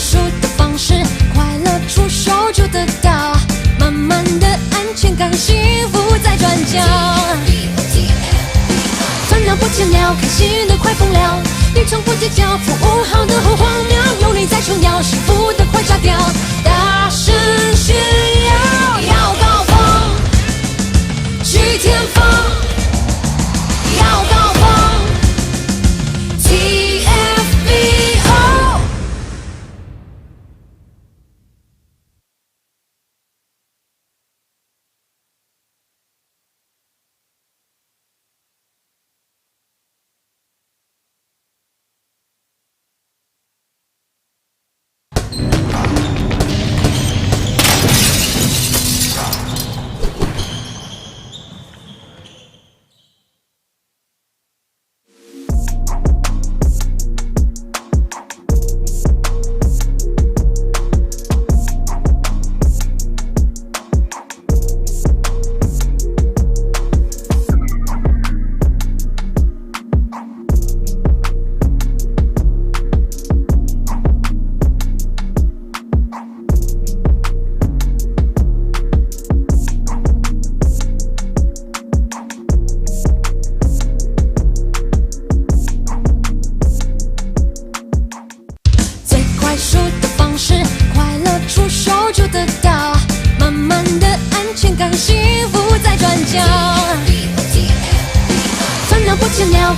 数的方式，快乐触手就得到，满满的安全感，幸福在转角。烦恼不见了，开心的快疯了，旅程不计较，服务好的很荒谬，有你在重要，幸福的快炸掉，大声炫耀，要高峰，去天峰，要高峰 ，TFBO。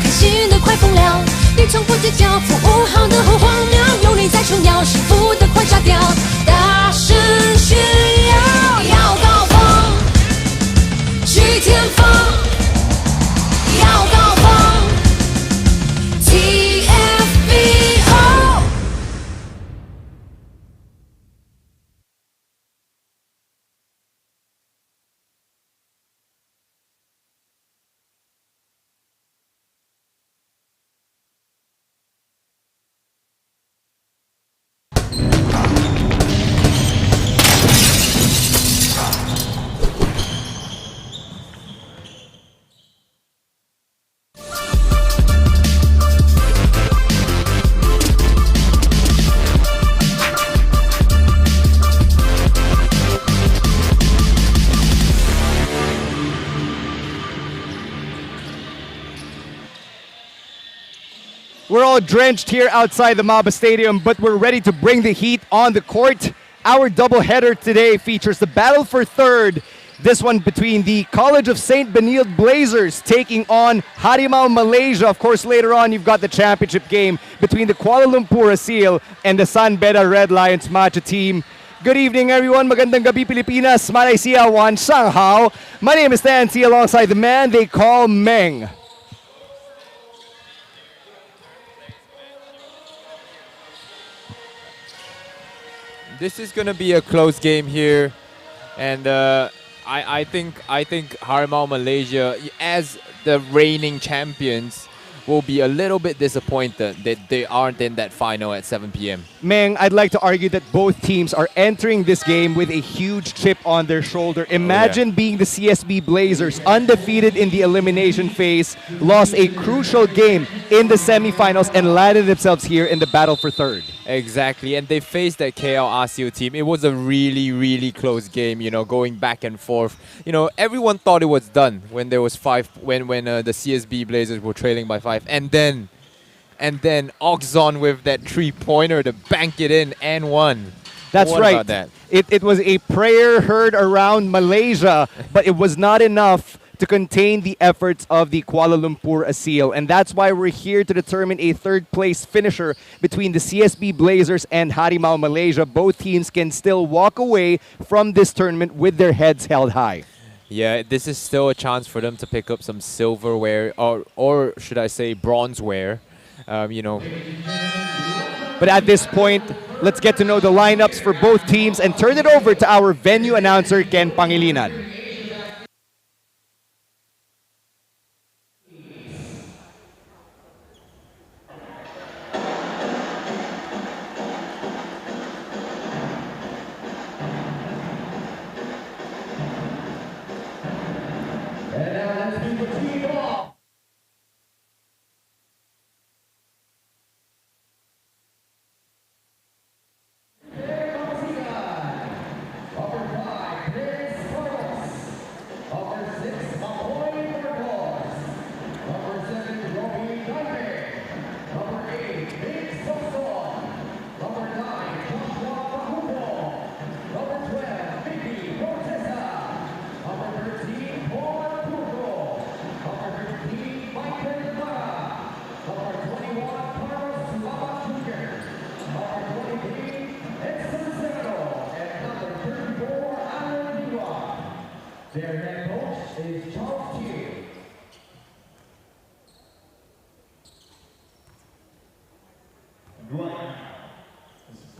开心的快疯了，旅程不计较，服务好的很荒谬，有你在重要，幸福的快炸掉，大声炫耀，要高峰，去天峰，要高峰 ，TFBO。We're all drenched here outside the MABA Stadium, but we're ready to bring the heat on the court. Our doubleheader today features the battle for third. This one between the College of St. Benilde Blazers taking on Harimau Malaysia. Of course, later on, you've got the championship game between the Kuala Lumpur ASIL and the San Beda Red Lions Matcha team. Good evening, everyone. Magandang gabi, Pilipinas. Malaysia, Wan Shanghao. My name is Nancy, alongside the man they call Meng. This is gonna be a close game here, and I think Harimau Malaysia, as the reigning champions, will be a little bit disappointed that they aren't in that final at 7 p.m. Meng, I'd like to argue that both teams are entering this game with a huge chip on their shoulder. Imagine being the CSB Blazers, undefeated in the elimination phase, lost a crucial game in the semifinals and landed themselves here in the battle for third. Exactly, and they faced that KL ASIO team. It was a really, really close game, you know, going back and forth. You know, everyone thought it was done when there was when the CSB Blazers were trailing by 5. And then Oxon with that three-pointer to bank it in and won. That's what right. About that? It was a prayer heard around Malaysia, but it was not enough to contain the efforts of the Kuala Lumpur ASIL. And that's why we're here to determine a third-place finisher between the CSB Blazers and Harimau Malaysia. Both teams can still walk away from this tournament with their heads held high. Yeah, this is still a chance for them to pick up some silverware, or should I say bronzeware, you know. But at this point, let's get to know the lineups for both teams and turn it over to our venue announcer, Ken Pangilinan.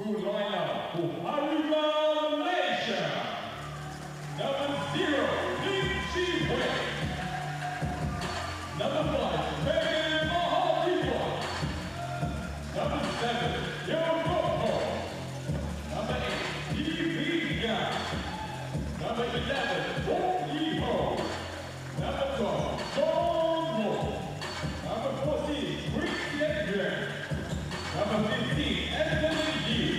Who line up for Harimau Malaysia? Number 0, Lee Chi Wei. Number 5, Megan Mahaliwa. Number 7, Yo Go. Number 8, Yi Yang. Number 11, Ho Yi Ho. Number 12, John Wo. Number 14, Rick Yen. Number 15, Anthony Yu.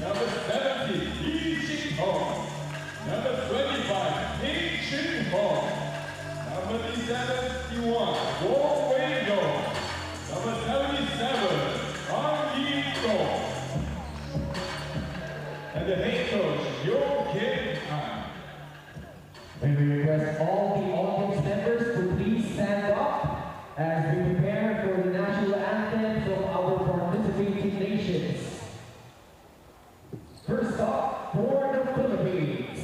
Number 17, Yi Ching Ho. Number 25, Hing Ching Ho. Number 71, Guo Wei Yong. Number 77, Ang Yi Dong. And the head coach, Yo Kim Han. And we request all the audience members to please stand up as we prepare for the national anthems of our participating nations. First up, for the Philippines.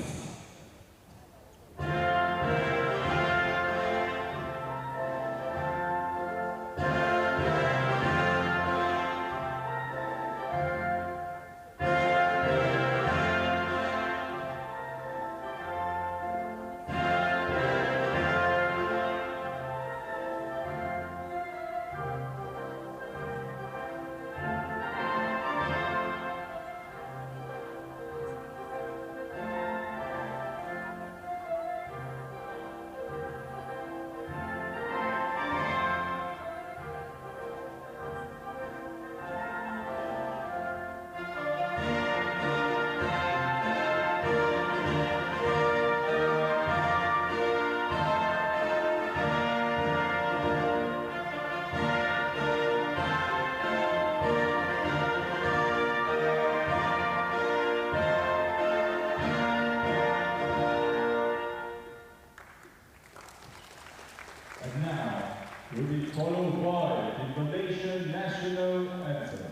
And now, will be followed by the Malaysian National Anthem.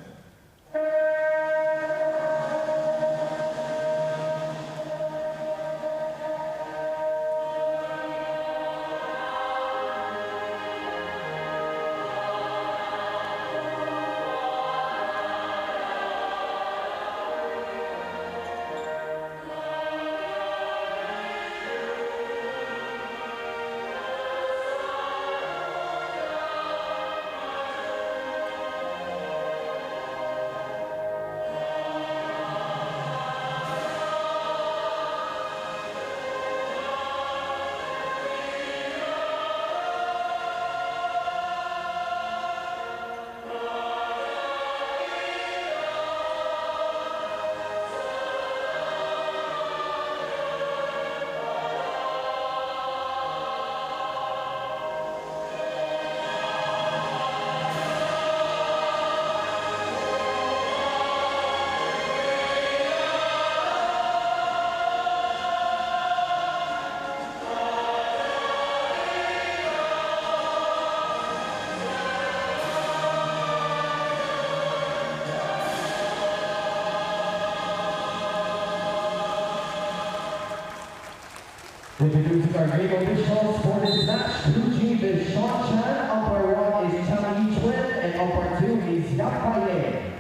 Introducing our game officials for this match. Blue team is Sean Chan, umpire 1 is Chang Yi Chuen, and umpire 2 is Yap Pai.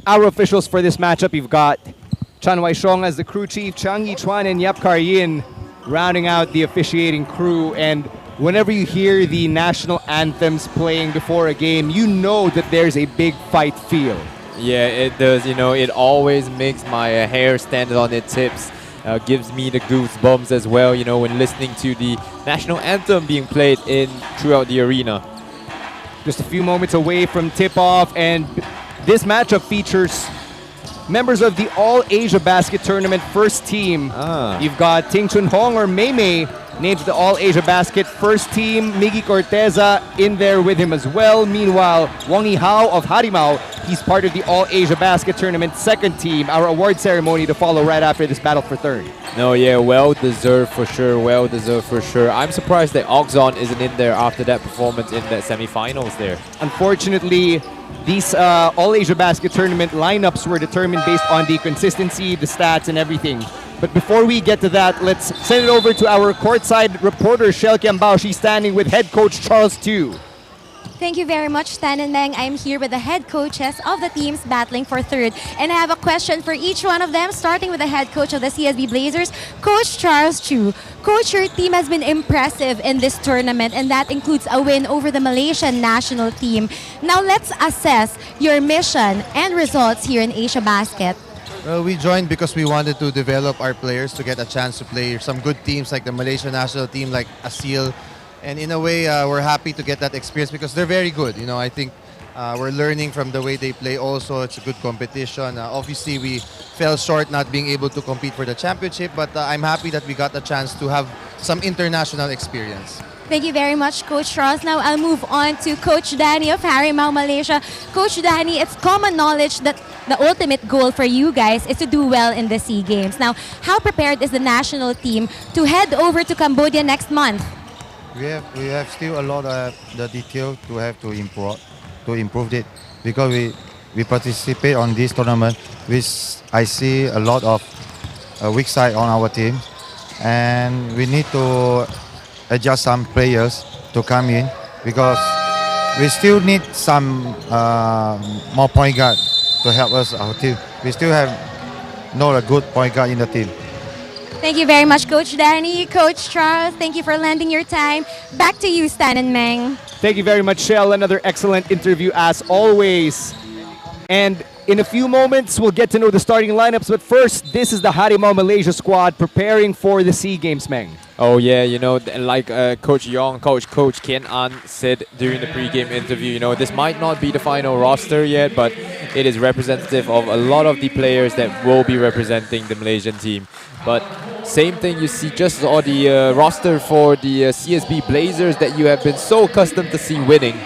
Our officials for this matchup, you've got Chan Wai Shong as the crew chief, Chang Yi Chuan and Yap Kar Yin rounding out the officiating crew. And whenever you hear the national anthems playing before a game, you know that there's a big fight feel. Yeah, it does. You know, it always makes my hair stand on its tips. Gives me the goosebumps as well, you know, when listening to the national anthem being played throughout the arena. Just a few moments away from tip-off, and this matchup features members of the All-Asia Basket Tournament first team. You've got Ting Chun Hong or Mei Mei named to the All-Asia Basket first team. Miggy Corteza in there with him as well. Meanwhile, Wang Yihao of Harimau, he's part of the All-Asia Basket Tournament second team. Our award ceremony to follow right after this battle for third. No, yeah, well-deserved for sure, well-deserved for sure. I'm surprised that Oxon isn't in there after that performance in the semi-finals there. Unfortunately, these All-Asia Basket Tournament lineups were determined based on the consistency, the stats, and everything. But before we get to that, let's send it over to our courtside reporter, Shell Kiambao. She's standing with head coach Charles Tu. Thank you very much, Stan and Meng. I'm here with the head coaches of the teams battling for third. And I have a question for each one of them, starting with the head coach of the CSB Blazers, Coach Charles Chu. Coach, your team has been impressive in this tournament, and that includes a win over the Malaysian national team. Now let's assess your mission and results here in AsiaBasket. Well, we joined because we wanted to develop our players to get a chance to play some good teams like the Malaysian national team, like ASEAL. And in a way, we're happy to get that experience because they're very good. You know, I think we're learning from the way they play also. It's a good competition. Obviously, we fell short not being able to compete for the championship, but I'm happy that we got the chance to have some international experience. Thank you very much, Coach Charles. Now I'll move on to Coach Danny of Harimau Malaysia. Coach Danny, it's common knowledge that the ultimate goal for you guys is to do well in the SEA Games. Now, how prepared is the national team to head over to Cambodia next month? We have still a lot of the detail to have to improve it because we participate on this tournament, which I see a lot of weak side on our team, and we need to adjust some players to come in because we still need some more point guard to help us our team. We still have not a good point guard in the team. Thank you very much, Coach Danny. Coach Charles, thank you for lending your time. Back to you, Stan and Meng. Thank you very much, Shell. Another excellent interview as always. And in a few moments, we'll get to know the starting lineups. But first, this is the Harimau Malaysia squad preparing for the SEA Games, Meng. Oh yeah, you know, like Coach Yong, Coach Ken An said during the pre-game interview, you know, this might not be the final roster yet, but it is representative of a lot of the players that will be representing the Malaysian team. But same thing, you see just on the roster for the CSB Blazers that you have been so accustomed to see winning.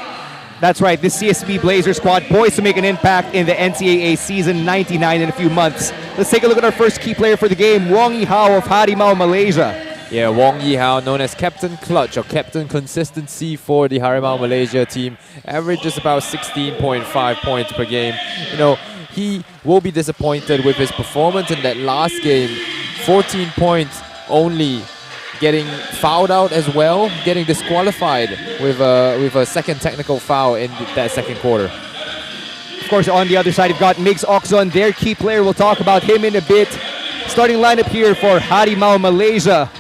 That's right, this CSB Blazer squad poised to make an impact in the NCAA Season 99 in a few months. Let's take a look at our first key player for the game, Wong Yee-hao of Harimau Malaysia. Yeah, Wong Yee-hao, known as Captain Clutch or Captain Consistency for the Harimau Malaysia team, averages about 16.5 points per game. You know, he will be disappointed with his performance in that last game. 14 points only, getting fouled out as well, getting disqualified with a second technical foul in that second quarter. Of course, on the other side, you've got Migs Oxon, their key player. We'll talk about him in a bit. Starting lineup here for Harimau Malaysia.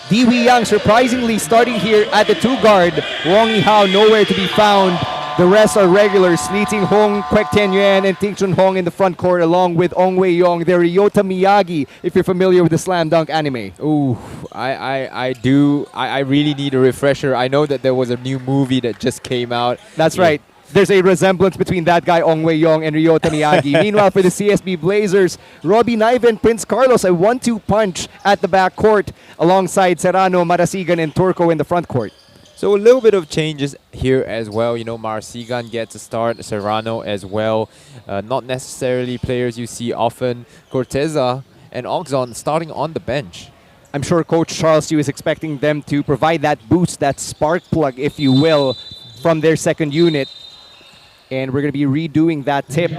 Dee Yang surprisingly starting here at the 2 guard. Wong Yee-hao nowhere to be found. The rest are regulars, Lee Ting Hong, Kwek Tian Yuan, and Ting Chun Hong in the front court, along with Ong Wei Yong. They're Ryota Miyagi, if you're familiar with the Slam Dunk anime. Ooh, I really need a refresher. I know that there was a new movie that just came out. That's right. There's a resemblance between that guy, Ong Wei Yong, and Ryota Miyagi. Meanwhile, for the CSB Blazers, Robbie Naive and Prince Carlos, a 1-2 punch at the back court, alongside Serrano, Marasigan, and Turco in the front court. So a little bit of changes here as well. You know, Marasigan gets a start, Serrano as well. Not necessarily players you see often. Corteza and Oxon starting on the bench. I'm sure Coach Charles Yu is expecting them to provide that boost, that spark plug, if you will, from their second unit. And we're going to be redoing that tip.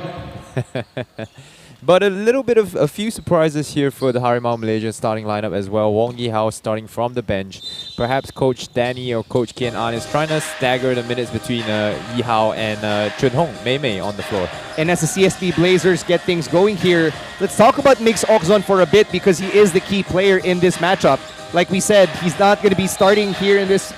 But a little bit of a few surprises here for the Harimau Malaysia starting lineup as well. Wong Yee-hao starting from the bench. Perhaps Coach Danny or Coach Kian An is trying to stagger the minutes between Yee-hao and Chun Hong, Mei Mei on the floor. And as the CSB Blazers get things going here, let's talk about Migs Oxon for a bit because he is the key player in this matchup. Like we said, he's not going to be starting here in this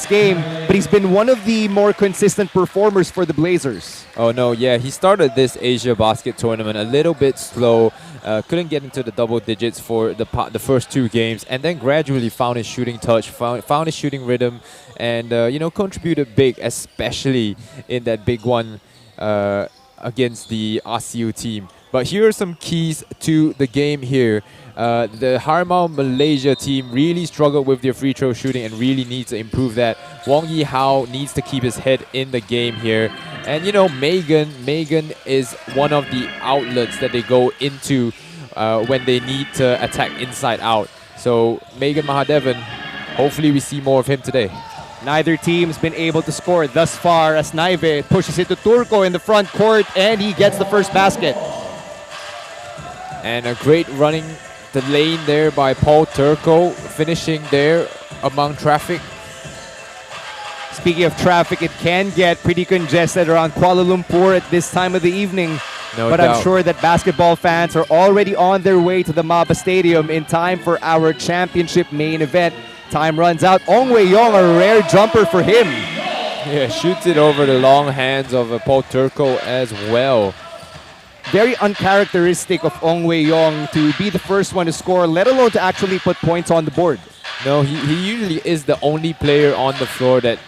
game, but he's been one of the more consistent performers for the Blazers. Oh no, yeah, he started this AsiaBasket tournament a little bit slow, couldn't get into the double digits for the first 2 games, and then gradually found his shooting touch, found his shooting rhythm, and you know, contributed big, especially in that big one against the ASEAN team. But here are some keys to the game here. The Harimau Malaysia team really struggled with their free throw shooting and really needs to improve that. Wong Yee-hao needs to keep his head in the game here. And you know, Megan is one of the outlets that they go into when they need to attack inside out. So Megan Mahadevan, hopefully we see more of him today. Neither team's been able to score thus far as Naive pushes it to Turco in the front court and he gets the first basket. And a great running the lane there by Paul Turco, finishing there among traffic. Speaking of traffic, it can get pretty congested around Kuala Lumpur at this time of the evening. No but doubt. I'm sure that basketball fans are already on their way to the MABA Stadium in time for our championship main event. Time runs out. Ong Wei Yong, a rare jumper for him. Yeah, shoots it over the long hands of Paul Turco as well. Very uncharacteristic of Ong Wei Yong to be the first one to score, let alone to actually put points on the board. No, he usually is the only player on the floor that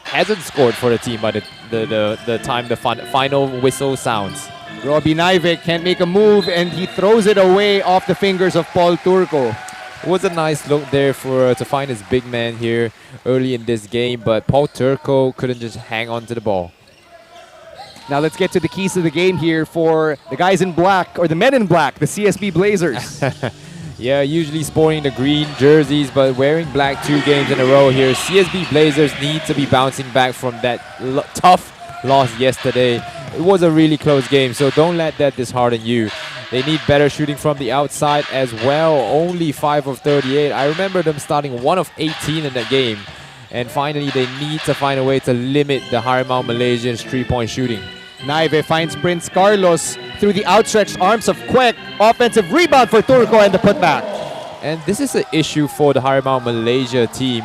hasn't scored for the team by the time the final whistle sounds. Robbie Naive can't make a move, and he throws it away off the fingers of Paul Turco. It was a nice look there for to find his big man here early in this game, but Paul Turco couldn't just hang on to the ball. Now let's get to the keys to the game here for the guys in black, or the men in black, the CSB Blazers. Yeah, usually sporting the green jerseys, but wearing black 2 games in a row here. CSB Blazers need to be bouncing back from that tough loss yesterday. It was a really close game, so don't let that dishearten you. They need better shooting from the outside as well. Only 5 of 38. I remember them starting 1 of 18 in that game. And finally, they need to find a way to limit the Harimau Malaysians' 3-point shooting. Naive finds Prince Carlos through the outstretched arms of Kwek. Offensive rebound for Turco and the putback. And this is an issue for the Harimau Malaysia team.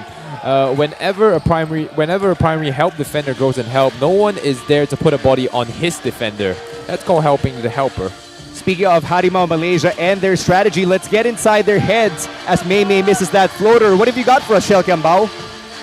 Whenever a primary help defender goes and help, no one is there to put a body on his defender. That's called helping the helper. Speaking of Harimau Malaysia and their strategy, let's get inside their heads as Mei Mei misses that floater. What have you got for us, Shel Kiambao?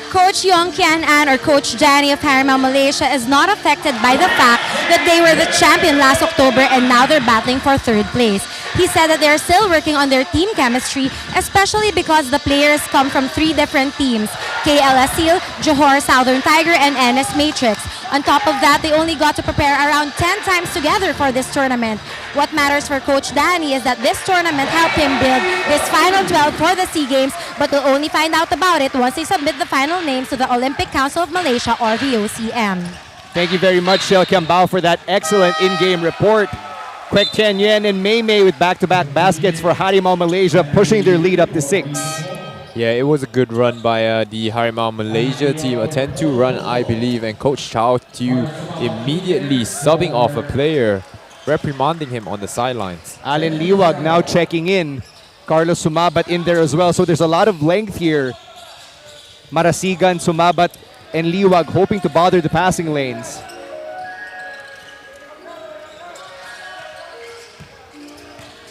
Coach Yong Kian An, or Coach Danny of Harimau Malaysia, is not affected by the fact that they were the champion last October and now they're battling for 3rd place. He said that they're still working on their team chemistry, especially because the players come from 3 different teams: KL Asil, Johor Southern Tiger, and NS Matrix. On top of that, they only got to prepare around 10 times together for this tournament. What matters for Coach Danny is that this tournament helped him build his final 12 for the SEA Games, but we'll only find out about it once they submit the final names to the Olympic Council of Malaysia, or the OCM. Thank you very much, Shel Kiambao, for that excellent in-game report. Kwek Tian Yen and Mei Mei with back-to-back baskets for Harimau Malaysia, pushing their lead up to 6. Yeah, it was a good run by the Harimau Malaysia team. A 10-2 run, I believe, and Coach Chow Tiu immediately subbing off a player, reprimanding him on the sidelines. Allen Liwag now checking in. Carlos Sumabat in there as well, so there's a lot of length here. Marasigan, Sumabat, and Liwag hoping to bother the passing lanes.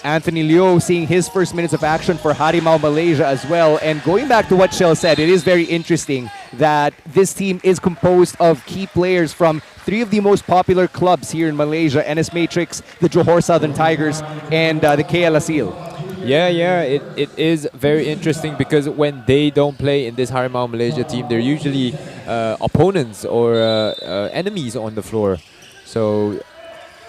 Anthony Liu seeing his first minutes of action for Harimau Malaysia as well. And going back to what Shell said, it is very interesting that this team is composed of key players from 3 of the most popular clubs here in Malaysia: NS Matrix, the Johor Southern Tigers, and the KL Asil. Yeah, it is very interesting because when they don't play in this Harimau Malaysia team, they're usually opponents or enemies on the floor. So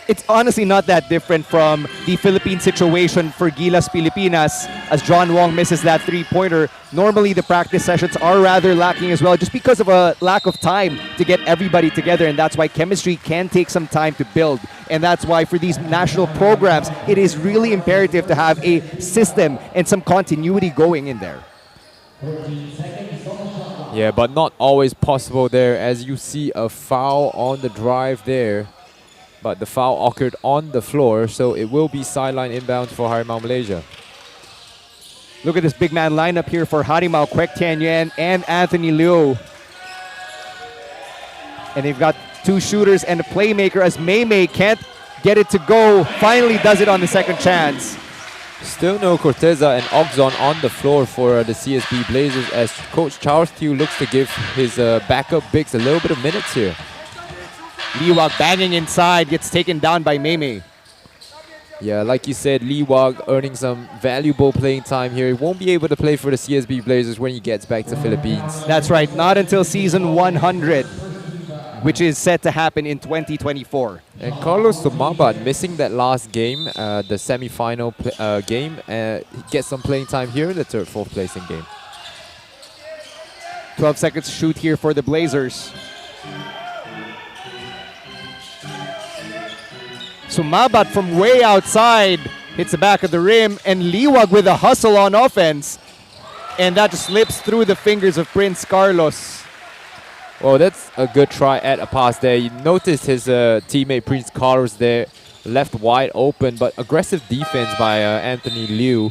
it's honestly not that different from the Philippine situation for Gilas Pilipinas, as John Wong misses that 3-pointer. Normally, the practice sessions are rather lacking as well, just because of a lack of time to get everybody together, and that's why chemistry can take some time to build. And that's why for these national programs, it is really imperative to have a system and some continuity going in there. Yeah, but not always possible there, as you see a foul on the drive there. But the foul occurred on the floor, so it will be sideline inbound for Harimau Malaysia. Look at this big man lineup here for Harimau: Kwek Tian Yen and Anthony Liu. And they've got 2 shooters and a playmaker, as Mei Mei can't get it to go. Finally does it on the second chance. Still no Corteza and Ogzon on the floor for the CSB Blazers, as Coach Charles Tiu looks to give his backup bigs a little bit of minutes here. Liwag banging inside, gets taken down by Mei Mei. Yeah, like you said, Liwag earning some valuable playing time here. He won't be able to play for the CSB Blazers when he gets back to Philippines. That's right, not until season 100, which is set to happen in 2024. And Carlos Sumabat missing that last game, the semi-final game. He gets some playing time here in the 3rd, 4th placing game. 12 seconds to shoot here for the Blazers. Sumabat from way outside hits the back of the rim, and Liwag with a hustle on offense. And that just slips through the fingers of Prince Carlos. Well, that's a good try at a pass there. You notice his teammate Prince Carlos there left wide open, but aggressive defense by Anthony Liu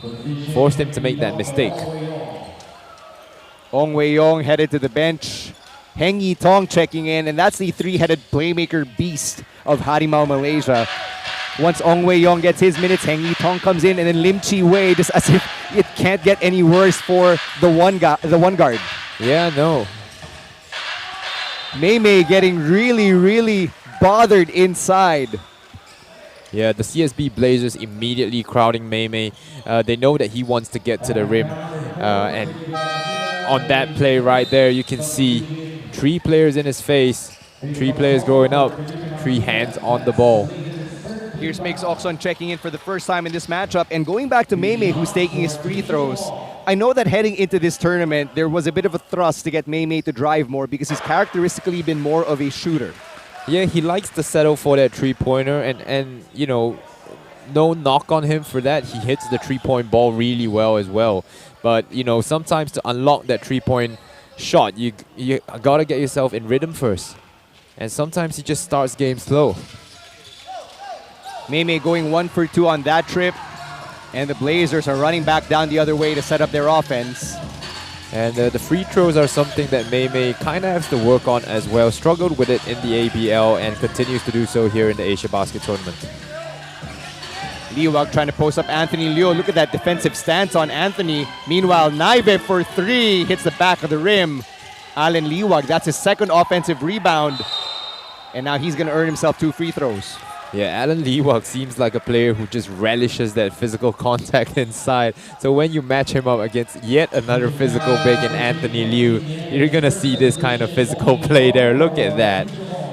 forced him to make that mistake. Ong Wei-yong headed to the bench. Heng Yi-tong checking in, and that's the three-headed playmaker beast of Harimau Malaysia. Once Ong Wei-yong gets his minutes, Heng Yi-tong comes in, and then Lim Chi-wei, just as if it can't get any worse for the one guard. Yeah, no. Mei Mei getting really, really bothered inside. Yeah, the CSB Blazers immediately crowding Mei Mei. They know that he wants to get to the rim. And on that play right there, you can see 3 players in his face, 3 players growing up, 3 hands on the ball. Here's Mix Oxon checking in for the first time in this matchup. And going back to Mei Mei, who's taking his free throws. I know that heading into this tournament, there was a bit of a thrust to get Mei Mei to drive more because he's characteristically been more of a shooter. Yeah, he likes to settle for that three-pointer, and you know, no knock on him for that. He hits the three-point ball really well as well. But you know, sometimes to unlock that three-point shot, you gotta get yourself in rhythm first. And sometimes he just starts game slow. Mei Mei going 1 for 2 on that trip. And the Blazers are running back down the other way to set up their offense. And the free throws are something that Mei Mei kind of has to work on as well. Struggled with it in the ABL and continues to do so here in the AsiaBasket tournament. Liwag trying to post up Anthony Liu. Look at that defensive stance on Anthony. Meanwhile, Naive for 3 hits the back of the rim. Allen Liwag, that's his second offensive rebound. And now he's going to earn himself 2 free throws. Yeah, Allen Liwag seems like a player who just relishes that physical contact inside. So when you match him up against yet another physical big in Anthony Liu, you're going to see this kind of physical play there. Look at that.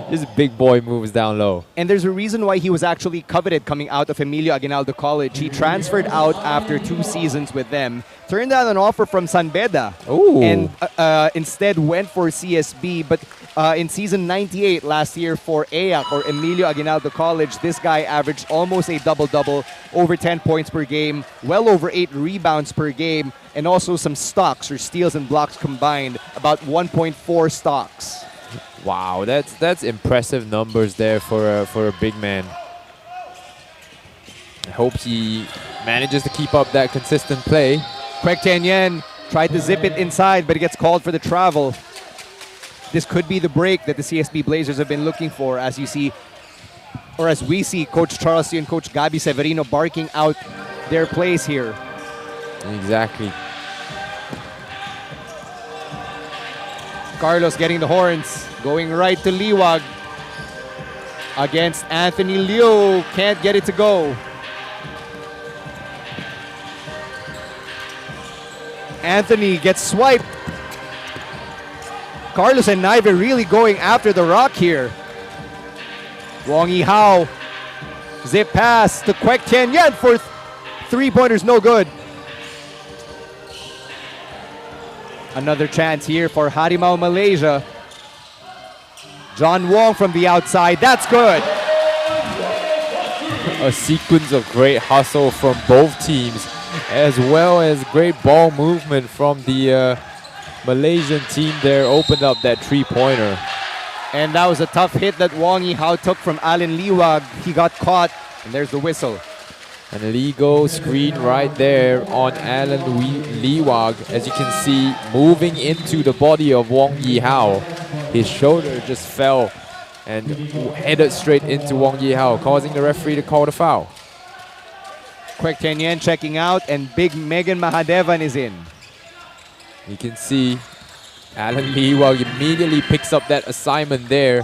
Just big boy moves down low. And there's a reason why he was actually coveted coming out of Emilio Aguinaldo College. He transferred out after 2 seasons with them, turned down an offer from San Beda, and instead went for CSB. But in season 98 last year for EAC, or Emilio Aguinaldo College, this guy averaged almost a double-double, over 10 points per game, well over 8 rebounds per game, and also some stocks, or steals and blocks combined, about 1.4 stocks. Wow, that's impressive numbers there for a big man. I hope he manages to keep up that consistent play. Kwek Tianyen tried to zip it inside, but it gets called for the travel. This could be the break that the CSB Blazers have been looking for, as you see, or as we see Coach Charles and Coach Gabi Severino barking out their plays here. Exactly. Carlos getting the horns, going right to Liwag against Anthony Liu. Can't get it to go. Anthony gets swiped. Carlos and Naive really going after the rock here. Wong Yi-hao, zip pass to Kwek Tianyen for 3-pointers, no good. Another chance here for Harimau Malaysia. John Wong from the outside, that's good. A sequence of great hustle from both teams, as well as great ball movement from the Malaysian team there. Opened up that 3-pointer. And that was a tough hit that Wong Yi-hao took from Allen Liwag. He got caught, and there's the whistle. An illegal screen right there on Allen Liwag. As you can see, moving into the body of Wong Yi-hao. His shoulder just fell and headed straight into Wong Yi-hao, causing the referee to call the foul. Kwek Tianyen checking out, and big Megan Mahadevan is in. You can see Allen Liwag immediately picks up that assignment there.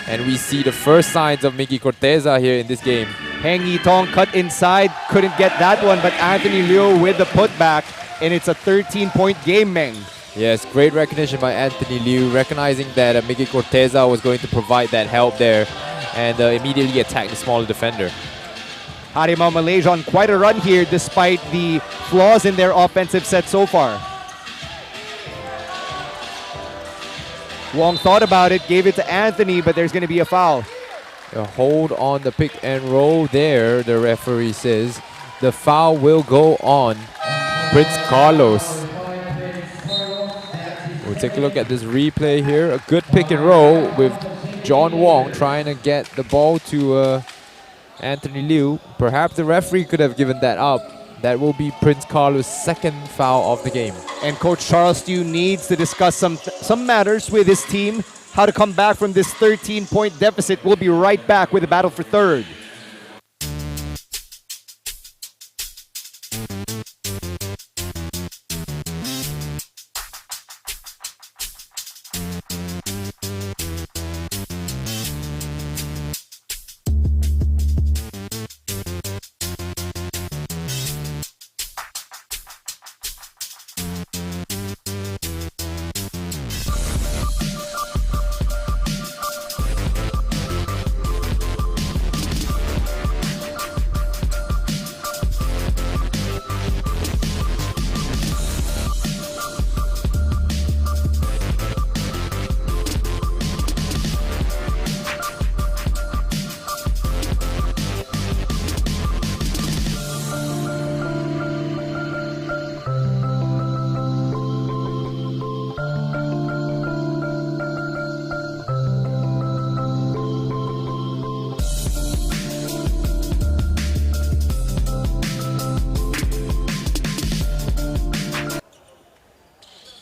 And we see the first signs of Miggy Corteza here in this game. Heng Yi-tong cut inside, couldn't get that one, but Anthony Liu with the putback, and it's a 13-point game, Meng. Yes, great recognition by Anthony Liu, recognizing that Miggy Corteza was going to provide that help there, and immediately attack the smaller defender. Harimau Malaysia on quite a run here, despite the flaws in their offensive set so far. Wong thought about it, gave it to Anthony, but there's going to be a foul. A hold on the pick and roll there, the referee says. The foul will go on Prince Carlos, which take a look at this replay here. A good pick and roll with John Wong trying to get the ball to Anthony Liu. Perhaps the referee could have given that up. That will be Prince Carlo's second foul of the game. And Coach Charles Yu needs to discuss some matters with his team, how to come back from this 13-point deficit. We'll be right back with the battle for third.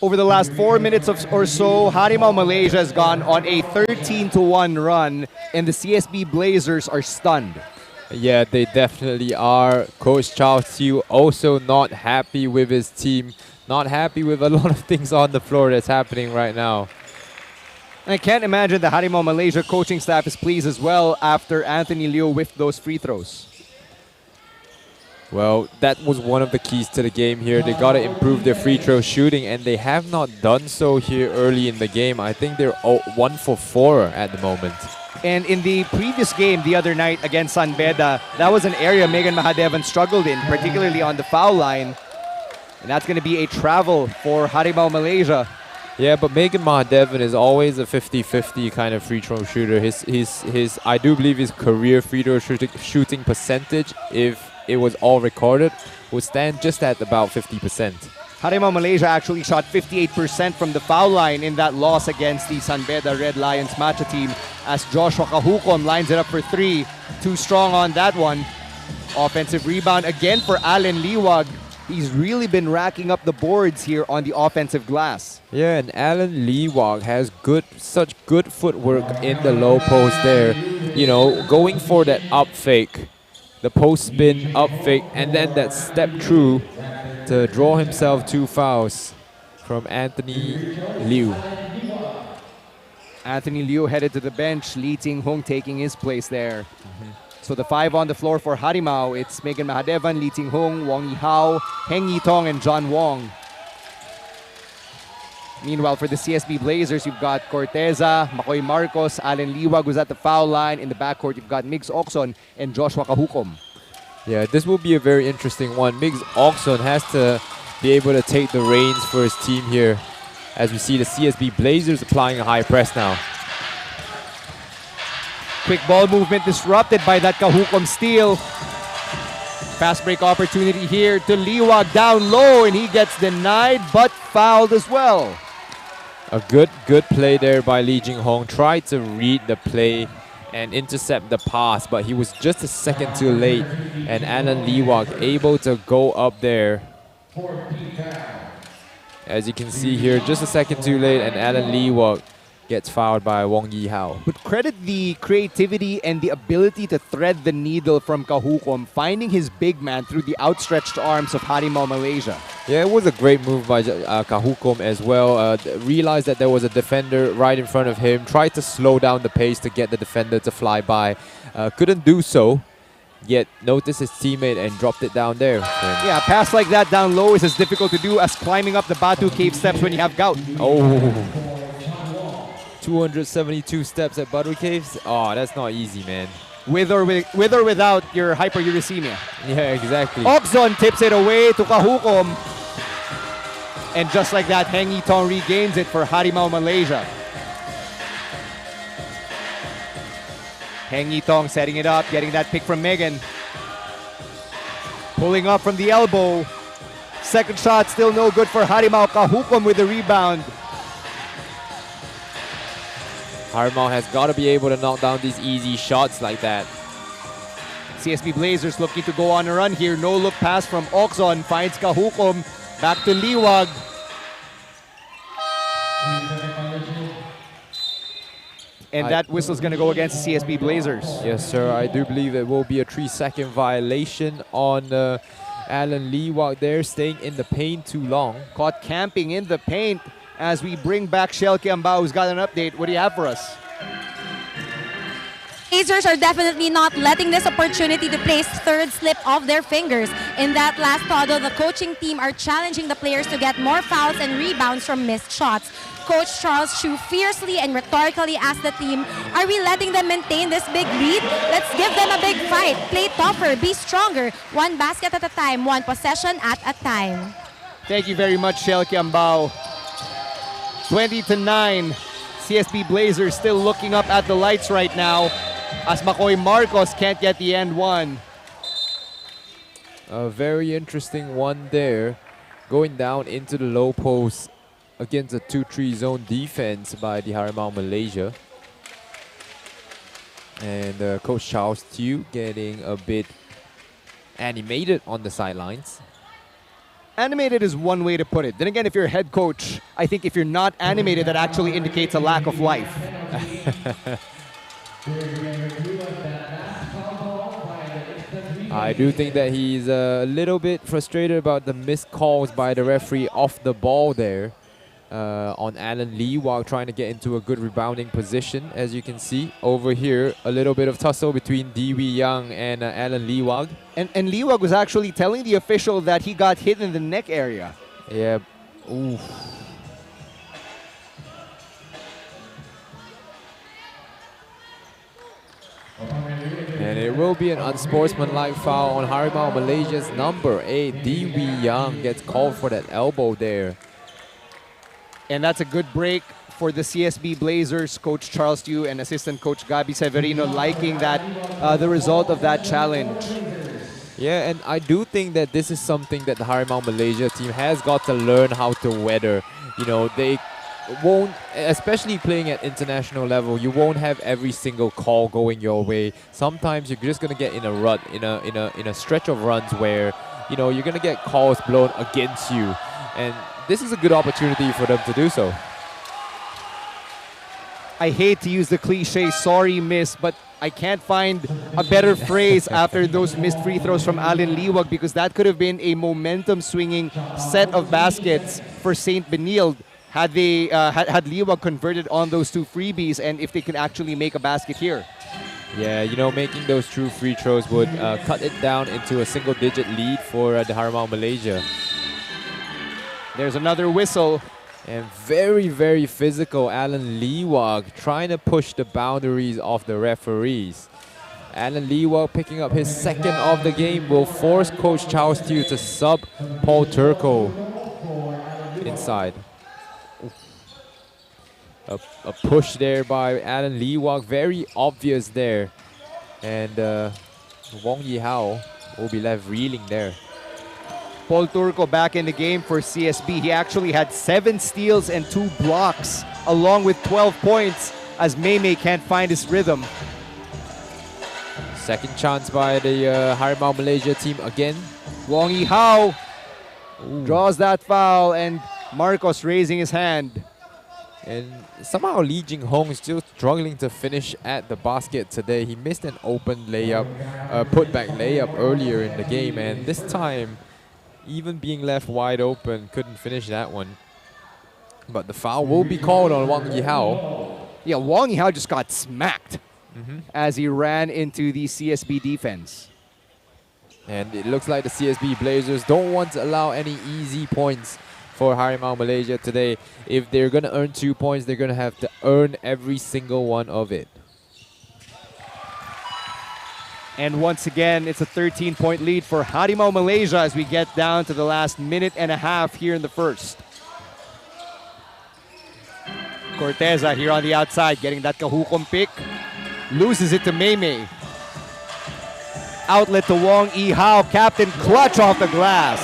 Over the last 4 minutes or so, Harimau Malaysia has gone on a 13-1 run, and the CSB Blazers are stunned. Yeah, they definitely are. Coach Charles Yu also not happy with his team, not happy with a lot of things on the floor that's happening right now. And I can't imagine the Harimau Malaysia coaching staff is pleased as well after Anthony Liu whiffed those free throws. Well, that was one of the keys to the game here. They got to improve their free throw shooting, and they have not done so here early in the game. I think they're 1 for 4 at the moment. And in the previous game the other night against San Beda, that was an area Megan Mahadevan struggled in, particularly on the foul line. And that's going to be a travel for Harimau Malaysia. Yeah, but Megan Mahadevan is always a 50-50 kind of free throw shooter. His I do believe his career free throw shooting percentage, if it was all recorded, would stand just at about 50%. Harimau Malaysia actually shot 58% from the foul line in that loss against the San Beda Red Lions matcha team, as Joshua Kahukom lines it up for 3. Too strong on that one. Offensive rebound again for Allen Liwag. He's really been racking up the boards here on the offensive glass. Yeah, and Allen Liwag has such good footwork in the low post there. You know, going for that up fake, the post spin, up fake, and then that step through to draw himself 2 fouls from Anthony Liu. Anthony Liu headed to the bench, Lee Ting-hung taking his place there. So the 5 on the floor for Harimau, it's Megan Mahadevan, Lee Ting-hung, Wong Yi-hao, Heng Yi-tong, and John Wong. Meanwhile, for the CSB Blazers, you've got Corteza, Makoy Marcos, Allen Liwag who's at the foul line. In the backcourt, you've got Migs Oxon and Joshua Kahukom. Yeah, this will be a very interesting one. Migs Oxon has to be able to take the reins for his team here, as we see the CSB Blazers applying a high press now. Quick ball movement disrupted by that Kahukom steal. Fast break opportunity here to Liwag down low, and he gets denied but fouled as well. A good play there by Lee Jing-hong. Tried to read the play and intercept the pass, but he was just a second too late. And Allen Liwag able to go up there. As you can see here, just a second too late, and Allen Liwag gets fouled by Wong Yi-hao. But credit the creativity and the ability to thread the needle from Kahukom, finding his big man through the outstretched arms of Harimau Malaysia. Yeah, it was a great move by Kahukom as well. Realized that there was a defender right in front of him. Tried to slow down the pace to get the defender to fly by. Couldn't do so. Yet noticed his teammate and dropped it down there. Yeah, a pass like that down low is as difficult to do as climbing up the Batu Cave steps when you have gout. Oh. 272 steps at Batu Caves. Oh, that's not easy, man. With or without your hyperuricemia. Yeah, exactly. Oxon tips it away to Kahukom. And just like that, Heng Yi-tong regains it for Harimau Malaysia. Heng Yi-tong setting it up, getting that pick from Megan. Pulling up from the elbow. Second shot still no good for Harimau. Kahukom with the rebound. Harimau has got to be able to knock down these easy shots like that. CSB Blazers looking to go on a run here. No look pass from Oxon. Finds Kahukom. Back to Liwag. And that whistle's going to go against the CSB Blazers. Yes, sir. I do believe it will be a 3-second violation on Alan Liwag there, staying in the paint too long. Caught camping in the paint as we bring back Shelke Ambao, who's got an update. What do you have for us? Blazers are definitely not letting this opportunity to place third slip off their fingers. In that last huddle, the coaching team are challenging the players to get more fouls and rebounds from missed shots. Coach Charles Chu fiercely and rhetorically asked the team, are we letting them maintain this big lead? Let's give them a big fight. Play tougher, be stronger. One basket at a time, one possession at a time. Thank you very much, Shelke Ambao. 20-9. CSB Blazers still looking up at the lights right now, as Makoy Marcos can't get the end one. A very interesting one there. Going down into the low post against a 2-3 zone defense by the Harimau Malaysia. And Coach Charles Tew getting a bit animated on the sidelines. Animated is one way to put it. Then again, if you're a head coach, I think if you're not animated, that actually indicates a lack of life. I do think that he's a little bit frustrated about the missed calls by the referee off the ball there on Alan Lee while trying to get into a good rebounding position. As you can see over here, a little bit of tussle between Dewey Young and Alan Liwag. And Liwag was actually telling the official that he got hit in the neck area. Yeah. Oof. And it will be an unsportsmanlike foul on Harimau Malaysia's number 8. Dewey Young gets called for that elbow there. And that's a good break for the CSB Blazers. Coach Charles Tew and assistant coach Gabi Severino liking that the result of that challenge. Yeah, and I do think that this is something that the Harimau Malaysia team has got to learn how to weather. You know, they won't, especially playing at international level, you won't have every single call going your way. Sometimes you're just gonna get in a rut, in a stretch of runs where, you know, you're gonna get calls blown against you, and this is a good opportunity for them to do so. I hate to use the cliche, sorry miss, but I can't find a better phrase after those missed free throws from Alan Liwag, because that could have been a momentum swinging set of baskets for St. Benilde had they had Liwag converted on those two freebies, and if they can actually make a basket here. Yeah, you know, making those true free throws would cut it down into a single-digit lead for the Harimau Malaysia. There's another whistle. And very, very physical Alan Liwag trying to push the boundaries of the referees. Alan Liwag picking up his second of the game will force Coach Charles Tew to sub Paul Turco inside. A push there by Alan Liwag, very obvious there. And Wong Yihao will be left reeling there. Paul Turco back in the game for CSB. He actually had 7 steals and 2 blocks, along with 12 points, as Maymay can't find his rhythm. Second chance by the Harimau Malaysia team again. Wong Yihao draws that foul, and Marcos raising his hand. And somehow Lee Jing Hong is still struggling to finish at the basket today. He missed an open layup, putback layup earlier in the game, and this time, even being left wide open, couldn't finish that one. But the foul will be called on Wang Yihao. Yeah, Wang Yihao just got smacked as he ran into the CSB defense. And it looks like the CSB Blazers don't want to allow any easy points for Harimau Malaysia today. If they're going to earn 2 points, they're going to have to earn every single one of it. And once again, it's a 13-point lead for Harimau Malaysia as we get down to the last minute and a half here in the first. Corteza here on the outside, getting that Kahukom pick. Loses it to Maymay. Outlet to Wong Yihao. Captain clutch off the glass.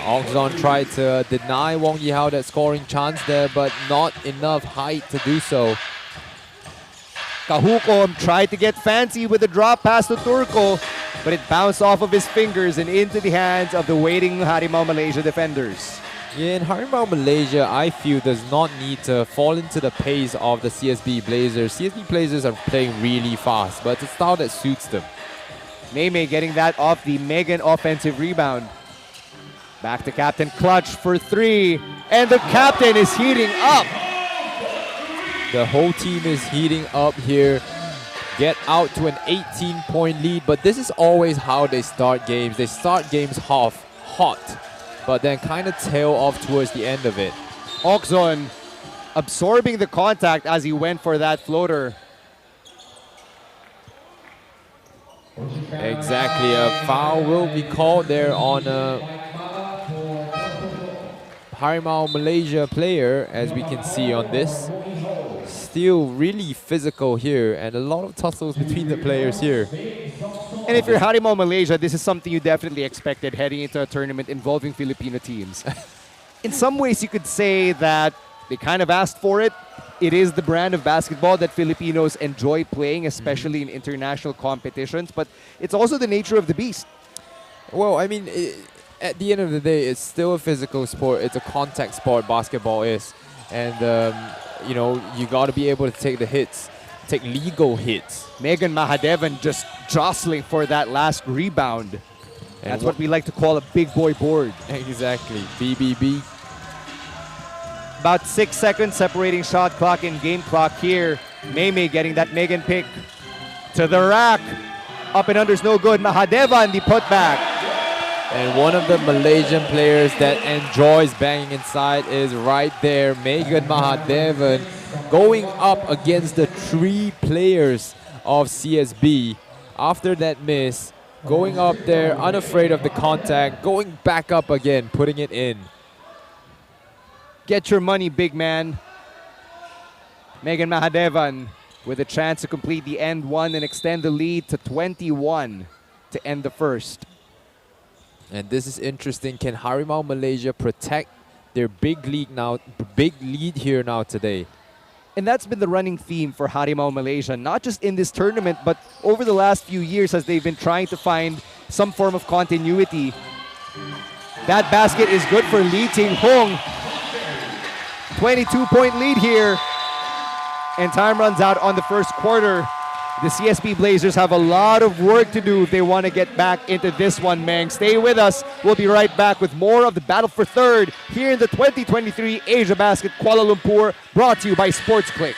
Ongzon tried to deny Wong Yihao that scoring chance there, but not enough height to do so. Kahukom tried to get fancy with a drop pass to Turco, but it bounced off of his fingers and into the hands of the waiting Harimau Malaysia defenders. Yeah, and Harimau Malaysia, I feel, does not need to fall into the pace of the CSB Blazers. CSB Blazers are playing really fast, but it's a style that suits them. Mei getting that off the Megan offensive rebound. Back to Captain Clutch for three, and the captain is heating up. The whole team is heating up here. Get out to an 18-point lead, but this is always how they start games. They start games hot, but then kind of tail off towards the end of it. Okzon absorbing the contact as he went for that floater. Exactly, a foul will be called there on a Harimau Malaysia player, as we can see on this. Still really physical here, and a lot of tussles between the players here. And if you're Harimau Malaysia, this is something you definitely expected heading into a tournament involving Filipino teams. In some ways, you could say that they kind of asked for it. It is the brand of basketball that Filipinos enjoy playing, especially in international competitions, but it's also the nature of the beast. Well, I mean, at the end of the day, it's still a physical sport. It's a contact sport, basketball is. And, you know, you got to be able to take the hits, take legal hits. Megan Mahadevan just jostling for that last rebound. And that's what we like to call a big boy board. Exactly, BBB. About 6 seconds separating shot clock and game clock here. Mei getting that Megan pick to the rack. Up and under's no good. Mahadevan the putback. And one of the Malaysian players that enjoys banging inside is right there, Megan Mahadevan, going up against the three players of CSB. After that miss, going up there, unafraid of the contact, going back up again, putting it in. Get your money, big man. Megan Mahadevan with a chance to complete the end one and extend the lead to 21 to end the first. And this is interesting. Can Harimau Malaysia protect their big lead here now today? And that's been the running theme for Harimau Malaysia, not just in this tournament, but over the last few years as they've been trying to find some form of continuity. That basket is good for Lee Ting Hong. 22-point lead here. And time runs out on the first quarter. The CSB Blazers have a lot of work to do if they want to get back into this one, Meng. Stay with us. We'll be right back with more of the battle for third here in the 2023 AsiaBasket Kuala Lumpur, brought to you by Sportsclick.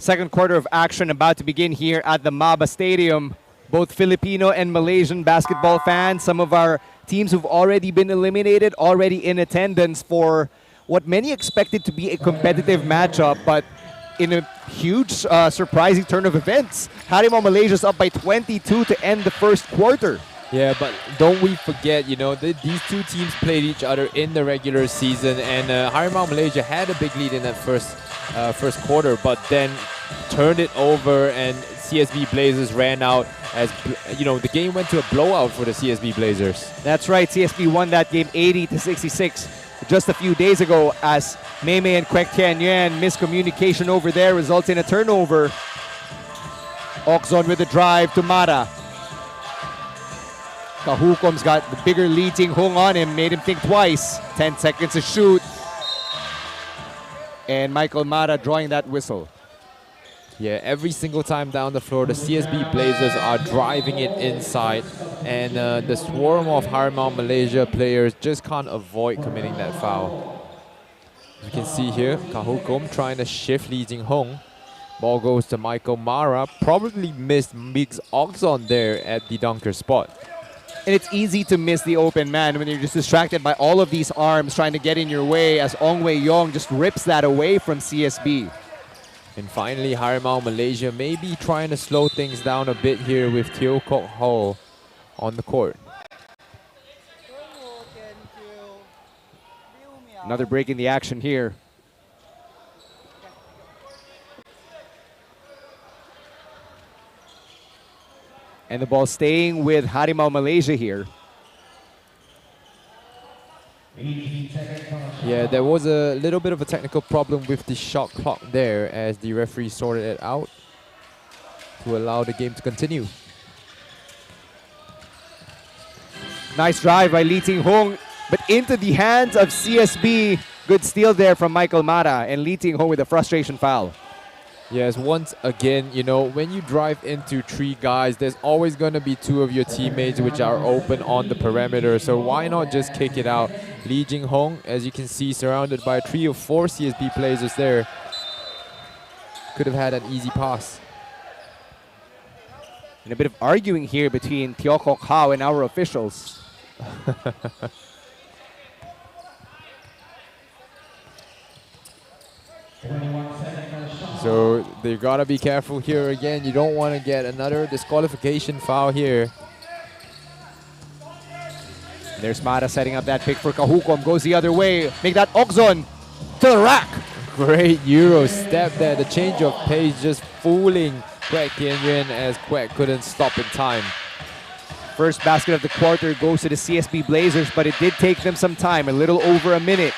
Second quarter of action about to begin here at the MABA Stadium. both Filipino and Malaysian basketball fans. Some of our teams who've already been eliminated, already in attendance for what many expected to be a competitive matchup, but in a huge surprising turn of events. Harimau Malaysia's up by 22 to end the first quarter. Yeah, but don't we forget, you know, these two teams played each other in the regular season, and Harimau Malaysia had a big lead in that first quarter, but then turned it over, and CSB Blazers ran out as, you know, the game went to a blowout for the CSB Blazers. That's right, CSB won that game 80-66 just a few days ago as Mei Mei and Kwek Tian Yuan miscommunication over there results in a turnover. Okzon with the drive to Mara. Kahukom's got the bigger Lee Ting Hung on him, made him think twice. 10 seconds to shoot. And Michael Mara drawing that whistle. Yeah, every single time down the floor, the CSB Blazers are driving it inside, and the swarm of Harimau Malaysia players just can't avoid committing that foul. As you can see here, Kahukom trying to shift Lee Jing Hong. Ball goes to Michael Mara. Probably missed Miggs Okzon there at the dunker spot. And it's easy to miss the open man when you're just distracted by all of these arms trying to get in your way as Ong Wei Yong just rips that away from CSB. And finally, Harimau Malaysia may be trying to slow things down a bit here with Teo Kok Ho on the court. Another break in the action here. And the ball staying with Harimau Malaysia here. Yeah, there was a little bit of a technical problem with the shot clock there as the referee sorted it out to allow the game to continue. Nice drive by Lee Ting Hong, but into the hands of CSB. Good steal there from Michael Mara, and Lee Ting Hong with a frustration foul. Yes, once again, you know, when you drive into three guys, there's always going to be two of your teammates which are open on the perimeter. So why not just kick it out? Lee Jing Hong, as you can see, surrounded by 3 or 4 CSB players there. Could have had an easy pass. And a bit of arguing here between Teo Kok Hao and our officials. So they gotta be careful here again. You don't want to get another disqualification foul here. There's Mara setting up that pick for Kahukom. Goes the other way. Make that Okzon to the rack. Great Euro step there. The change of pace just fooling Kwek Tian Yuan as Kwek couldn't stop in time. First basket of the quarter goes to the CSB Blazers, but it did take them some time, a little over a minute.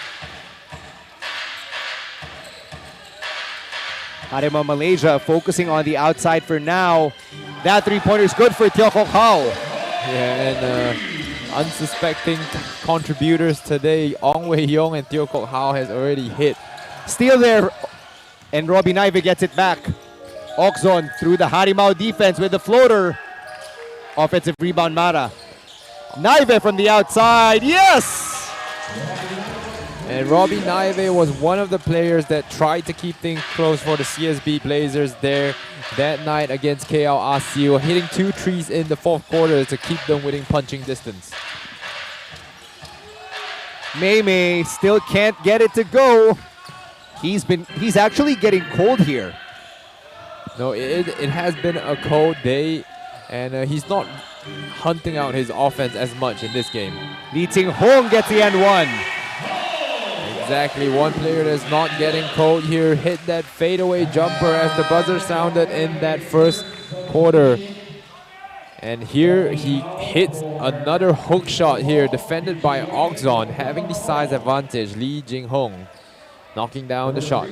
Harimau Malaysia focusing on the outside for now. That three-pointer is good for Teo Kok Hao. Yeah, and unsuspecting contributors today, Ong Wei Yong and Teo Kok Hao has already hit. Steal there, and Robbie Naive gets it back. Okzon through the Harimau defense with the floater. Offensive rebound, Mara. Naive from the outside, yes! And Robbie Naive was one of the players that tried to keep things close for the CSB Blazers there that night against KL ASIO, hitting 2 threes in the fourth quarter to keep them within punching distance. Mei Mei still can't get it to go. He's actually getting cold here. No, it has been a cold day, and he's not hunting out his offense as much in this game. Lee Ting Hong gets the end one. Exactly, one player that's not getting cold here hit that fadeaway jumper as the buzzer sounded in that first quarter. And here he hits another hook shot here, defended by Okzon, having the size advantage. Lee Jing Hong knocking down the shot.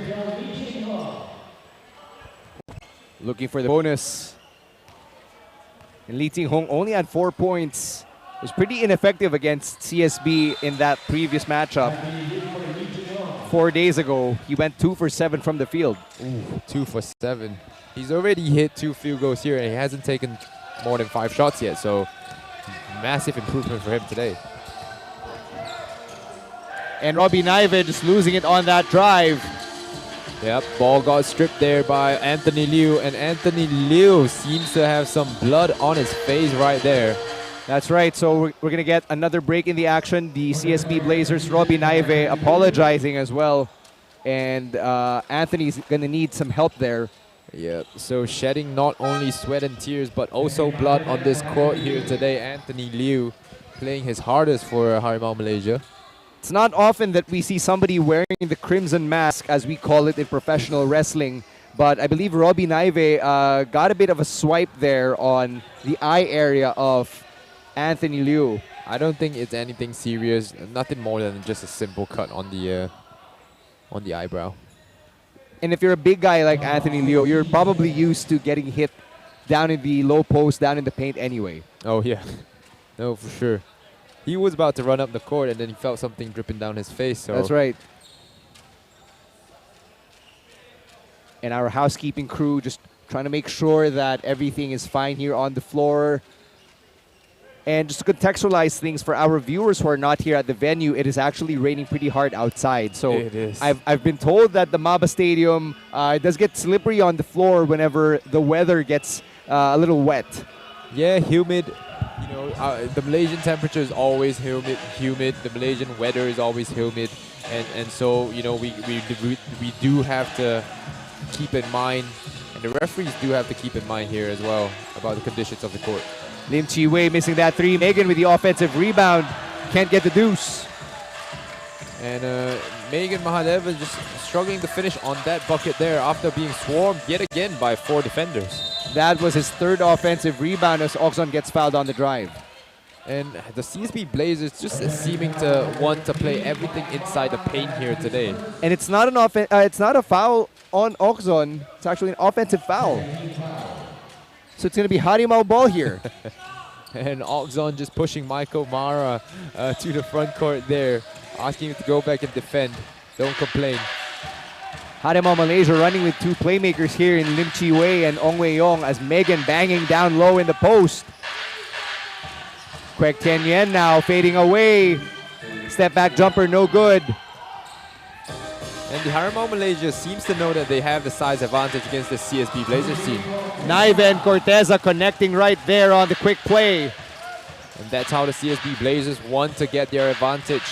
Looking for the bonus. And Lee Ting Hong only had 4 points. Was pretty ineffective against CSB in that previous matchup. 4 days ago, he went 2 for 7 from the field. Ooh, 2 for 7. He's already hit 2 field goals here, and he hasn't taken more than 5 shots yet, so massive improvement for him today. And Robbie Naive just losing it on that drive. Yep, ball got stripped there by Anthony Liu, and Anthony Liu seems to have some blood on his face right there. That's right. So we're going to get another break in the action. The CSB Blazers, Robbie Naive, apologizing as well. And Anthony's going to need some help there. Yeah, so shedding not only sweat and tears, but also blood on this court here today. Anthony Liu playing his hardest for Harimau Malaysia. It's not often that we see somebody wearing the crimson mask, as we call it in professional wrestling. But I believe Robbie Naive got a bit of a swipe there on the eye area of Anthony Liu. I don't think it's anything serious. Nothing more than just a simple cut on the eyebrow. And if you're a big guy like Anthony Liu, you're probably used to getting hit down in the low post, down in the paint anyway. Oh, yeah. No, for sure. He was about to run up the court, and then he felt something dripping down his face. So that's right. And our housekeeping crew just trying to make sure that everything is fine here on the floor. And just to contextualize things for our viewers who are not here at the venue, it is actually raining pretty hard outside. So it is. I've been told that the MABA Stadium it does get slippery on the floor whenever the weather gets a little wet. Yeah, humid. You know, the Malaysian temperature is always humid. The Malaysian weather is always humid, and so you know we do have to keep in mind, and the referees do have to keep in mind here as well about the conditions of the court. Lim Chi Wei missing that three. Megan with the offensive rebound, can't get the deuce. And Megan Mahadeva just struggling to finish on that bucket there after being swarmed yet again by 4 defenders. That was his third offensive rebound as Oxon gets fouled on the drive. And the CSB Blazers just seeming to want to play everything inside the paint here today. And it's not it's not a foul on Oxon. It's actually an offensive foul. So it's going to be Harimau ball here. And Oxon just pushing Michael Mara to the front court there, asking him to go back and defend. Don't complain. Harimau Malaysia running with 2 playmakers here in Lim Chi Wei and Ong Wei Yong as Megan banging down low in the post. Kwek Tien Yen now fading away. Step back jumper, no good. And the Harimau Malaysia seems to know that they have the size advantage against the CSB Blazers team. Naive and Corteza connecting right there on the quick play. And that's how the CSB Blazers want to get their advantage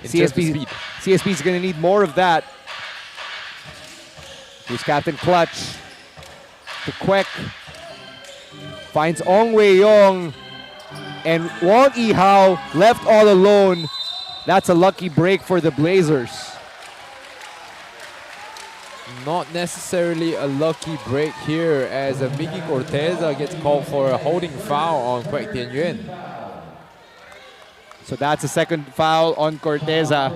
in terms of speed. CSB's going to need more of that. Here's Captain Clutch. To Kwek. Finds Ong Wei Yong. And Wong Yi Hao left all alone. That's a lucky break for the Blazers. Not necessarily a lucky break here as Miggy Corteza gets called for a holding foul on Kwek Tien Yuen. So that's a second foul on Corteza.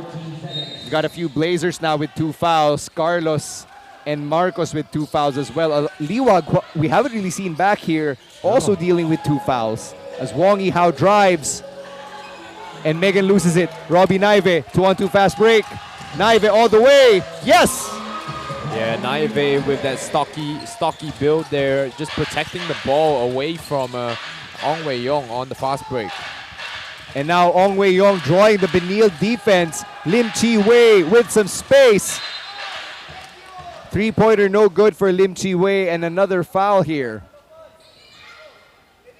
We got a few Blazers now with 2 fouls. Carlos and Marcos with 2 fouls as well. Liwag, we haven't really seen back here, also dealing with 2 fouls. As Wong Yi Hao drives. And Megan loses it. Robbie Naive, 2-on-2 fast break. Naive all the way. Yes! Yeah, Naive with that stocky build there, just protecting the ball away from Ong Wei Yong on the fast break. And now Ong Wei Yong drawing the Benil defense. Lim Chi Wei with some space. 3-pointer no good for Lim Chi Wei and another foul here.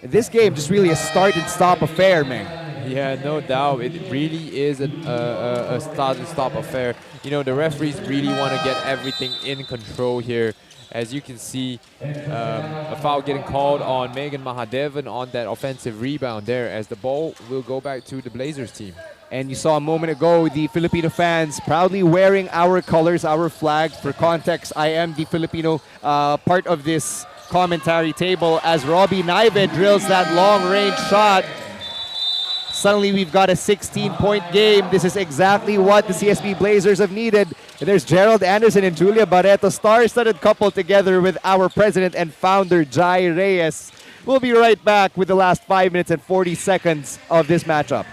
This game just really a start and stop affair, man. Yeah, no doubt. It really is a start and stop affair. You know, the referees really want to get everything in control here. As you can see, a foul getting called on Megan Mahadevan on that offensive rebound there, as the ball will go back to the Blazers team. And you saw a moment ago the Filipino fans proudly wearing our colors, our flag. For context, I am the Filipino part of this commentary table as Robbie Naive drills that long-range shot. Suddenly we've got a 16-point game. This is exactly what the CSB Blazers have needed. And there's Gerald Anderson and Julia Barreto, star-studded couple together with our president and founder, Jai Reyes. We'll be right back with the last 5 minutes and 40 seconds of this matchup.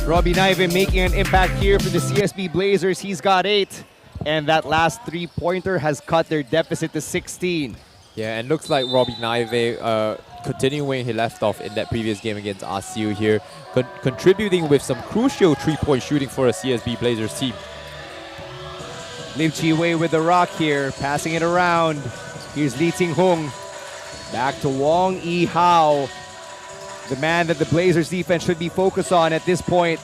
Robbie Naive making an impact here for the CSB Blazers. He's got 8. And that last three-pointer has cut their deficit to 16. Yeah, and looks like Robbie Naive continuing where he left off in that previous game against ASIU here, contributing with some crucial three-point shooting for a CSB Blazers team. Lim Chi Wei with the rock here, passing it around. Here's Lee Ting Hung. Back to Wong Yi Hao, the man that the Blazers defense should be focused on at this point.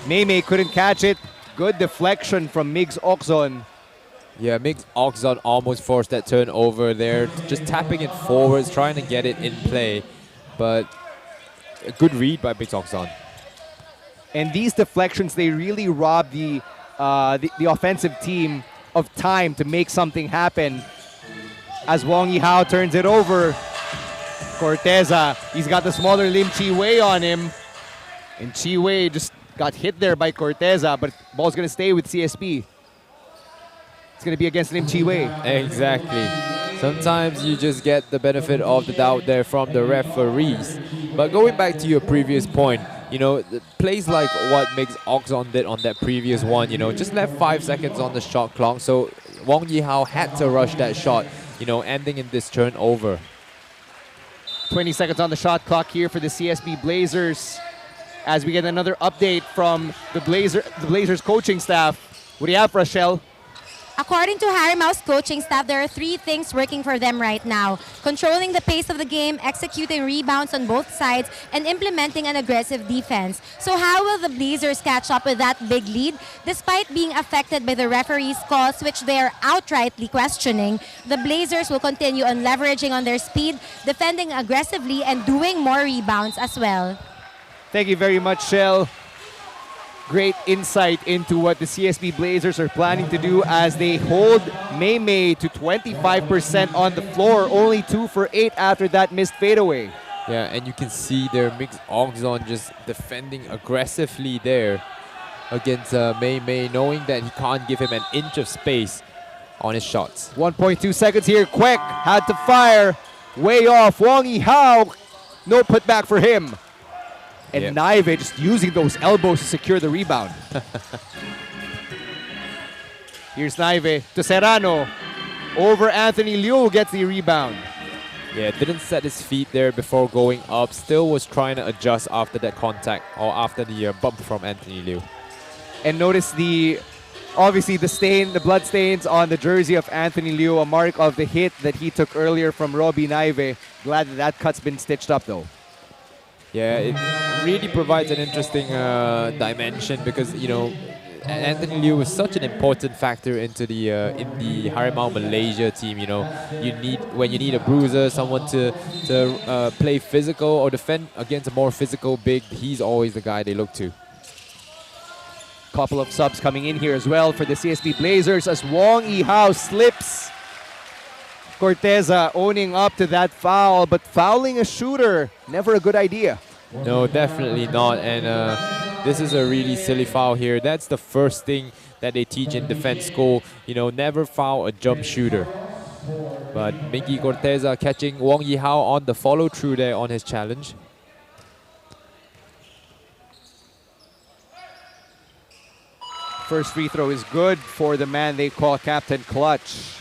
Mei couldn't catch it. Good deflection from Migs Okzon. Yeah, Migs Okzon almost forced that turnover there, just tapping it forwards, trying to get it in play. But a good read by Migs Okzon. And these deflections, they really rob the offensive team of time to make something happen. As Wong Yi Hao turns it over, Corteza, he's got the smaller Lim Chi Wei on him. And Chi Wei just got hit there by Corteza, but ball's going to stay with CSB. It's going to be against Lim Chi Wei. Exactly. Sometimes you just get the benefit of the doubt there from the referees. But going back to your previous point, you know, plays like what Migs Okzon did on that previous one, you know, just left 5 seconds on the shot clock. So Wong Yi Hao had to rush that shot, you know, ending in this turnover. 20 seconds on the shot clock here for the CSB Blazers. As we get another update from the Blazers coaching staff. What do you have, Rochelle? According to Harimau's coaching staff, there are 3 things working for them right now: controlling the pace of the game, executing rebounds on both sides, and implementing an aggressive defense. So how will the Blazers catch up with that big lead? Despite being affected by the referees' calls, which they are outrightly questioning, the Blazers will continue on leveraging on their speed, defending aggressively, and doing more rebounds as well. Thank you very much, Shell. Great insight into what the CSB Blazers are planning to do as they hold Mei to 25% on the floor. Only 2 for 8 after that missed fadeaway. Yeah, and you can see there Migs Okzon just defending aggressively there against Mei, knowing that he can't give him an inch of space on his shots. 1.2 seconds here. Kwek had to fire. Way off. Wong Yi Hao. No putback for him. And Yep. Naive just using those elbows to secure the rebound. Here's Naive to Serrano. Over Anthony Liu gets the rebound. Yeah, didn't set his feet there before going up. Still was trying to adjust after that contact or after the bump from Anthony Liu. And notice obviously the blood stains on the jersey of Anthony Liu, a mark of the hit that he took earlier from Robbie Naive. Glad that cut's been stitched up though. Yeah, it really provides an interesting dimension because, you know, Anthony Liu was such an important factor into the in the Harimau Malaysia team. You know, when you need a bruiser, someone to play physical or defend against a more physical big, he's always the guy they look to. Couple of subs coming in here as well for the CSB Blazers as Wong Yi Hao slips. Corteza owning up to that foul, but fouling a shooter, never a good idea. No, definitely not. And this is a really silly foul here. That's the first thing that they teach in defense school. You know, never foul a jump shooter. But Miggy Corteza catching Wong Yi Hao on the follow through there on his challenge. First free throw is good for the man they call Captain Clutch.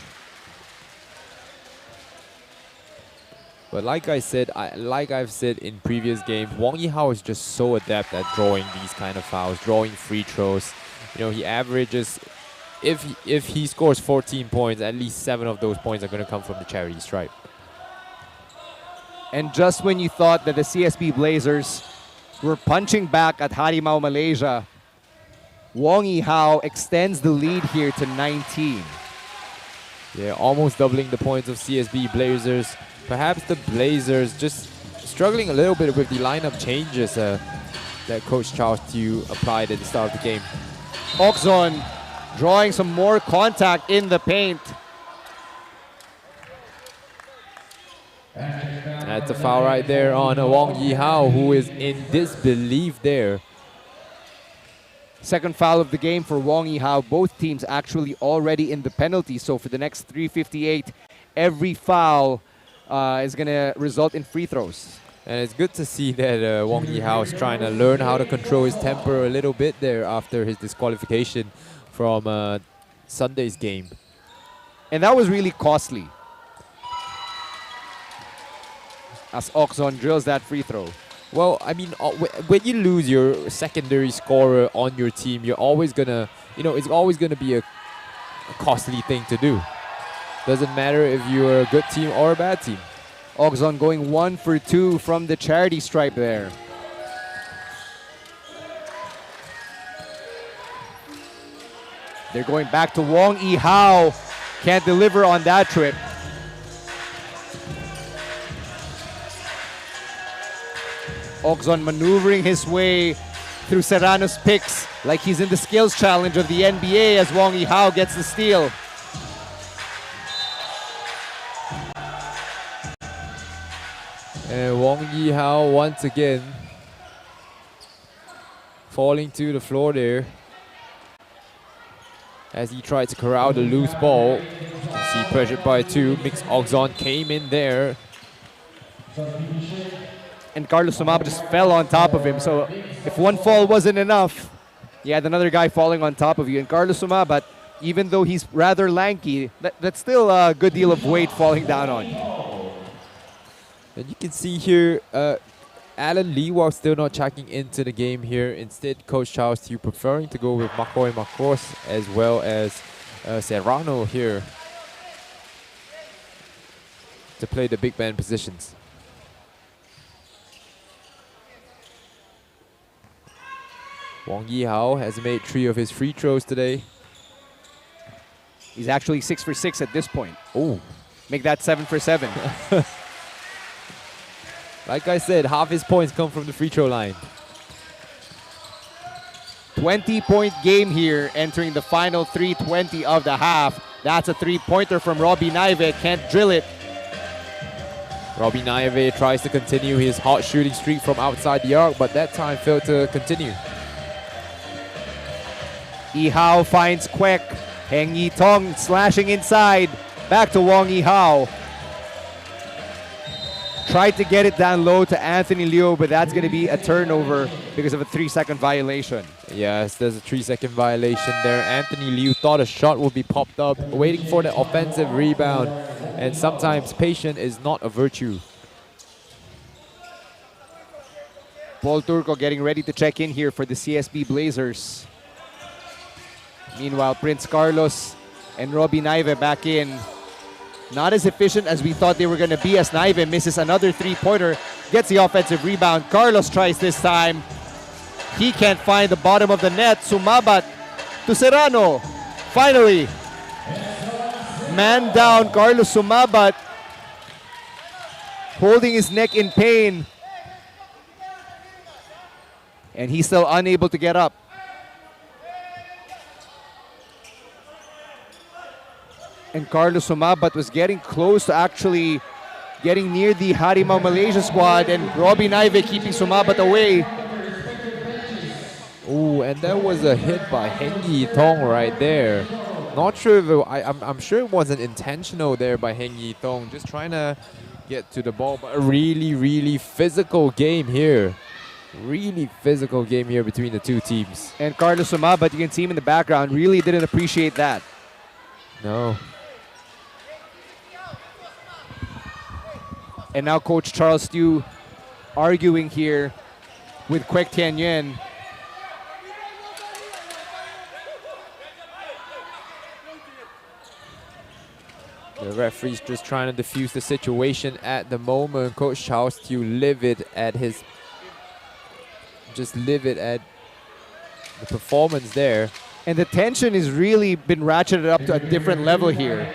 But like I've said in previous games, Wong Yi Hao is just so adept at drawing these kind of fouls, drawing free throws. You know, he averages, if he scores 14 points, at least 7 of those points are going to come from the charity stripe. And just when you thought that the CSB Blazers were punching back at Harimau Malaysia, Wong Yi Hao extends the lead here to 19. Yeah, almost doubling the points of CSB Blazers. Perhaps the Blazers just struggling a little bit with the lineup changes that Coach Charles Tew applied at the start of the game. Okzon drawing some more contact in the paint. That's a foul right there on Wong Yi Hao, who is in disbelief there. Second foul of the game for Wong Yi Hao. Both teams actually already in the penalty. So for the next 3:58, every foul is going to result in free throws. And it's good to see that Wong Yi-hao is trying to learn how to control his temper a little bit there after his disqualification from Sunday's game. And that was really costly, as Oxon drills that free throw. Well, I mean, when you lose your secondary scorer on your team, you're always gonna, it's always gonna be a costly thing to do. Doesn't matter if you're a good team or a bad team. Oxon going 1 for 2 from the charity stripe there. They're going back to Wong Yi-hao. Can't deliver on that trip. Oxon maneuvering his way through Serrano's picks like he's in the skills challenge of the NBA as Wong Yi-hao gets the steal. And Wong Yi-hao once again falling to the floor there as he tried to corral the loose ball. You see pressured by two. Mix Oxon came in there. And Carlos Sumaba just fell on top of him. So if one fall wasn't enough, you had another guy falling on top of you. And Carlos Sumaba, even though he's rather lanky, that's still a good deal of weight falling down on you. And you can see here, Alan Lee was still not checking into the game here. Instead, Coach Charles Tew preferring to go with McCoy Macross as well as Serrano here to play the big man positions. Wong Yi-hao has made 3 of his free throws today. He's actually 6 for 6 at this point. Oh, make that 7 for 7. Like I said, half his points come from the free throw line. 20-point game here, entering the final 3:20 of the half. That's a three-pointer from Robbie Naive. Can't drill it. Robbie Naive tries to continue his hot shooting streak from outside the arc, but that time failed to continue. Yi-hao finds Kwek. Heng Yi-tong slashing inside. Back to Wong Yi-hao. Tried to get it down low to Anthony Liu, but that's going to be a turnover because of a 3-second violation. Yes, there's a 3-second violation there. Anthony Liu thought a shot would be popped up, waiting for the offensive rebound. And sometimes patience is not a virtue. Paul Turco getting ready to check in here for the CSB Blazers. Meanwhile, Prince Carlos and Robbie Naive back in. Not as efficient as we thought they were going to be, as Naive misses another three-pointer, gets the offensive rebound. Carlos tries this time. He can't find the bottom of the net. Sumabat to Serrano. Finally, man down, Carlos Sumabat, holding his neck in pain. And he's still unable to get up. And Carlos Sumabat was getting close to actually getting near the Harimau Malaysia squad, and Robbie Naive keeping Sumabat away. Ooh, and that was a hit by Heng Yi-tong right there. Not sure if I'm sure it wasn't intentional there by Heng Yi-tong, just trying to get to the ball, but a really, really physical game here. Really physical game here between the two teams. And Carlos Sumabat, you can see him in the background, really didn't appreciate that. No. And now Coach Charles Tew arguing here with Kwek Tian Yuen. The referee's just trying to defuse the situation at the moment. Coach Charles Tew livid at the performance there. And the tension has really been ratcheted up to a different level here.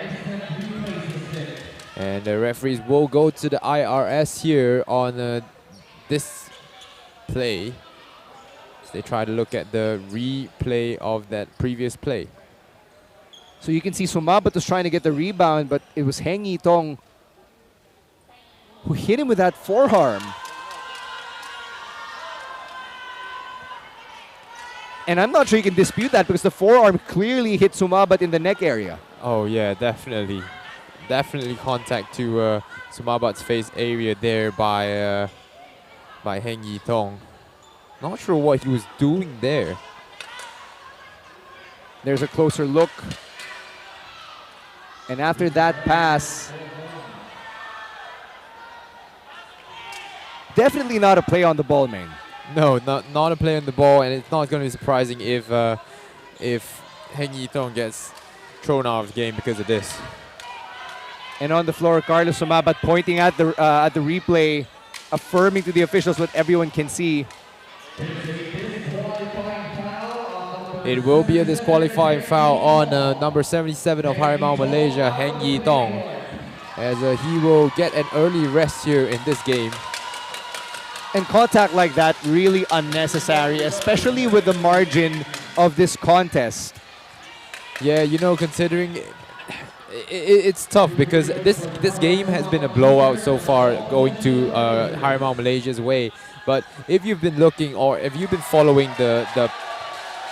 And the referees will go to the IRS here on this play. So they try to look at the replay of that previous play. So you can see Sumabat was trying to get the rebound, but it was Heng Yi-tong who hit him with that forearm. And I'm not sure you can dispute that because the forearm clearly hit Sumabat in the neck area. Oh yeah, definitely. Definitely contact to Sumabat's face area there by by Heng Yi-tong. Not sure what he was doing there. There's a closer look. And after that pass, definitely not a play on the ball, man. No, not a play on the ball, and it's not going to be surprising if Heng Yi-tong gets thrown out of the game because of this. And on the floor, Carlos Sumabat pointing at the replay, affirming to the officials what everyone can see. It will be a disqualifying foul on number 77 of Harimau Malaysia, Heng Yi-tong, as he will get an early rest here in this game. And contact like that really unnecessary, especially with the margin of this contest. Yeah, you know, considering it's tough because this game has been a blowout so far, going to Harimau Malaysia's way. But if you've been looking, or if you've been following the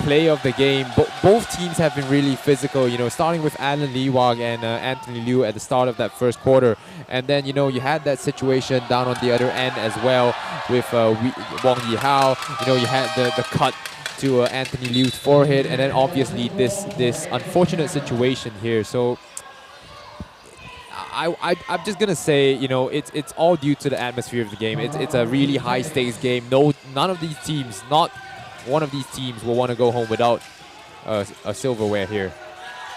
play of the game, both teams have been really physical, you know, starting with Alan Liwag and Anthony Liu at the start of that first quarter. And then, you know, you had that situation down on the other end as well with Wong Yihao. You know, you had the cut to Anthony Liu's forehead, and then obviously this unfortunate situation here. So I'm just gonna say, you know, it's all due to the atmosphere of the game. It's a really high stakes game. None of these teams, not one of these teams, will want to go home without a silverware here.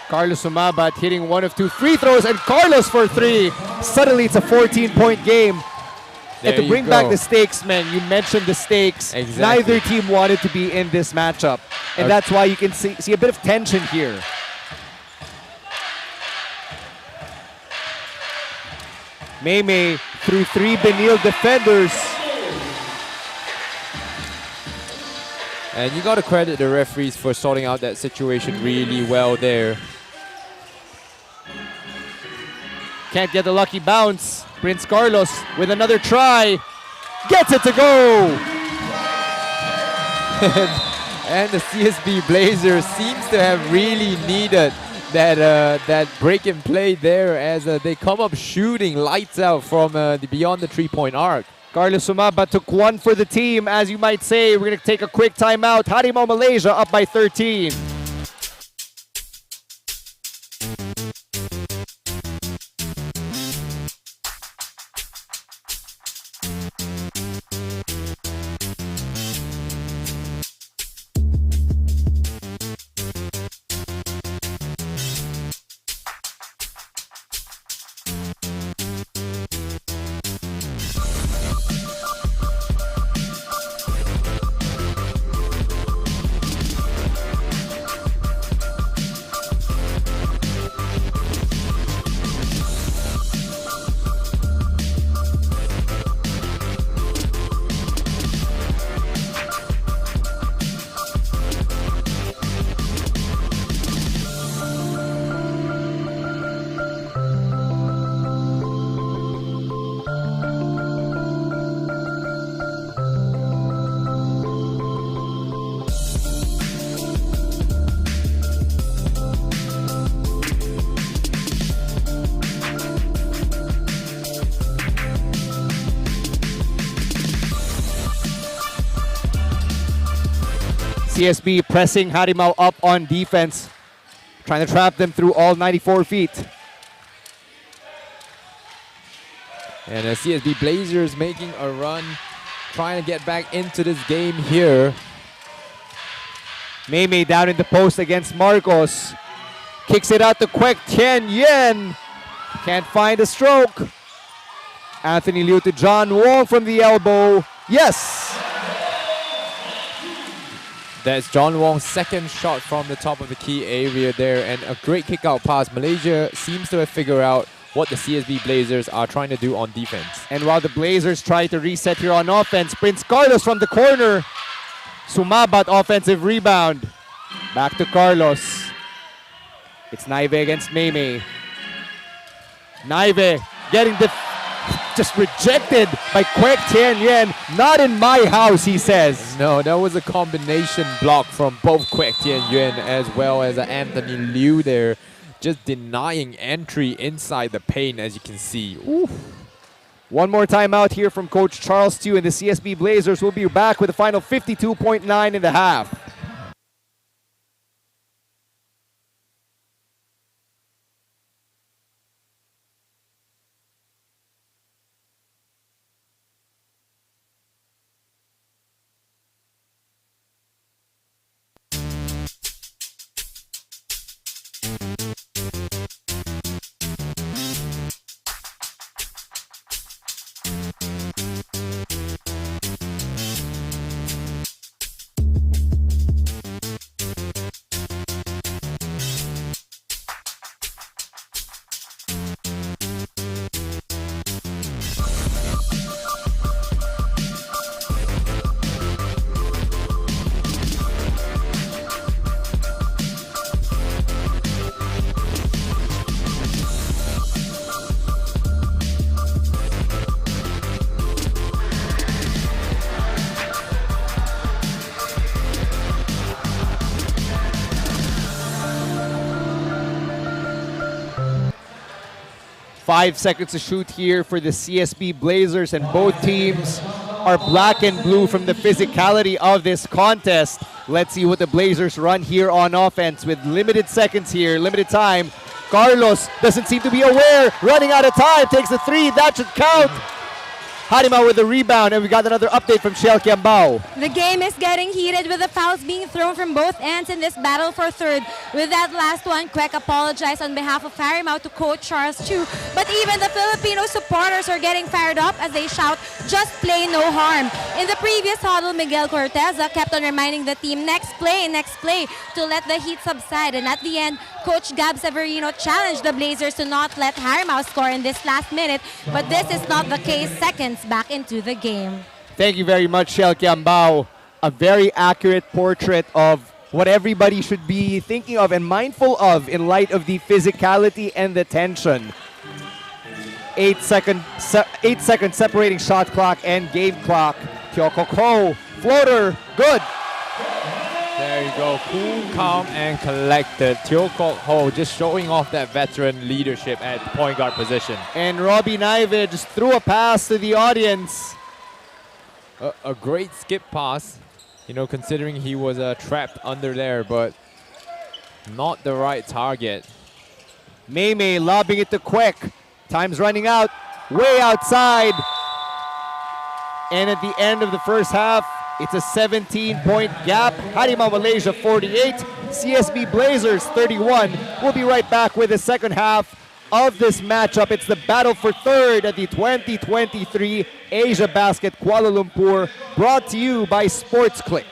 Carlos Sumabat hitting one of two free throws, and Carlos for three. Suddenly it's a 14-point game. There and to you bring go. back the stakes, man, you mentioned the stakes. Exactly. Neither team wanted to be in this matchup. And that's why you can see a bit of tension here. Mei through three Benil defenders. And you got to credit the referees for sorting out that situation really well there. Can't get the lucky bounce. Prince Carlos with another try. Gets it to go. And the CSB Blazers seems to have really needed that break and play there, as they come up shooting lights out from beyond the three-point arc. Carlos Sumabat took one for the team, as you might say. We're going to take a quick timeout. Harimau Malaysia up by 13. CSB pressing Harimau up on defense, trying to trap them through all 94 feet. And the CSB Blazers making a run, trying to get back into this game here. Mei down in the post against Marcos. Kicks it out to Kwek Tien Yen. Can't find a stroke. Anthony Liu to John Wong from the elbow. Yes! That's John Wong's second shot from the top of the key area there, and a great kick-out pass. Malaysia seems to have figured out what the CSB Blazers are trying to do on defense. And while the Blazers try to reset here on offense, Prince Carlos from the corner. Sumabat offensive rebound. Back to Carlos. It's Naive against Mei. Naive getting just rejected by Kwek Tien Yen. Not in my house, he says. No, that was a combination block from both Kwek Tien Yuen as well as Anthony Liu there, just denying entry inside the paint, as you can see. Oof. One more timeout here from Coach Charles Tew, and the CSB Blazers will be back with a final 52.9 in the half. Five seconds to shoot here for the CSB Blazers, and both teams are black and blue from the physicality of this contest. Let's see what the Blazers run here on offense with limited seconds here, limited time. Carlos doesn't seem to be aware, running out of time, takes the three, that should count. Harimau with the rebound, and we got another update from Shell Kiambao. The game is getting heated with the fouls being thrown from both ends in this battle for third. With that last one, Kwek apologized on behalf of Harimau to Coach Charles Tew. But even the Filipino supporters are getting fired up as they shout, "Just play, no harm." In the previous huddle, Miguel Corteza kept on reminding the team, next play, to let the heat subside. And at the end, Coach Gab Severino challenged the Blazers to not let Harimau score in this last minute. But this is not the case seconds back into the game. Thank you very much, Shell Kiambao. A very accurate portrait of what everybody should be thinking of and mindful of in light of the physicality and the tension. 8 second separating shot clock and game clock. Kyoko Ko, floater, good. There you go, cool, calm, and collected. Teo Kok Ho just showing off that veteran leadership at point guard position. And Robbie Naive just threw a pass to the audience. A great skip pass, you know, considering he was trapped under there, but not the right target. Mei lobbing it to Kwek. Time's running out, way outside. And at the end of the first half, it's a 17-point gap. Harimau Malaysia 48, CSB Blazers 31. We'll be right back with the second half of this matchup. It's the battle for third at the 2023 AsiaBasket Kuala Lumpur, brought to you by Sportsclick.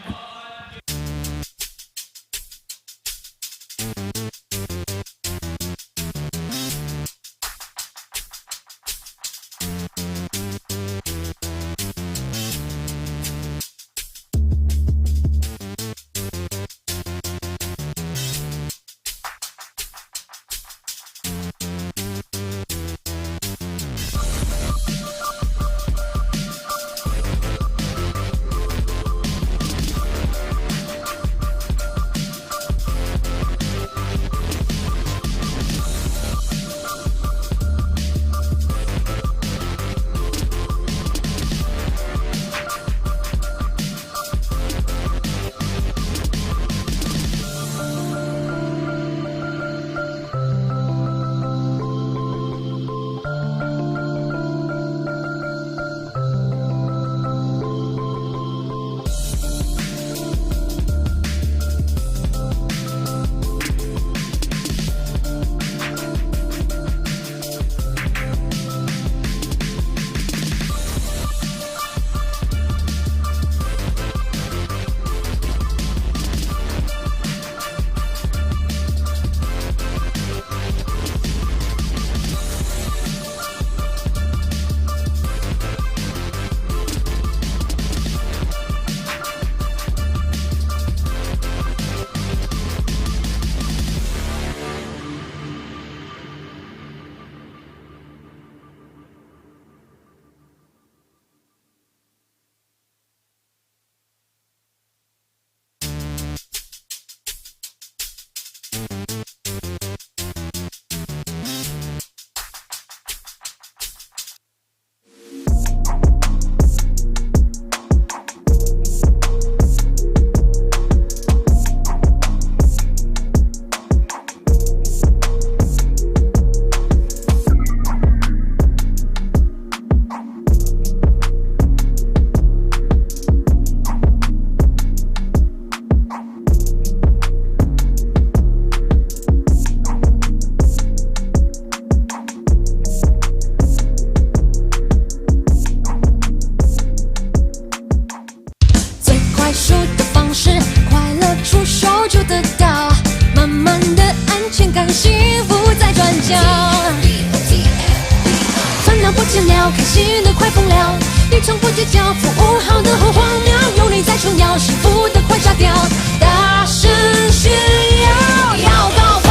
了，开心的快疯了，你从不计较，服务好的很荒谬，有你在重要，幸福的快炸掉，大声炫耀，要高峰，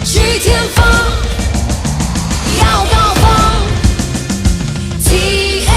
去天方，要高峰 ，TFBO。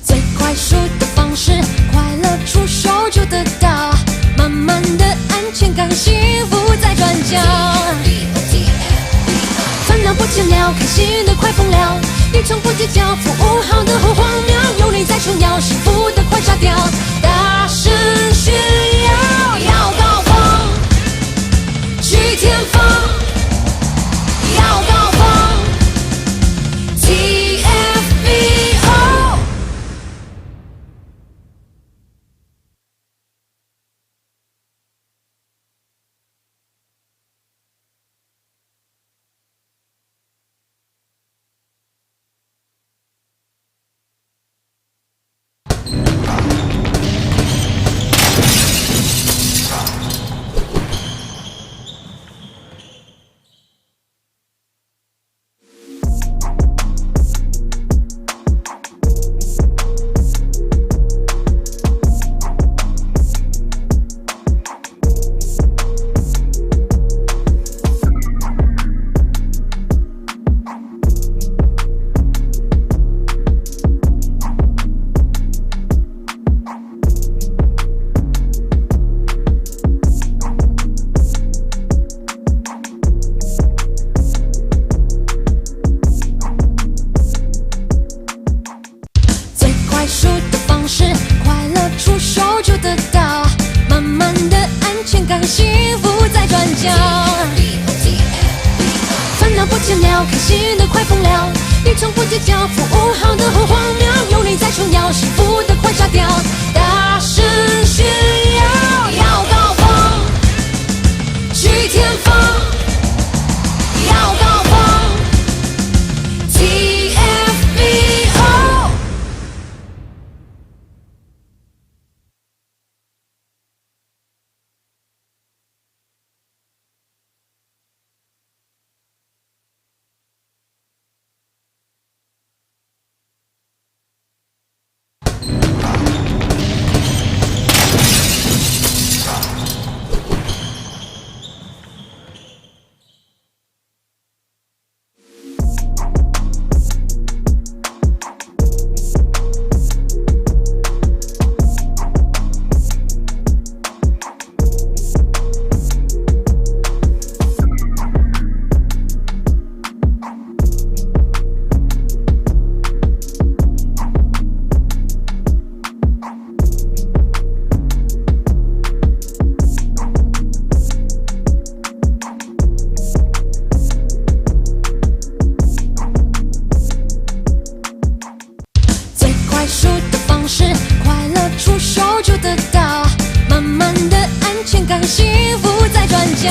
最快速的方式，快乐出手就得到，满满的安全感，幸福在转角。烦恼不见了，开心的快疯了，你从不计较，服务好的很荒谬，有你在重要，幸福的快炸掉，大声炫耀，要高峰，去天方，要高峰 ，TFBO。最快速的方式，快乐出手就得到，满满的安全感，幸福在转角。烦恼不见了，开心的快疯了，你从不计较，服务好的很荒谬，有你在重要，幸福的快炸掉，大声炫耀，要高峰，去天方，要高峰 ，TFBO。最快速的方式，快乐出手就得到，满满的安全感，幸福在转角。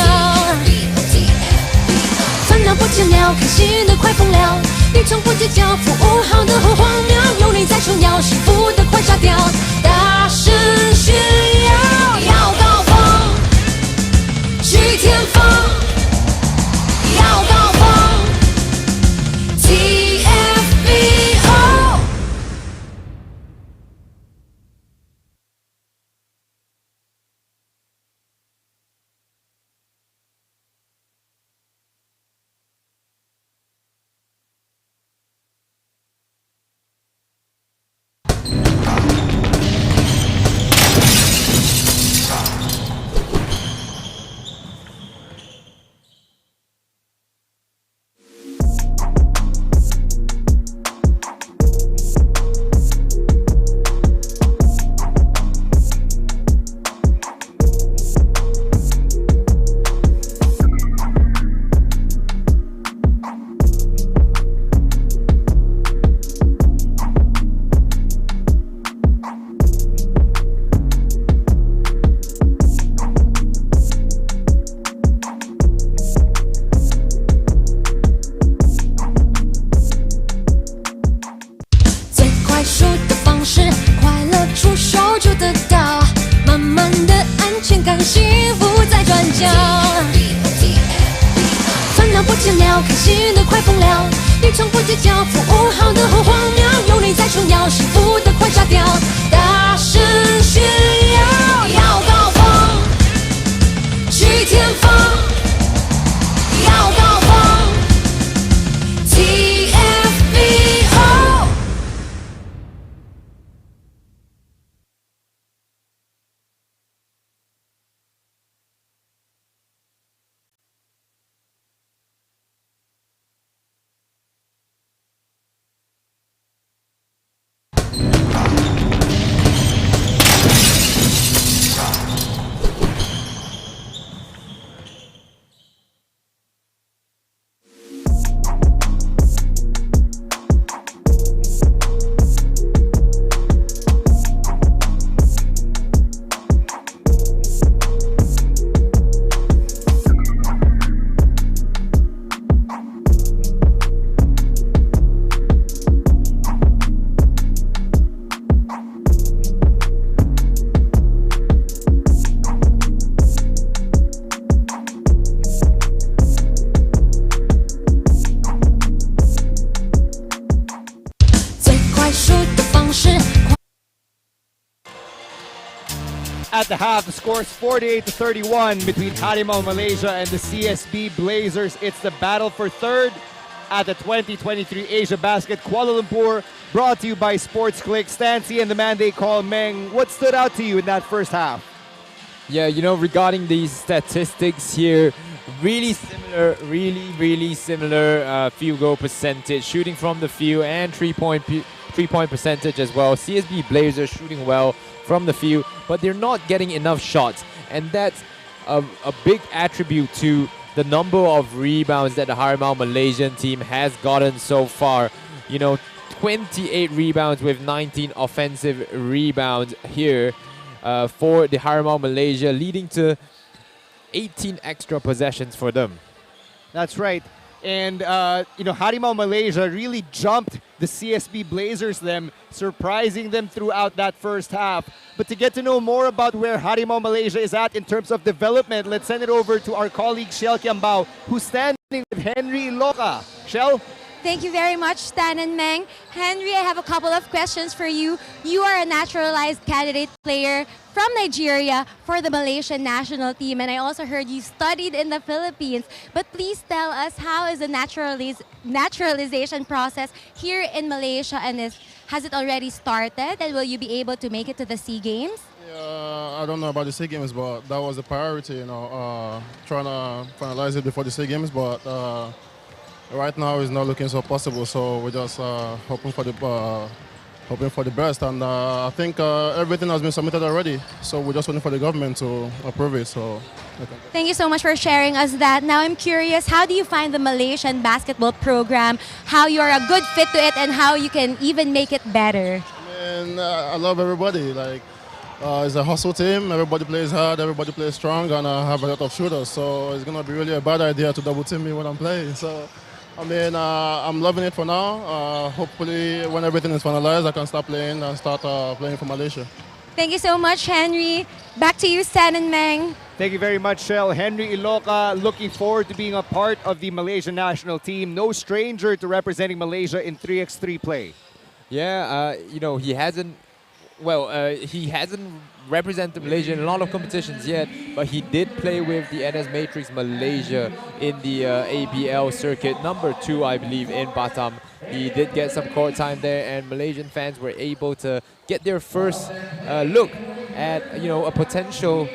烦恼不见了，开心的快疯了，你从不计较，服务好的很荒谬，有你在重要，幸福的快炸掉，大声炫耀，要高峰，去天方，要高峰 ，TFBO。神鸟，开心的快疯了，你从不计较，服务好的后荒谬，有你在重要，幸福的快炸掉，大声炫耀，要高峰，去前方，要高峰 ，TFBO。At the half, the score is 48-31 between Harimau Malaysia and the CSB Blazers. It's the battle for third at the 2023 AsiaBasket Kuala Lumpur, brought to you by Sportsclick. Stancy and the man they call Meng. What stood out to you in that first half? Yeah, you know, regarding these statistics here, really similar field goal percentage, shooting from the field, and three-point percentage as well. CSB Blazers shooting well from the field, but they're not getting enough shots, and that's a big attribute to the number of rebounds that the Harimau Malaysian team has gotten so far. You know, 28 rebounds with 19 offensive rebounds here for the Harimau Malaysia, leading to 18 extra possessions for them. That's right. And, you know, Harimau Malaysia really jumped the CSB Blazers surprising them throughout that first half. But to get to know more about where Harimau Malaysia is at in terms of development, let's send it over to our colleague Shell Kiambao, who's standing with Henry Loca. Shell? Thank you very much, Stan and Meng. Henry, I have a couple of questions for you. You are a naturalized candidate player from Nigeria for the Malaysian national team, and I also heard you studied in the Philippines. But please tell us, how is the naturalization process here in Malaysia, and has it already started, and will you be able to make it to the SEA Games? I don't know about the SEA Games, but that was the priority, you know, trying to finalize it before the SEA Games, but right now it's not looking so possible, so we're just hoping for the best, and I think everything has been submitted already, so we're just waiting for the government to approve it. So thank you so much for sharing us that. Now I'm curious, how do you find the Malaysian basketball program, how you're a good fit to it, and how you can even make it better? I love everybody. Like, it's a hustle team, everybody plays hard, everybody plays strong, and I have a lot of shooters, so it's going to be really a bad idea to double team me when I'm playing. So I'm loving it for now. Hopefully, when everything is finalized, I can start playing and start playing for Malaysia. Thank you so much, Henry. Back to you, Stan and Meng. Thank you very much, Shell. Henry Iloca, looking forward to being a part of the Malaysian national team. No stranger to representing Malaysia in 3x3 play. Yeah, you know, he hasn't represented Malaysia in a lot of competitions yet, but he did play with the NS Matrix Malaysia in the ABL circuit, #2, I believe, in Batam. He did get some court time there, and Malaysian fans were able to get their first look at, you know, a potential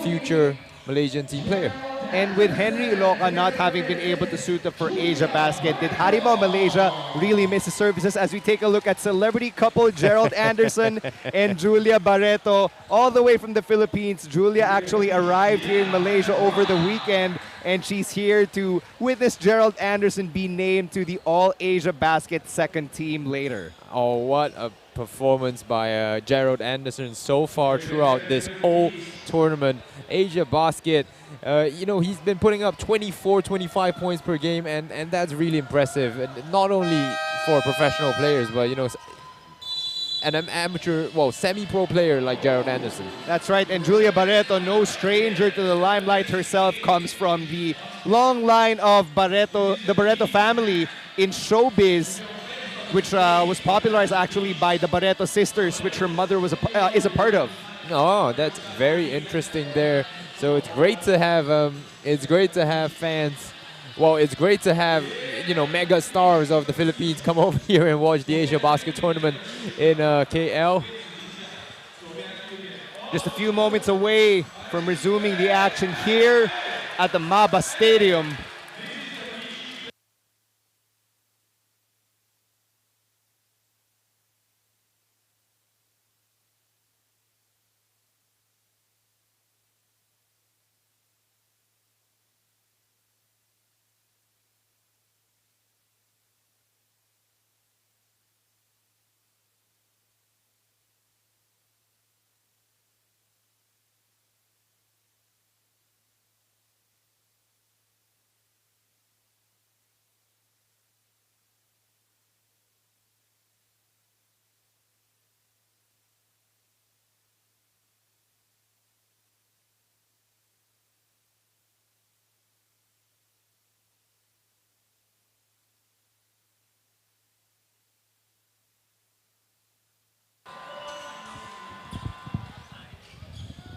future Malaysian team player. And with Henry Iloca not having been able to suit up for AsiaBasket, did Harimau Malaysia really miss his services? As we take a look at celebrity couple Gerald Anderson and Julia Barreto, all the way from the Philippines. Julia actually arrived here in Malaysia over the weekend, and she's here to witness Gerald Anderson be named to the All-Asia Basket second team later. Oh, what a performance by Gerald Anderson so far throughout this whole tournament. AsiaBasket, you know, he's been putting up 24, 25 points per game, and that's really impressive. And not only for professional players, but, you know, an amateur, well, semi-pro player like Gerald Anderson. That's right, and Julia Barreto, no stranger to the limelight herself, comes from the long line of Barreto, the Barreto family in showbiz, which was popularized actually by the Barreto sisters, which her mother was is a part of. Oh, that's very interesting there. So it's great to have fans. Well, it's great to have, you know, mega stars of the Philippines come over here and watch the AsiaBasket tournament in KL. Just a few moments away from resuming the action here at the MABA Stadium.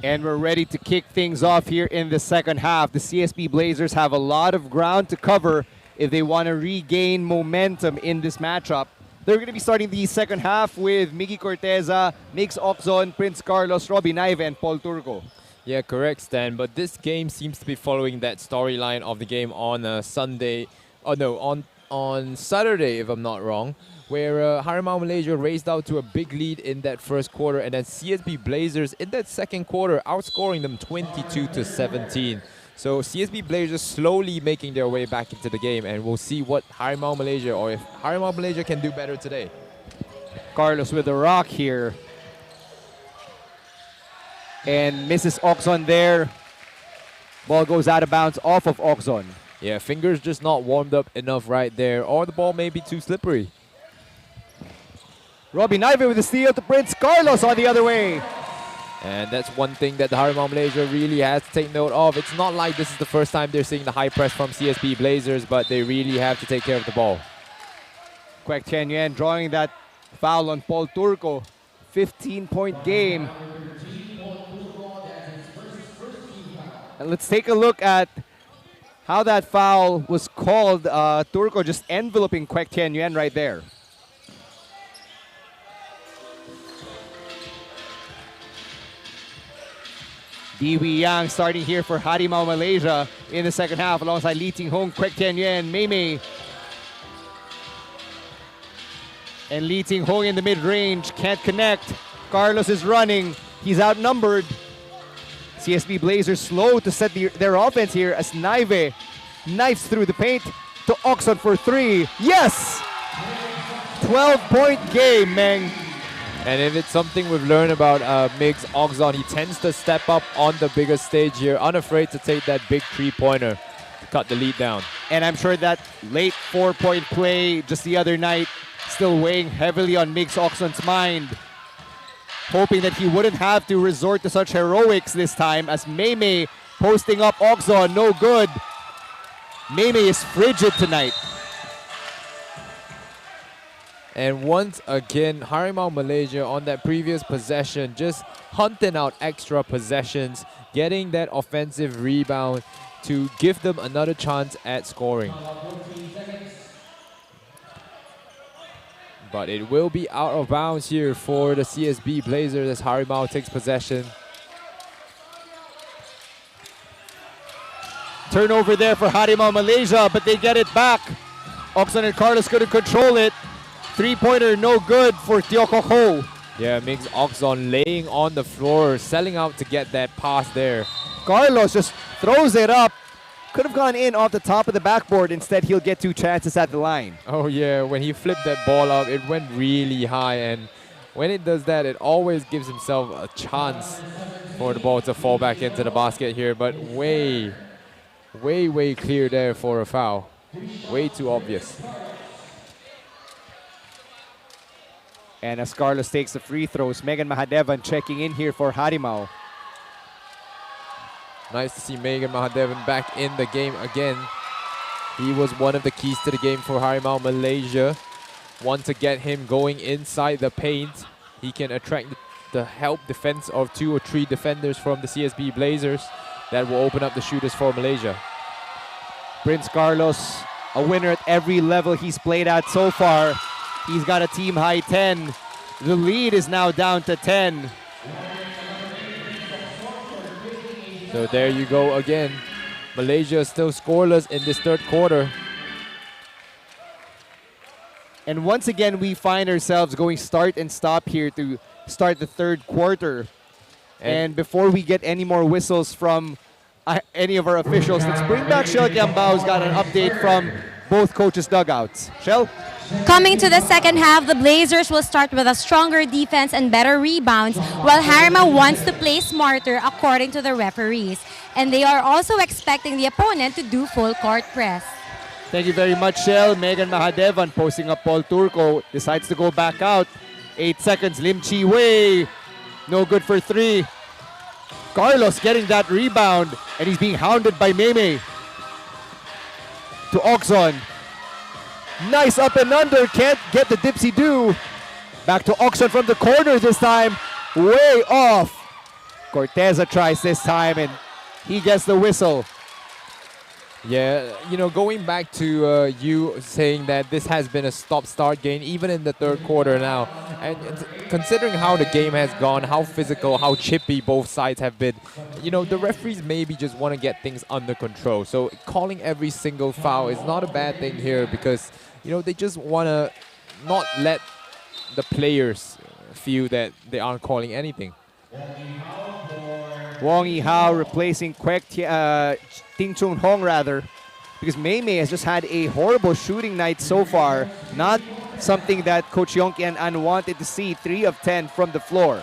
And we're ready to kick things off here in the second half. The CSB Blazers have a lot of ground to cover if they want to regain momentum in this matchup. They're going to be starting the second half with Miggy Corteza, Mix Oxon, Prince Carlos, Robbie Naive, and Paul Turco. Yeah, correct, Stan. But this game seems to be following that storyline of the game on Sunday. Oh no, on Saturday, if I'm not wrong, where Harimau Malaysia raced out to a big lead in that first quarter, and then CSB Blazers in that second quarter outscoring them 22-17. So CSB Blazers slowly making their way back into the game, and we'll see what Harimau Malaysia, or if Harimau Malaysia can do better today. Carlos with the rock here. And Mrs. Oxon there. Ball goes out of bounds off of Oxon. Yeah, fingers just not warmed up enough right there, or the ball may be too slippery. Robbie Naive with the steal to Prince Carlos on the other way. And that's one thing that the Harimau Malaysia really has to take note of. It's not like this is the first time they're seeing the high press from CSB Blazers, but they really have to take care of the ball. Kwek Chen Yuan drawing that foul on Paul Turco. 15-point game. And let's take a look at how that foul was called. Turco just enveloping Kwek Chen Yuan right there. Diwi Yang starting here for Harimau Malaysia in the second half alongside Lee Ting Hong, Kwek Tian Yuan, Mei Mei. And Lee Ting Hong in the mid-range, can't connect. Carlos is running, he's outnumbered. CSB Blazers slow to set their offense here as Naive knifes through the paint to Oxon for three. Yes! 12-point game, Meng. And if it's something we've learned about Miggs Oxon, he tends to step up on the bigger stage here, unafraid to take that big three-pointer to cut the lead down. And I'm sure that late 4-point play just the other night still weighing heavily on Miggs Oxon's mind, hoping that he wouldn't have to resort to such heroics this time as Mei Mei posting up Oxon, no good. Mei Mei is frigid tonight. And once again, Harimau Malaysia on that previous possession, just hunting out extra possessions, getting that offensive rebound to give them another chance at scoring. But it will be out of bounds here for the CSB Blazers as Harimau takes possession. Turnover there for Harimau Malaysia, but they get it back. Oxon and Carlos couldn't control it. Three-pointer no good for Tioko Ho. Yeah, Miggs Oxon laying on the floor, selling out to get that pass there. Carlos just throws it up. Could have gone in off the top of the backboard. Instead, he'll get two chances at the line. Oh yeah, when he flipped that ball up, it went really high. And when it does that, it always gives himself a chance for the ball to fall back into the basket here. But way clear there for a foul. Way too obvious. And as Carlos takes the free throws, Megan Mahadevan checking in here for Harimau. Nice to see Megan Mahadevan back in the game again. He was one of the keys to the game for Harimau Malaysia. Want to get him going inside the paint. He can attract the help defense of 2 or 3 defenders from the CSB Blazers. That will open up the shooters for Malaysia. Prince Carlos, a winner at every level he's played at so far. He's got a team high 10. The lead is now down to 10. So there you go again. Malaysia is still scoreless in this third quarter. And once again, we find ourselves going start and stop here to start the third quarter. And before we get any more whistles from any of our officials, let's bring back Shell Kiambao, who's got an update from both coaches' dugouts. Shell? Coming to the second half, the Blazers will start with a stronger defense and better rebounds, while Harimau wants to play smarter according to the referees. And they are also expecting the opponent to do full court press. Thank you very much, Shell. Megan Mahadevan posting up Paul Turco, decides to go back out. 8 seconds, Lim Chi Wei, no good for 3. Carlos getting that rebound, and he's being hounded by Meme. To Oxon. Nice up and under, can't get the dipsy-do. Back to Oxon from the corner this time, way off. Corteza tries this time, and he gets the whistle. Yeah, you know, going back to you saying that this has been a stop-start game, even in the third quarter now, and considering how the game has gone, how physical, how chippy both sides have been, you know, the referees maybe just want to get things under control. So calling every single foul is not a bad thing here because, you know, they just want to not let the players feel that they aren't calling anything. Wong Yi-hao replacing Ting Chun Hong rather, because Mei has just had a horrible shooting night so far. Not something that Coach Yong Kian An wanted to see. 3 of 10 from the floor.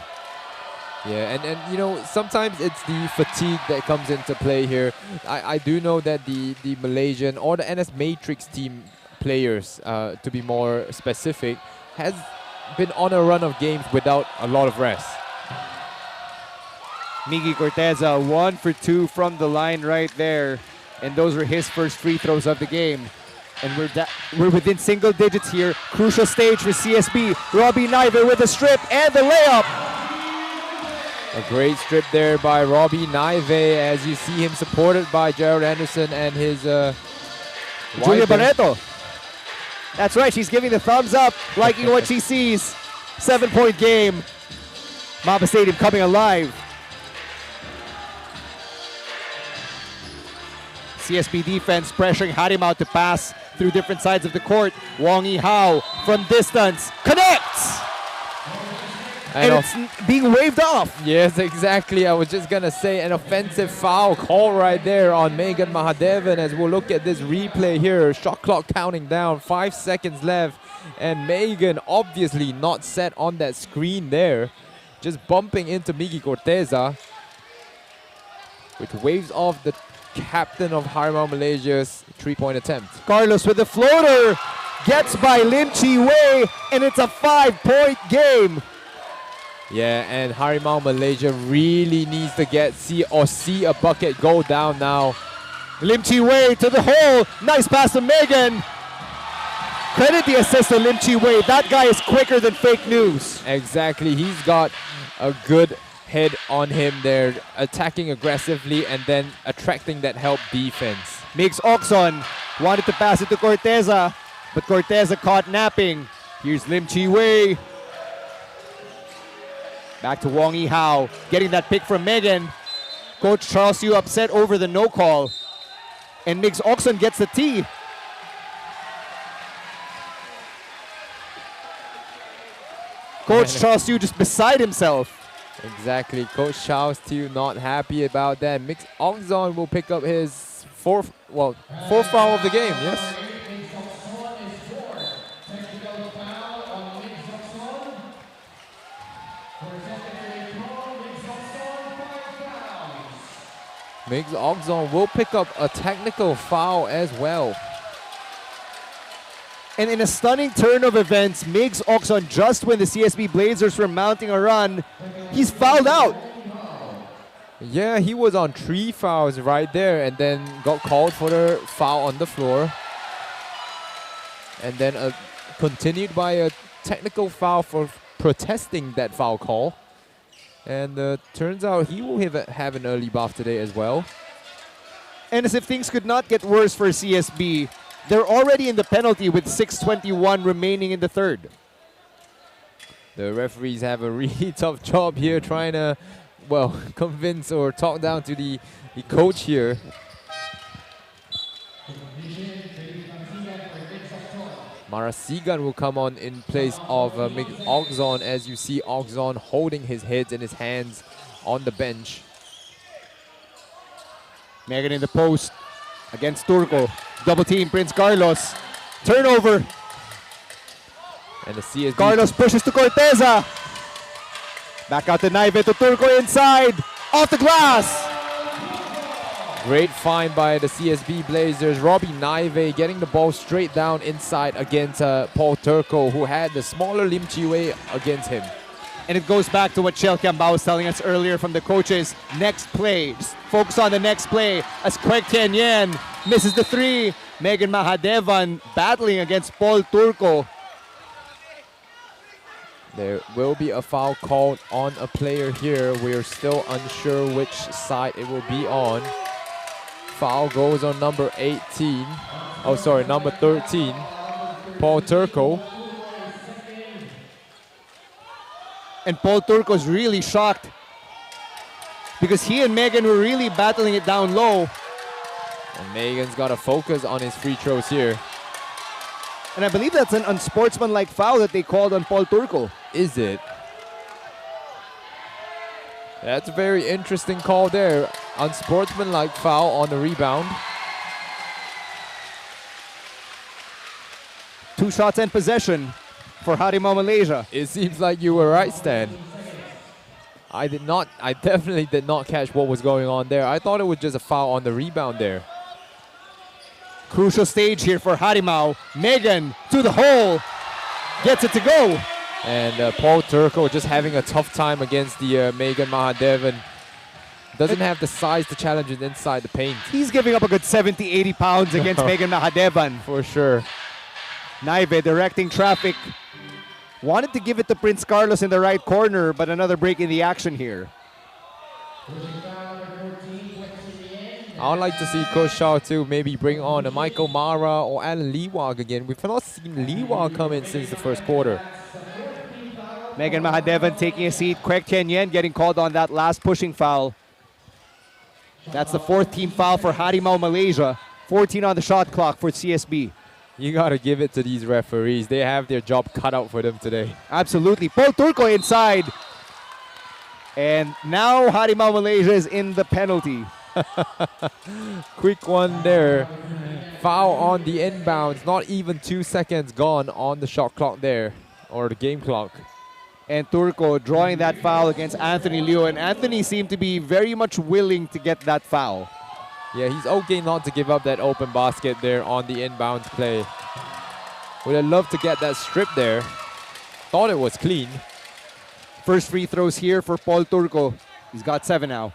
Yeah, and you know, sometimes it's the fatigue that comes into play here. I do know that the Malaysian or the NS Matrix team players, to be more specific, has been on a run of games without a lot of rest. Miggy Corteza 1 for 2 from the line right there. And those were his first free throws of the game. And we're within single digits here. Crucial stage for CSB. Robbie Naive with a strip and the layup. A great strip there by Robbie Naive as you see him supported by Gerald Anderson and his Julia Barreto. That's right, she's giving the thumbs up, liking what she sees. 7-point game. MABA Stadium coming alive. CSB defense pressuring Harimau to pass through different sides of the court. Wong Yi-hao from distance connects! And it's being waved off. Yes, exactly. I was just going to say an offensive foul call right there on Megan Mahadevan as we'll look at this replay here. Shot clock counting down, 5 seconds left. And Megan obviously not set on that screen there. Just bumping into Miggy Corteza, which waves off the captain of Harimau Malaysia's 3-point attempt. Carlos with the floater, gets by Lim Chi Wei, and it's a 5-point game. Yeah, and Harimau Malaysia really needs to see a bucket go down now. Lim Chi Wei to the hole, nice pass to Megan. Credit the assist to Lim Chi Wei, that guy is quicker than fake news. Exactly, he's got a good head on him there, attacking aggressively and then attracting that help defense. Migs Oxon wanted to pass it to Corteza, but Corteza caught napping. Here's Lim Chi Wei. Back to Wong Yi-hao, getting that pick from Megan. Coach Charles Yu upset over the no call. And Migs Oxon gets the tee. Coach Charles Yu just beside himself. Exactly, Coach Charles Yu not happy about that. Mix Oxon will pick up his fourth foul of the game, yes. Migs Oxon will pick up a technical foul as well. And in a stunning turn of events, Migs Oxon, just when the CSB Blazers were mounting a run, he's fouled out. Yeah, he was on 3 fouls right there and then got called for the foul on the floor. And then continued by a technical foul for protesting that foul call. And turns out he will have an early buff today as well. And as if things could not get worse for CSB, they're already in the penalty with 6:21 remaining in the third. The referees have a really tough job here trying to, well, convince or talk down to the coach here. Marasigan will come on in place of Oxon, as you see Oxon holding his head in his hands on the bench. Megan in the post against Turco. Double team Prince Carlos. Turnover. And the CSB. Carlos pushes to Corteza. Back out to Naive to Turco inside. Off the glass. Great find by the CSB Blazers. Robbie Naive getting the ball straight down inside against Paul Turco, who had the smaller Lim Chiwei against him. And it goes back to what Chel Kiambao was telling us earlier from the coaches. Next play. Just focus on the next play. As Kwek Tien Yen misses the 3. Megan Mahadevan battling against Paul Turco. There will be a foul called on a player here. We're still unsure which side it will be on. Foul goes on number 18. Oh, sorry, number 13. Paul Turco. And Paul Turco's really shocked because he and Megan were really battling it down low. And Megan's got to focus on his free throws here. And I believe that's an unsportsmanlike foul that they called on Paul Turco. Is it? That's a very interesting call there. Unsportsmanlike foul on the rebound. 2 shots and possession for Harimau Malaysia. It seems like you were right, Stan. I definitely did not catch what was going on there. I thought it was just a foul on the rebound there. Crucial stage here for Harimau. Megan to the hole. Gets it to go. And Paul Turco just having a tough time against the Megan Mahadevan. Doesn't have the size to challenge it inside the paint. He's giving up a good 70, 80 pounds against Megan Mahadevan. For sure. Naive directing traffic. Wanted to give it to Prince Carlos in the right corner, but another break in the action here. I would like to see Coach Shaw too maybe bring on a Michael Mara or Alan Liwag again. We've not seen Liwag come in since the first quarter. Megan Mahadevan taking a seat. Kwek Tien Yen getting called on that last pushing foul. That's the 4th team foul for Harimau Malaysia. 14 on the shot clock for CSB. You got to give it to these referees. They have their job cut out for them today. Absolutely. Paul Turco inside. And now Harimau Malaysia is in the penalty. Quick one there. Foul on the inbounds. Not even 2 seconds gone on the shot clock there, or the game clock. And Turco drawing that foul against Anthony Liu. And Anthony seemed to be very much willing to get that foul. Yeah, he's okay not to give up that open basket there on the inbounds play. Would have loved to get that strip there. Thought it was clean. First free throws here for Paul Turco. He's got 7 now.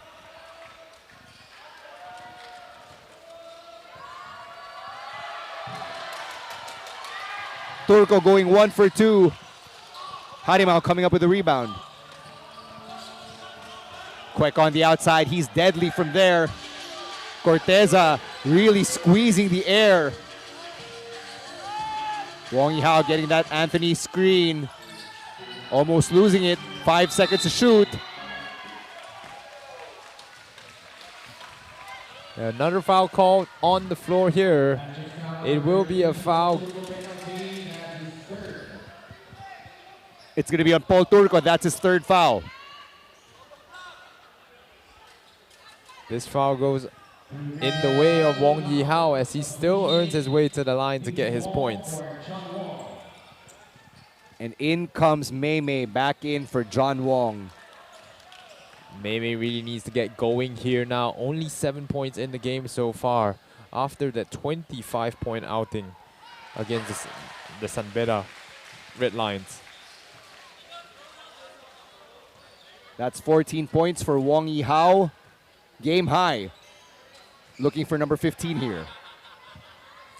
Turco going 1 for 2. Harimau coming up with the rebound. Kwek on the outside. He's deadly from there. Corteza really squeezing the air. Wong Yihao getting that Anthony screen. Almost losing it. 5 seconds to shoot. Another foul called on the floor here. It will be a foul. It's going to be on Paul Turco. That's his 3rd foul. This foul goes in the way of Wong Yihao as he still earns his way to the line to get his points. And in comes Mei Mei back in for John Wong. Mei Mei really needs to get going here now. Only 7 points in the game so far after that 25-point outing against the Sanbeda red lines. That's 14 points for Wong Yi-hao. Game high. Looking for number 15 here.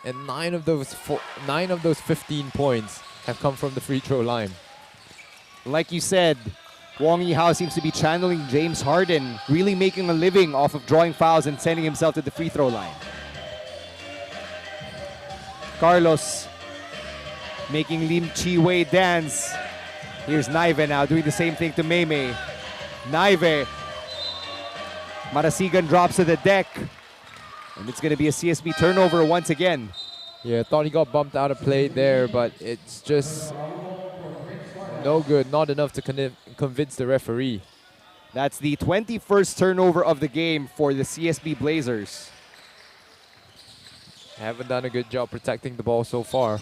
And 9 of those 15 points have come from the free throw line. Like you said, Wong Yi-hao seems to be channeling James Harden, really making a living off of drawing fouls and sending himself to the free throw line. Carlos making Lim Chi Wei dance. Here's Naive now doing the same thing to Mei. Naive. Marasigan drops to the deck. And it's going to be a CSB turnover once again. Yeah, thought he got bumped out of play there, but it's just no good, not enough to convince the referee. That's the 21st turnover of the game for the CSB Blazers. Haven't done a good job protecting the ball so far.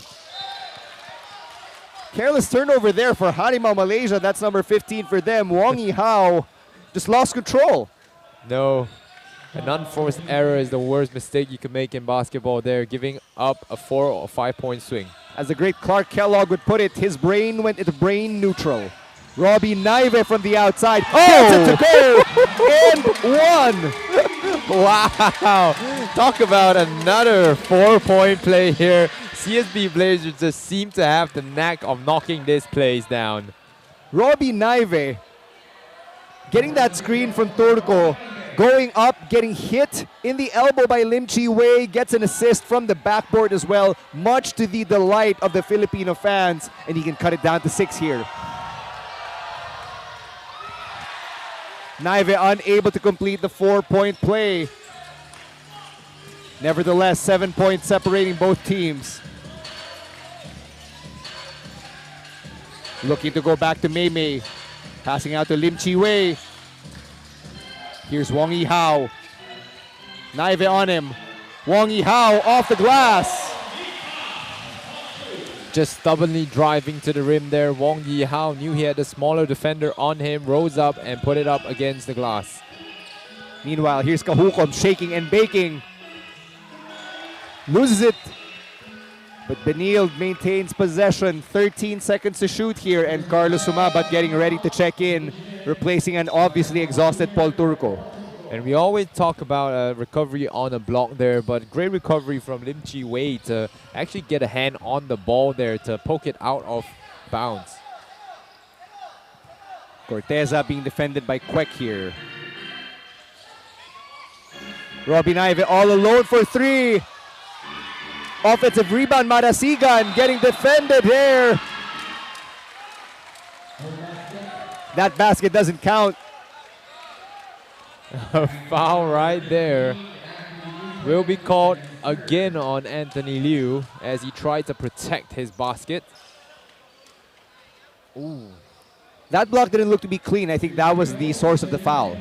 Careless turnover there for Harimau Malaysia. That's number 15 for them. Wong Yi-hao just lost control. No. An unforced error is the worst mistake you can make in basketball there, giving up a 4 or 5 point swing. As the great Clark Kellogg would put it, his brain went into brain neutral. Robbie Naive from the outside. Gets it to go! And one! Wow! Talk about another 4-point play here. CSB Blazers just seem to have the knack of knocking this place down. Robbie Naive getting that screen from Turco, going up, getting hit in the elbow by Lim Chi Wei, gets an assist from the backboard as well, much to the delight of the Filipino fans, and he can cut it down to 6 here. Naive unable to complete the 4-point play. Nevertheless, 7 points separating both teams. Looking to go back to Mei. Passing out to Lim Chi Wei. Here's Wong Yi-hao. Naive on him. Wong Yi-hao off the glass. Just stubbornly driving to the rim there. Wong Yi-hao knew he had a smaller defender on him, rose up and put it up against the glass. Meanwhile, here's Kahukom shaking and baking. Loses it. But Benil maintains possession. 13 seconds to shoot here, and Carlos Sumabat getting ready to check in, replacing an obviously exhausted Paul Turco. And we always talk about a recovery on a block there, but great recovery from Lim Chi Wei to actually get a hand on the ball there to poke it out of bounds. Corteza being defended by Kwek here. Robbie Naive all alone for 3. Offensive rebound, Marasigan getting defended here. That basket doesn't count. A foul right there will be called again on Anthony Liu as he tried to protect his basket. Ooh. That block didn't look to be clean. I think that was the source of the foul.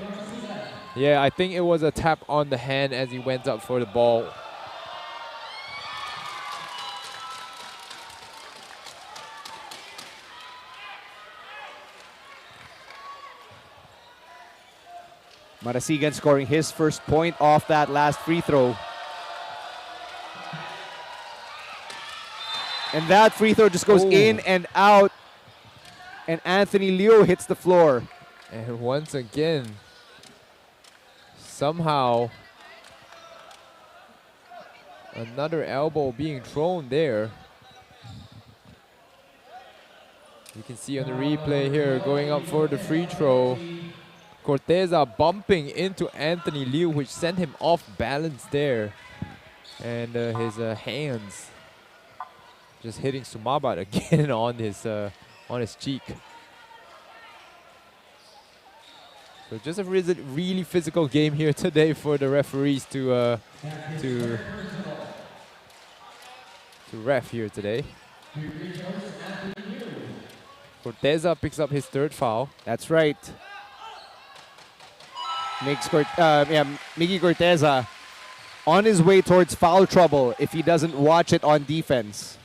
Yeah, I think it was a tap on the hand as he went up for the ball. Marasigan scoring his first point off that last free throw. And that free throw just goes in and out. And Anthony Liu hits the floor. And once again, somehow, another elbow being thrown there. You can see on the replay here, going up for the free throw. Corteza bumping into Anthony Liu, which sent him off balance there. And his hands just hitting Sumabat again on his cheek. So just a really physical game here today for the referees to ref here today. Corteza picks up his 3rd foul. That's right. Makes Miggy Corteza on his way towards foul trouble if he doesn't watch it on defense.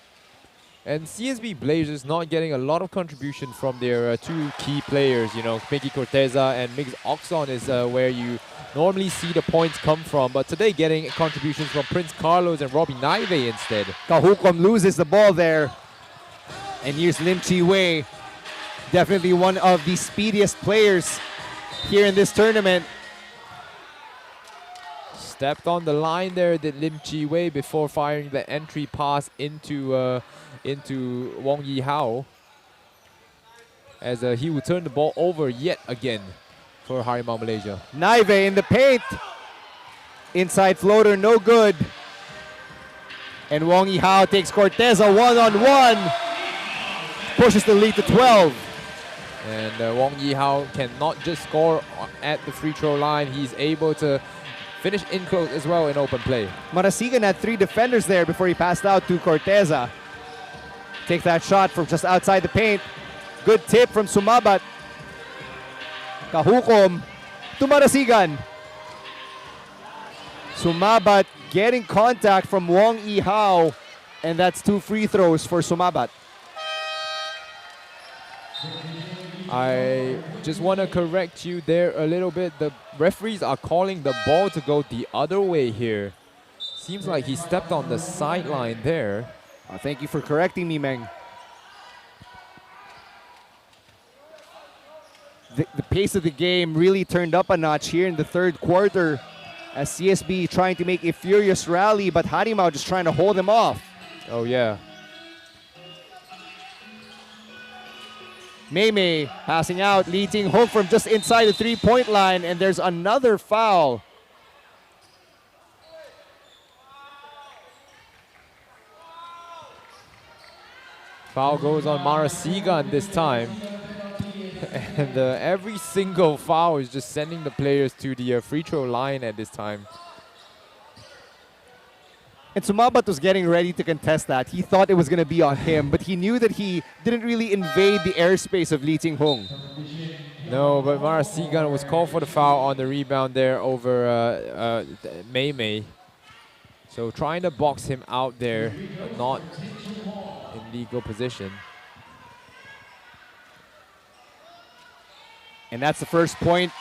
And CSB Blazers not getting a lot of contribution from their 2 key players. You know, Miggy Corteza and Miggs Oxon is where you normally see the points come from. But today getting contributions from Prince Carlos and Robbie Naive instead. Kahukom loses the ball there. And here's Lim Chi Wei, definitely one of the speediest players here in this tournament. Stepped on the line there, did Lim Chi Wei, before firing the entry pass into Wong Yi Hao. As he would turn the ball over yet again for Harimau Malaysia. Naive in the paint. Inside floater, no good. And Wong Yi Hao takes Corteza one-on-one. Pushes the lead to 12. And Wong Yi Hao cannot just score at the free throw line. He's able to finish in close as well in open play. Marasigan had 3 defenders there before he passed out to Corteza. Take that shot from just outside the paint. Good tip from Sumabat. Kahukom to Marasigan. Sumabat getting contact from Wong Yi Hao. And that's 2 free throws for Sumabat. I just want to correct you there a little bit. The referees are calling the ball to go the other way here. Seems like he stepped on the sideline there. Thank you for correcting me, Meng. The pace of the game really turned up a notch here in the third quarter as CSB trying to make a furious rally, but Harimau just trying to hold them off. Oh, yeah. Mei passing out, Lee Ting-hung from just inside the three-point line, and there's another foul. Foul goes on Marasigan this time. And every single foul is just sending the players to the free throw line at this time. And Sumabat was getting ready to contest that. He thought it was going to be on him, but he knew that he didn't really invade the airspace of Lee Ting-hung. No, but Marasigan was called for the foul on the rebound there over Mei. So trying to box him out there, but not in legal position. And that's the first point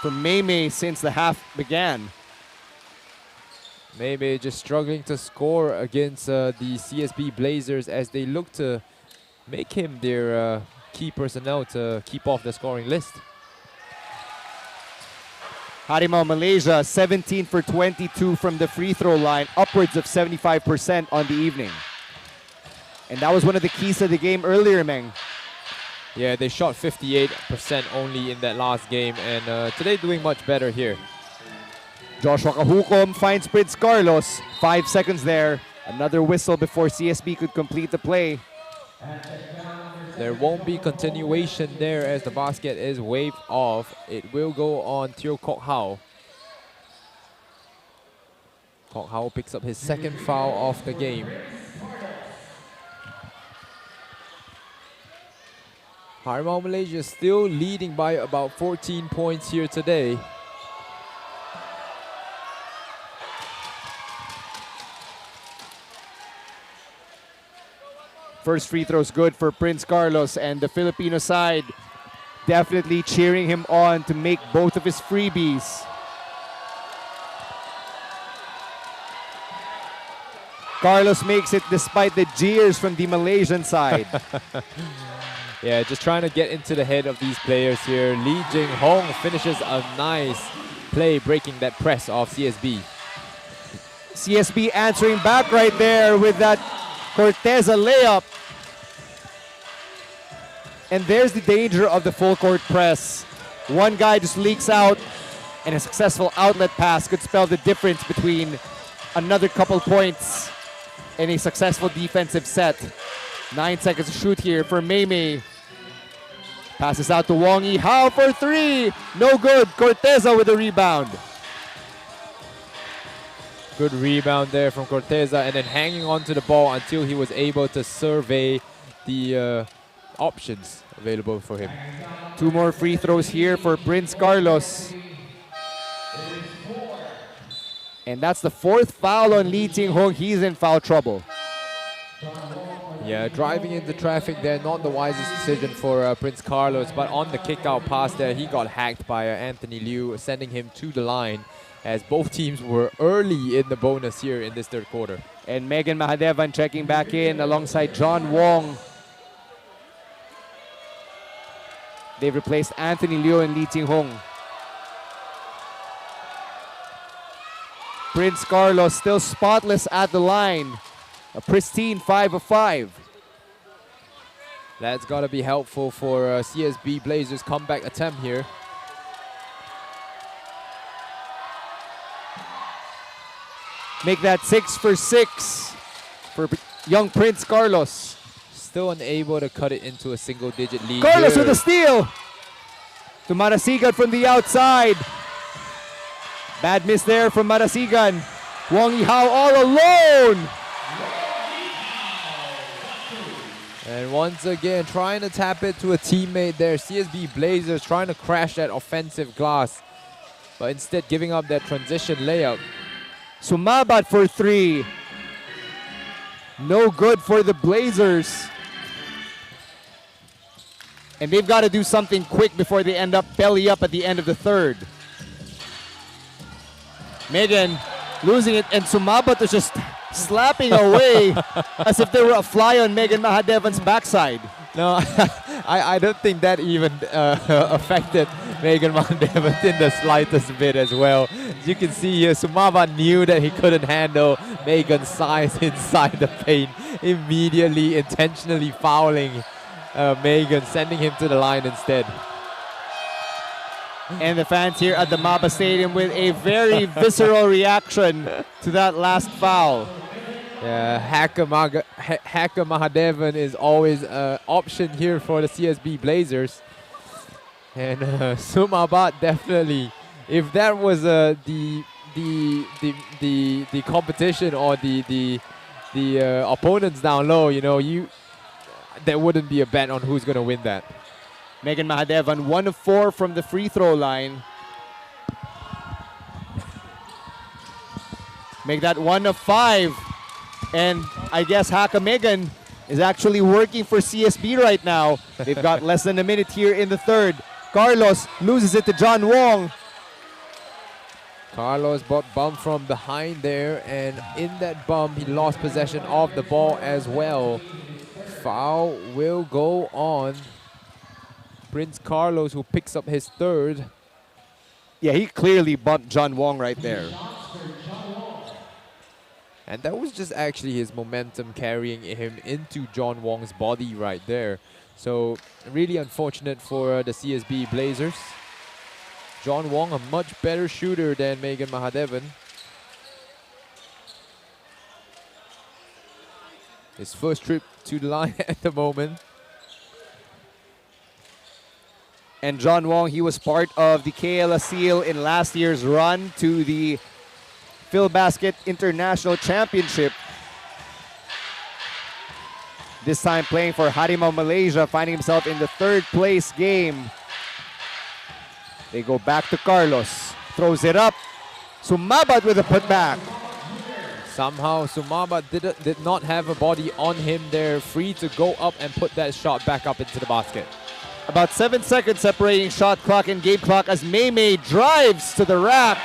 for Mei since the half began. Mei just struggling to score against the CSB Blazers as they look to make him their key personnel to keep off the scoring list. Harimau Malaysia 17 for 22 from the free throw line, upwards of 75% on the evening. And that was one of the keys to the game earlier, Meng. Yeah, they shot 58% only in that last game, and today doing much better here. Joshua Kahukom finds Prince Carlos. 5 seconds there. Another whistle before CSB could complete the play. There won't be continuation there as the basket is waved off. It will go on Teo Kok Hao. Kok Hao picks up his second foul of the game. Harimau Malaysia still leading by about 14 points here today. First free throw's good for Prince Carlos, and the Filipino side definitely cheering him on to make both of his freebies. Carlos makes it despite the jeers from the Malaysian side. Yeah, just trying to get into the head of these players here. Lee Jing-hong finishes a nice play breaking that press of CSB. CSB answering back right there with that Corteza layup. And there's the danger of the full court press. One guy just leaks out, and a successful outlet pass could spell the difference between another couple points and a successful defensive set. 9 seconds to shoot here for Mei. Passes out to Wong Yi Hao for 3. No good. Corteza with a rebound. Good rebound there from Corteza, and then hanging on to the ball until he was able to survey the options available for him. 2 more free throws here for Prince Carlos. And that's the 4th foul on Lee Ting-hung. He's in foul trouble. Yeah, driving into traffic there, not the wisest decision for Prince Carlos, but on the kick-out pass there, he got hacked by Anthony Liu, sending him to the line as both teams were early in the bonus here in this third quarter. And Megan Mahadevan checking back in alongside John Wong. They've replaced Anthony Liu and Lee Ting Hong. Prince Carlos still spotless at the line. A pristine 5 of 5. That's got to be helpful for CSB Blazers' comeback attempt here. Make that 6 for 6 for young Prince Carlos. Still unable to cut it into a single-digit lead. Carlos here. with a steal. To Marasigan from the outside. Bad miss there from Marasigan. Wong Yihao all alone. And once again, trying to tap it to a teammate there. CSB Blazers trying to crash that offensive glass, but instead giving up that transition layup. Sumabat for 3. No good for the Blazers. And they've got to do something quick before they end up belly up at the end of the third. Megan losing it, and Sumabat is just slapping away as if they were a fly on Megan Mahadevan's backside. No, I don't think that even affected Megan Mahadevan in the slightest bit as well. As you can see here, Sumaba knew that he couldn't handle Megan's size inside the paint, immediately intentionally fouling Megan, sending him to the line instead. And the fans here at the MABA Stadium with a very visceral reaction to that last foul. Yeah, Hacker Mahadevan is always an option here for the CSB Blazers. And Sumabat definitely, if that was the competition or the opponents down low, you know, there wouldn't be a bet on who's going to win that. Megan Mahadevan 1 of 4 from the free throw line. Make that 1 of 5. And I guess Haka Megan is actually working for CSB right now. They've got less than a minute here in the third. Carlos loses it to John Wong. Carlos got bumped from behind there, and in that bump, he lost possession of the ball as well. Foul will go on Prince Carlos, who picks up his third. Yeah, he clearly bumped John Wong right there. And that was just actually his momentum carrying him into John Wong's body right there. So really unfortunate for the CSB Blazers. John Wong, a much better shooter than Megan Mahadevan. His first trip to the line at the moment. And John Wong, he was part of the KL Asil in last year's run to the PhilBasket International Championship. This time playing for Harimau Malaysia, finding himself in the third place game. They go back to Carlos. Throws it up. Sumabat with a putback. Somehow Sumabat did not have a body on him there. Free to go up and put that shot back up into the basket. About 7 seconds separating shot clock and game clock as Mei drives to the rack.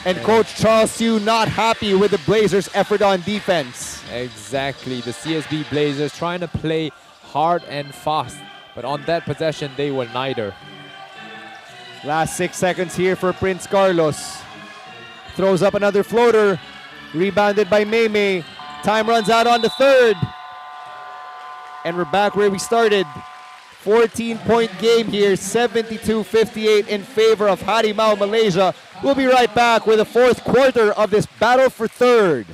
And Coach Charles Yu not happy with the Blazers' effort on defense. Exactly, the CSB Blazers trying to play hard and fast, but on that possession they were neither. Last 6 seconds here for Prince Carlos. Throws up another floater, rebounded by Mei. Time runs out on the third. And we're back where we started. 14-point game here, 72-58 in favor of Harimau Malaysia. We'll be right back with the fourth quarter of this battle for third.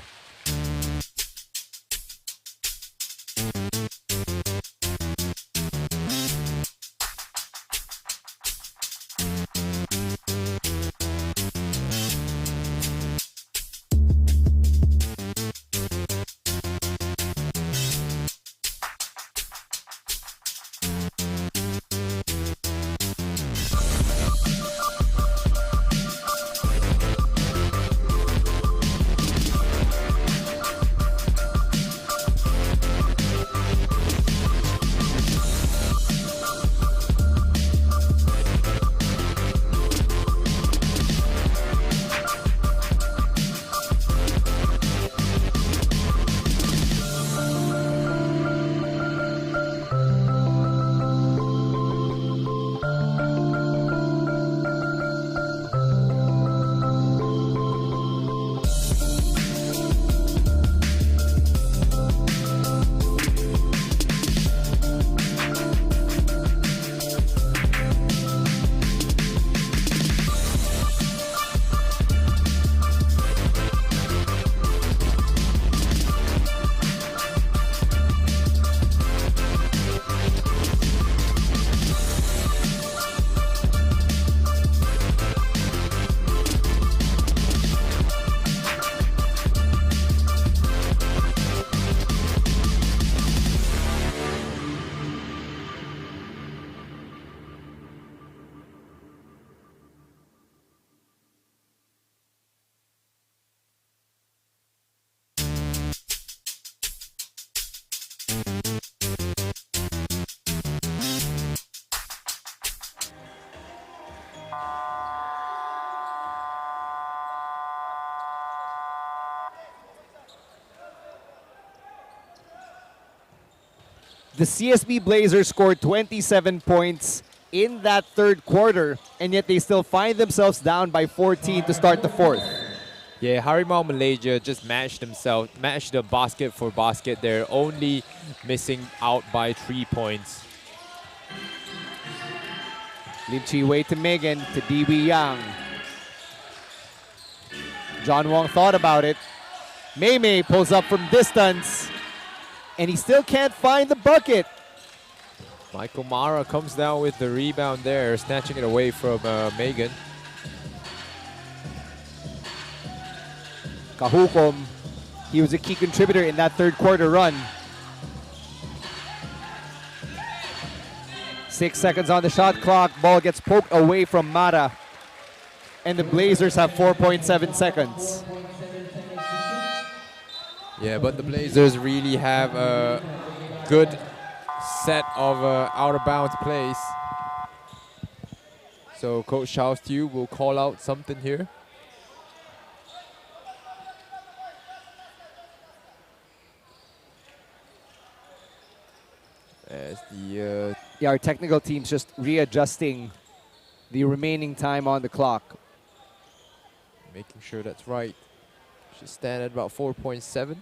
the CSB Blazers scored 27 points in that third quarter, and yet they still find themselves down by 14 to start the fourth. Yeah, Harimau Malaysia just matched the basket for basket. They're only missing out by 3 points. Lim Chi Wei to Megan to Dee Yang. John Wong thought about it. Mei pulls up from distance, and he still can't find the bucket. Michael Mara comes down with the rebound there, snatching it away from Megan. Kahukom, he was a key contributor in that third quarter run. 6 seconds on the shot clock. Ball gets poked away from Mara. And the Blazers have 4.7 seconds. Yeah, but the Blazers really have a good set of out-of-bounds plays. So Coach Xiao Tiu will call out something here. As our technical team's just readjusting the remaining time on the clock. Making sure that's right. Should stand at about 4.7.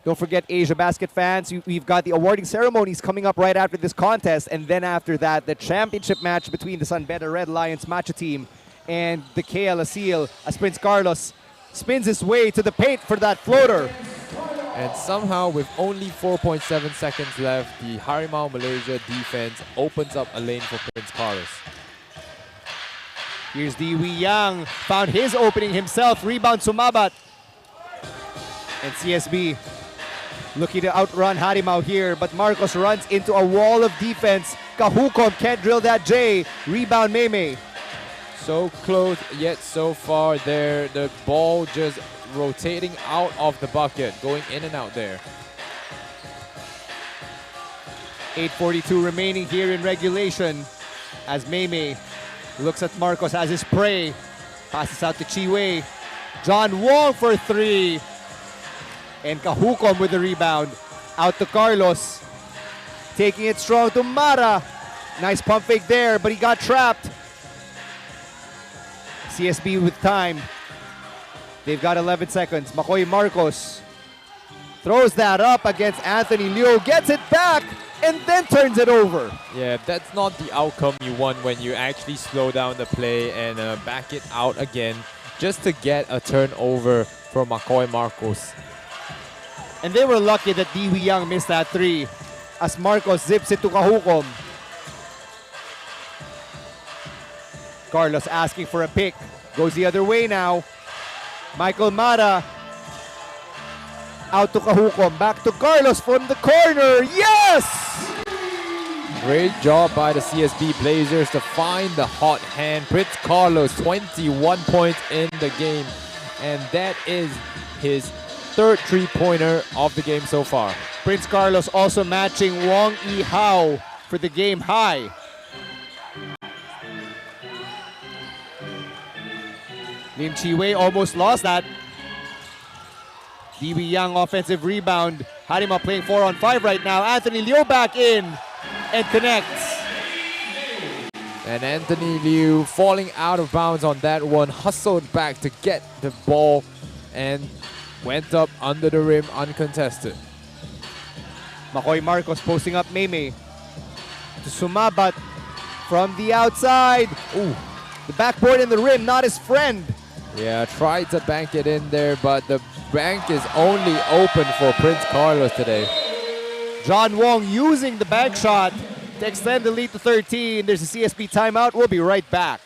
Don't forget, AsiaBasket fans, we've got the awarding ceremonies coming up right after this contest, and then after that, the championship match between the San Beda Red Lions Matcha team and the KL Asil, as Prince Carlos spins his way to the paint for that floater. And somehow, with only 4.7 seconds left, the Harimau Malaysia defense opens up a lane for Prince Carlos. Here's Dee Yang, found his opening himself, rebound Sumabat. And CSB looking to outrun Harimau here, but Marcos runs into a wall of defense. Kahukom can't drill that J. Rebound Mei. So close, yet so far there. The ball just rotating out of the bucket, going in and out there. 8:42 remaining here in regulation as Mei looks at Marcos as his prey. Passes out to Chi Wei. John Wong for three. And Kahukom with the rebound. Out to Carlos. Taking it strong to Mara. Nice pump fake there, but he got trapped. CSB with time. They've got 11 seconds. Makoy Marcos throws that up against Anthony Liu. Gets it back and then turns it over. Yeah, that's not the outcome you want when you actually slow down the play and back it out again just to get a turnover from Makoy Marcos. And they were lucky that Dee Yang missed that three as Marcos zips it to Kahukom. Carlos asking for a pick. Goes the other way now. Michael Mara. Out to Kahukom. Back to Carlos from the corner. Yes! Great job by the CSB Blazers to find the hot hand. Prince Carlos, 21 points in the game. And that is his third three-pointer of the game so far. Prince Carlos also matching Wong Yi Hao for the game high. Lim Chi Wei almost lost that. Dee Yang offensive rebound. Harimau playing 4-on-5 right now. Anthony Liu back in and connects. And Anthony Liu falling out of bounds on that one. Hustled back to get the ball and went up under the rim uncontested. Makoy Marcos posting up Mei to Sumabat from the outside. Ooh, the backboard and the rim, not his friend. Yeah, tried to bank it in there, but the bank is only open for Prince Carlos today. John Wong using the bank shot to extend the lead to 13. There's a CSB timeout. We'll be right back.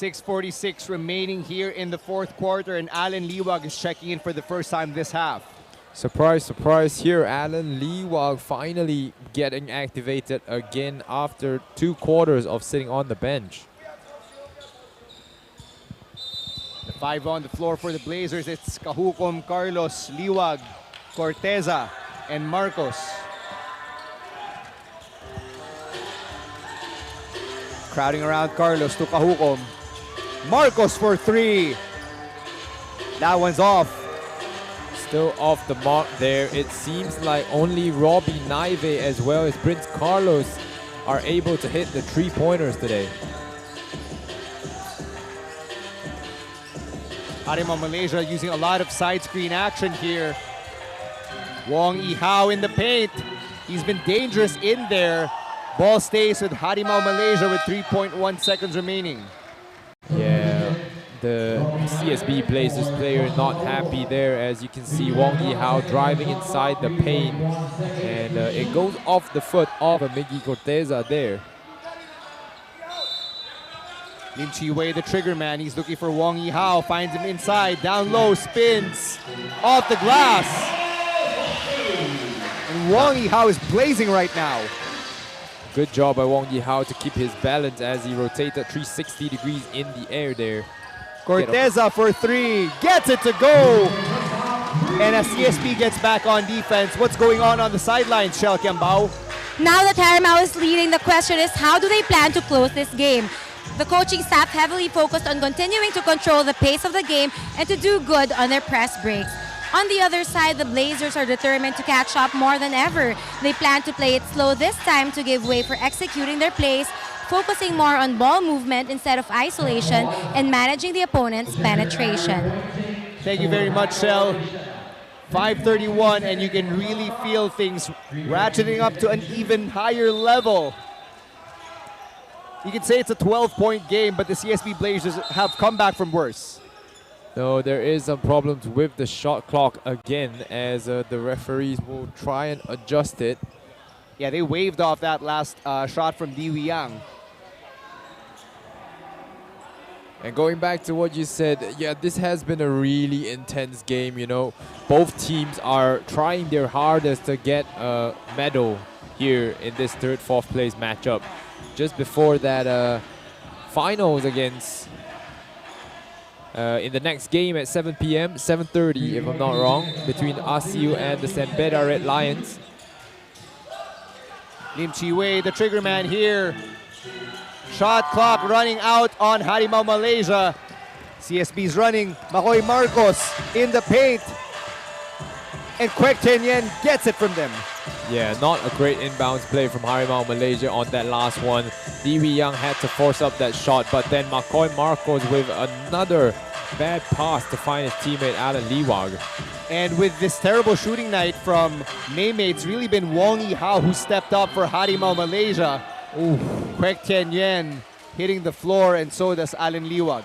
6:46 remaining here in the fourth quarter, and Alan Liwag is checking in for the first time this half. Surprise, surprise here. Alan Liwag finally getting activated again after 2 quarters of sitting on the bench. The 5 on the floor for the Blazers. It's Kahukom, Carlos, Liwag, Corteza, and Marcos. Crowding around Carlos to Kahukom. Marcos for 3. That one's off. Still off the mark there. It seems like only Robbie Naive as well as Prince Carlos are able to hit the 3-pointers today. Harimau Malaysia using a lot of side screen action here. Wong Ihao in the paint. He's been dangerous in there. Ball stays with Harimau Malaysia with 3.1 seconds remaining. Yeah, the CSB Blazers player not happy there, as you can see Wong Ihao driving inside the paint, and it goes off the foot of Miggy Corteza there. Lim Chi Wei, the trigger man, he's looking for Wong Ihao, finds him inside, down low, spins, off the glass. And Wong Ihao is blazing right now. Good job by Wong Yihao to keep his balance as he rotated 360 degrees in the air there. Corteza for 3, gets it to go. And as CSB gets back on defense, what's going on the sidelines, Shell Kiambao? Now that Harimau is leading, the question is how do they plan to close this game? The coaching staff heavily focused on continuing to control the pace of the game and to do good on their press breaks. On the other side, the Blazers are determined to catch up more than ever. They plan to play it slow this time to give way for executing their plays, focusing more on ball movement instead of isolation and managing the opponent's penetration. Thank you very much, Shell. 5:31, and you can really feel things ratcheting up to an even higher level. You could say it's a 12-point game, but the CSB Blazers have come back from worse. No, there is some problems with the shot clock again, as the referees will try and adjust it. Yeah, they waved off that last shot from Diwi Yang. And going back to what you said, yeah, this has been a really intense game, you know. Both teams are trying their hardest to get a medal here in this 3rd, 4th place matchup. Just before that finals against in the next game at 7 p.m., 7:30 if I'm not wrong, between ASIU and the St. Beda Red Lions. Lim Chi Wei, the trigger man here. Shot clock running out on Harimau Malaysia. CSB's running. Makoy Marcos in the paint. And Kwek Tenyen gets it from them. Yeah, not a great inbounds play from Harimau Malaysia on that last one. Diwi Yang had to force up that shot, but then Makoy Marcos with another bad pass to find his teammate Alan Liwag. And with this terrible shooting night from Mei, it's really been Wong Ihao who stepped up for Harimau Malaysia. Ooh, Kwek Tenyen hitting the floor, and so does Alan Liwag.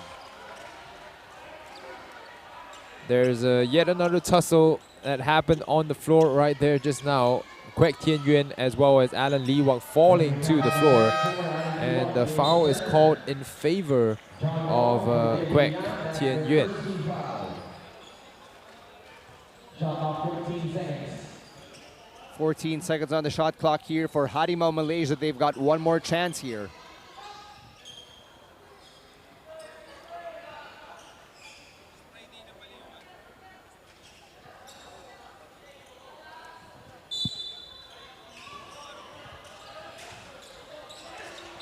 There's yet another tussle that happened on the floor right there just now. Kwek Tien Yuen as well as Alan Liwag falling to the floor. And the foul is called in favor of Kwek Tien Yuen. 14 seconds on the shot clock here for Harimau Malaysia. They've got one more chance here.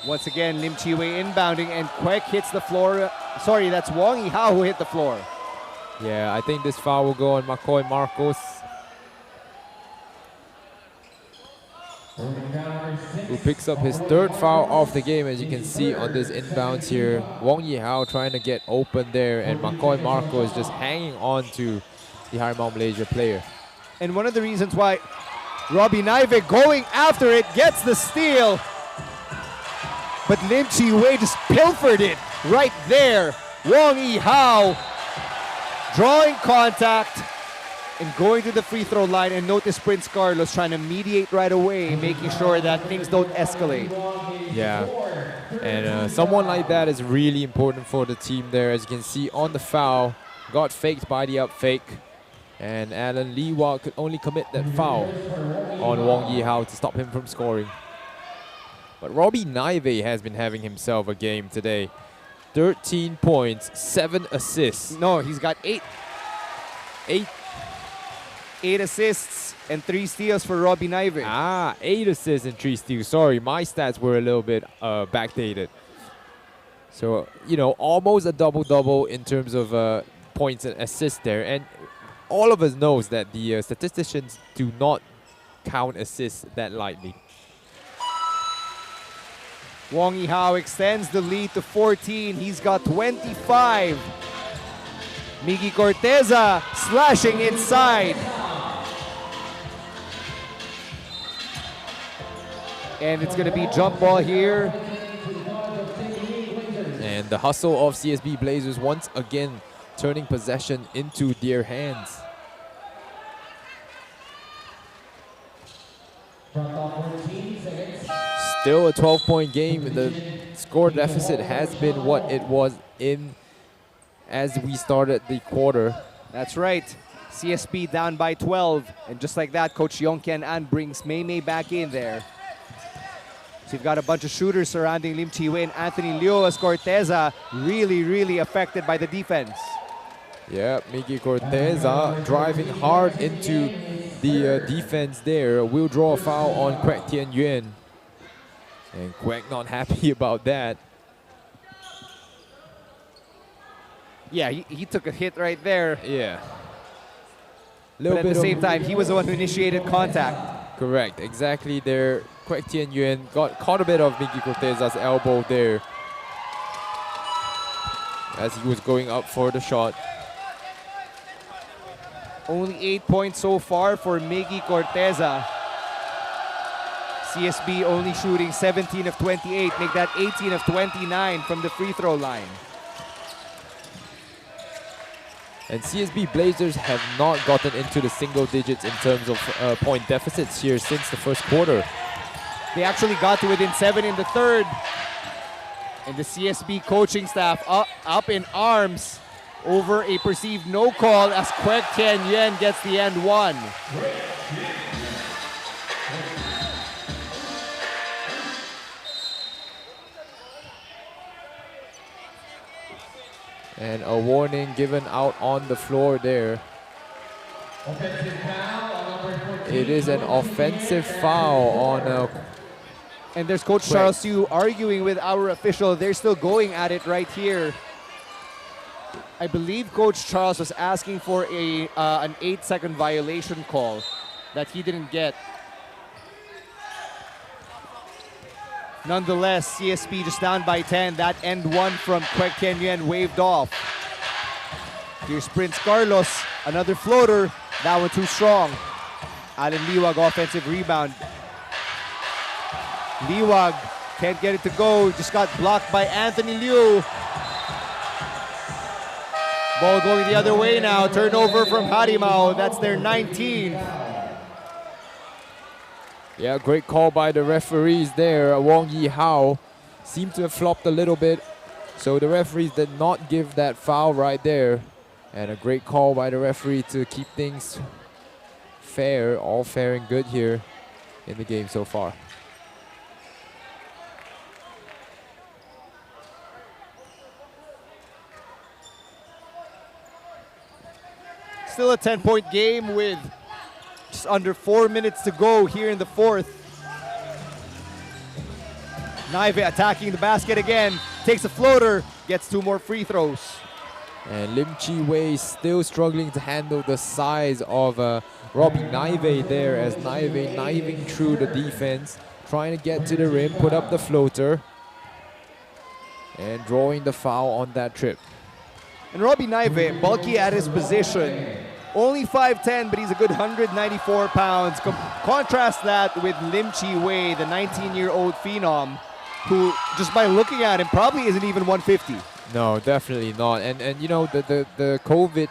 Once again, Lim Chi Wei inbounding, and Kwek hits the floor. Sorry, that's Wong Ihao who hit the floor. Yeah, I think this foul will go on Makoy Marcos, who picks up his 3rd foul of the game, as you can see on this inbounds here. Wong Yihao trying to get open there, and Makoy Marcos just hanging on to the Harimau Malaysia player. And one of the reasons why Robbie Naive going after it gets the steal. But Lim Chi Wei just pilfered it right there. Wong Ihao drawing contact, and going to the free throw line, and notice Prince Carlos trying to mediate right away, making sure that things don't escalate. Yeah, and someone like that is really important for the team there. As you can see on the foul, got faked by the up fake, and Alan Liwa could only commit that foul on Wong Yi-hao to stop him from scoring. But Robbie Naive has been having himself a game today. 13 points, 7 assists. No, he's got 8. 8. 8 assists and 3 steals for Robbie Naive. 8 assists and 3 steals. Sorry, my stats were a little bit backdated. So, you know, almost a double-double in terms of points and assists there. And all of us knows that the statisticians do not count assists that lightly. Wong Yi-hao extends the lead to 14. He's got 25. Miggy Corteza slashing inside. And it's going to be jump ball here. And the hustle of CSB Blazers once again turning possession into their hands. Still a 12-point game. The score deficit has been what it was in as we started the quarter. That's right. CSB down by 12. And just like that, Coach Yong Kian An brings Mei Mei back in there. So you've got a bunch of shooters surrounding Lim Chi Wei and Anthony Liu as Corteza really affected by the defense. Yeah, Miggy Corteza driving hard into the defense there. Will draw a foul on Kwek Tien Yuan. And Kwek not happy about that. Yeah, he took a hit right there. Yeah. But at the same time, he was the one who initiated contact. Correct, exactly there. Kwek Tien Yuan got caught a bit of Miggy Corteza's elbow there as he was going up for the shot. Only 8 points so far for Miggy Corteza. CSB only shooting 17 of 28, make that 18 of 29 from the free throw line. And CSB Blazers have not gotten into the single digits in terms of point deficits here since the first quarter. They actually got to within 7 in the third. And the CSB coaching staff up in arms over a perceived no call as Kwek Tien Yuan gets the end one. And a warning given out on the floor there. It is an offensive foul on and there's Coach Kwek. Charles Yu arguing with our official. They're still going at it right here. I believe Coach Charles was asking for an 8-second violation call that he didn't get. Nonetheless, CSB just down by 10. That end one from Kwek Tien Yuan waved off. Here's Prince Carlos, another floater. That one too strong. Alan Liwag offensive rebound. Liwag can't get it to go. Just got blocked by Anthony Liu. Ball going the other way now. Turnover from Harimau. That's their 19th. Yeah, great call by the referees there. Wong Yi-hao seemed to have flopped a little bit. So the referees did not give that foul right there. And a great call by the referee to keep things fair, all fair and good here in the game so far. Still a 10-point game with just under 4 minutes to go here in the fourth. Naive attacking the basket again. Takes a floater, gets 2 more free throws. And Lim Chi Wei still struggling to handle the size of Robbie Naive there as Naive kniving through the defense, trying to get to the rim, put up the floater, and drawing the foul on that trip. And Robbie Naive, bulky at his position. Only 5'10", but he's a good 194 pounds. Contrast that with Lim Chi Wei, the 19-year-old phenom, who, just by looking at him, probably isn't even 150. No, definitely not. And you know, the COVID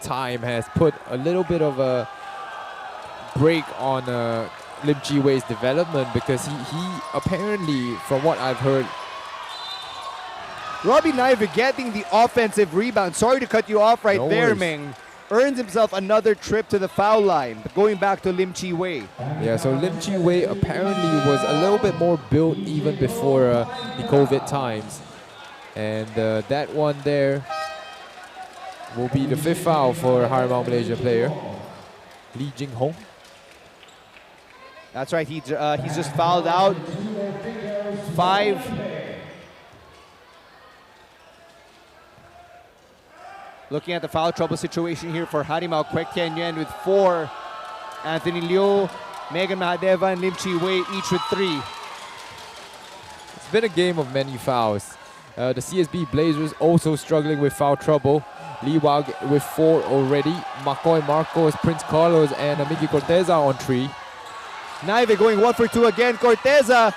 time has put a little bit of a break on Lim Chi Wei's development, because he apparently, from what I've heard, Robbie Naive getting the offensive rebound. Sorry to cut you off right No there, worries. Ming. Earns himself another trip to the foul line. But going back to Lim Chi Wei. yeah, so Lim Chi Wei apparently was a little bit more built even before the COVID times. And that one there will be the 5th foul for Harimau Malaysia player, Lee Jing Hong. That's right, he's just fouled out. 5. Looking at the foul trouble situation here for Harimau. Kwek Tian Yuan with 4. Anthony Liu, Megan Mahadeva, and Lim Chi Wei each with 3. It's been a game of many fouls. The CSB Blazers also struggling with foul trouble. Lee Wag with 4 already. McCoy Marcos, Prince Carlos, and Miggy Corteza on 3. Naive going 1 for 2 again. Corteza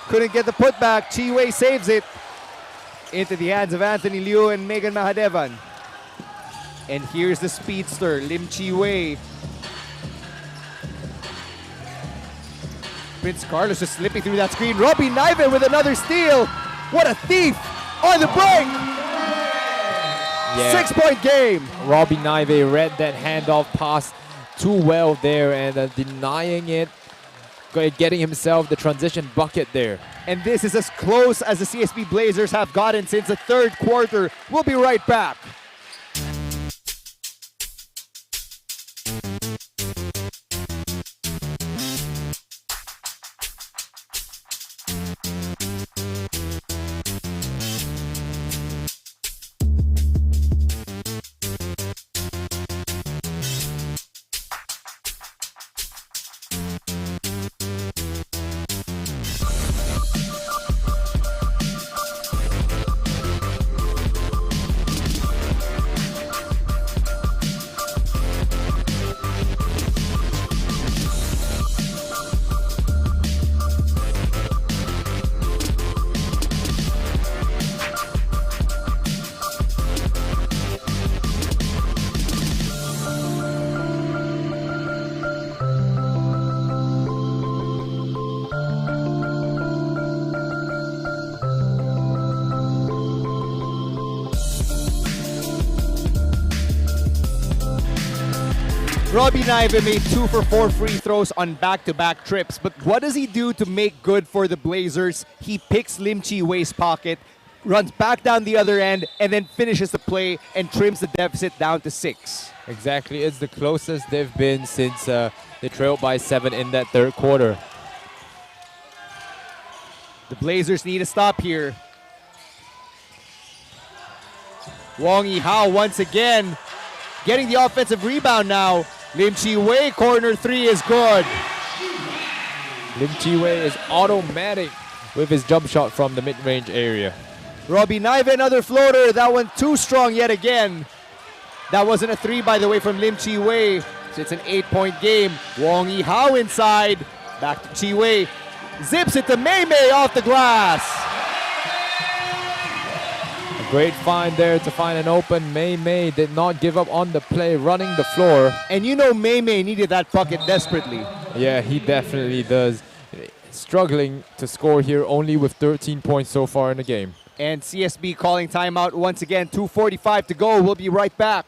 couldn't get the putback. Chi Wei saves it into the hands of Anthony Liu and Megan Mahadevan. And here's the speedster, Lim Chi Wei. Prince Carlos just slipping through that screen. Robbie Naive with another steal. What a thief on the break. Yeah. 6-point game. Robbie Naive read that handoff pass too well there and denying it, getting himself the transition bucket there. And this is as close as the CSB Blazers have gotten since the 3rd quarter. We'll be right back. Robbie Naive made 2 for 4 free throws on back-to-back trips, but what does he do to make good for the Blazers? He picks Lim Chi Wei's pocket, runs back down the other end, and then finishes the play and trims the deficit down to 6. Exactly, it's the closest they've been since they trailed by 7 in that 3rd quarter. The Blazers need a stop here. Wong Yi-hao once again getting the offensive rebound now. Lim Chi Wei, corner 3 is good. Lim Chi Wei is automatic with his jump shot from the mid-range area. Robbie Naive, another floater. That one too strong yet again. That wasn't a 3, by the way, from Lim Chi Wei. So it's an 8-point game. Wong Yi-hao inside. Back to Chi Wei. Zips it to Mei Mei off the glass. A great find there to find an open. Mei Mei did not give up on the play, running the floor. And you know Mei Mei needed that bucket desperately. Yeah, he definitely does. Struggling to score here, only with 13 points so far in the game. And CSB calling timeout once again. 2:45 to go. We'll be right back.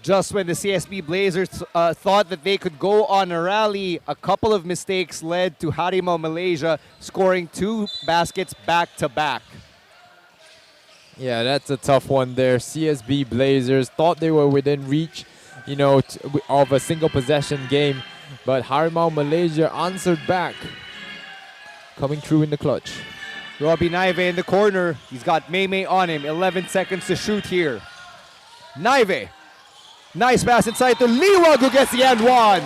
Just when the CSB Blazers thought that they could go on a rally, a couple of mistakes led to Harimau Malaysia scoring 2 baskets back-to-back. Yeah, that's a tough one there. CSB Blazers thought they were within reach, you know, of a single possession game, but Harimau Malaysia answered back, coming through in the clutch. Robbie Naive in the corner. He's got Maymay on him. 11 seconds to shoot here. Naive. Nice pass inside to Liwag, who gets the and one.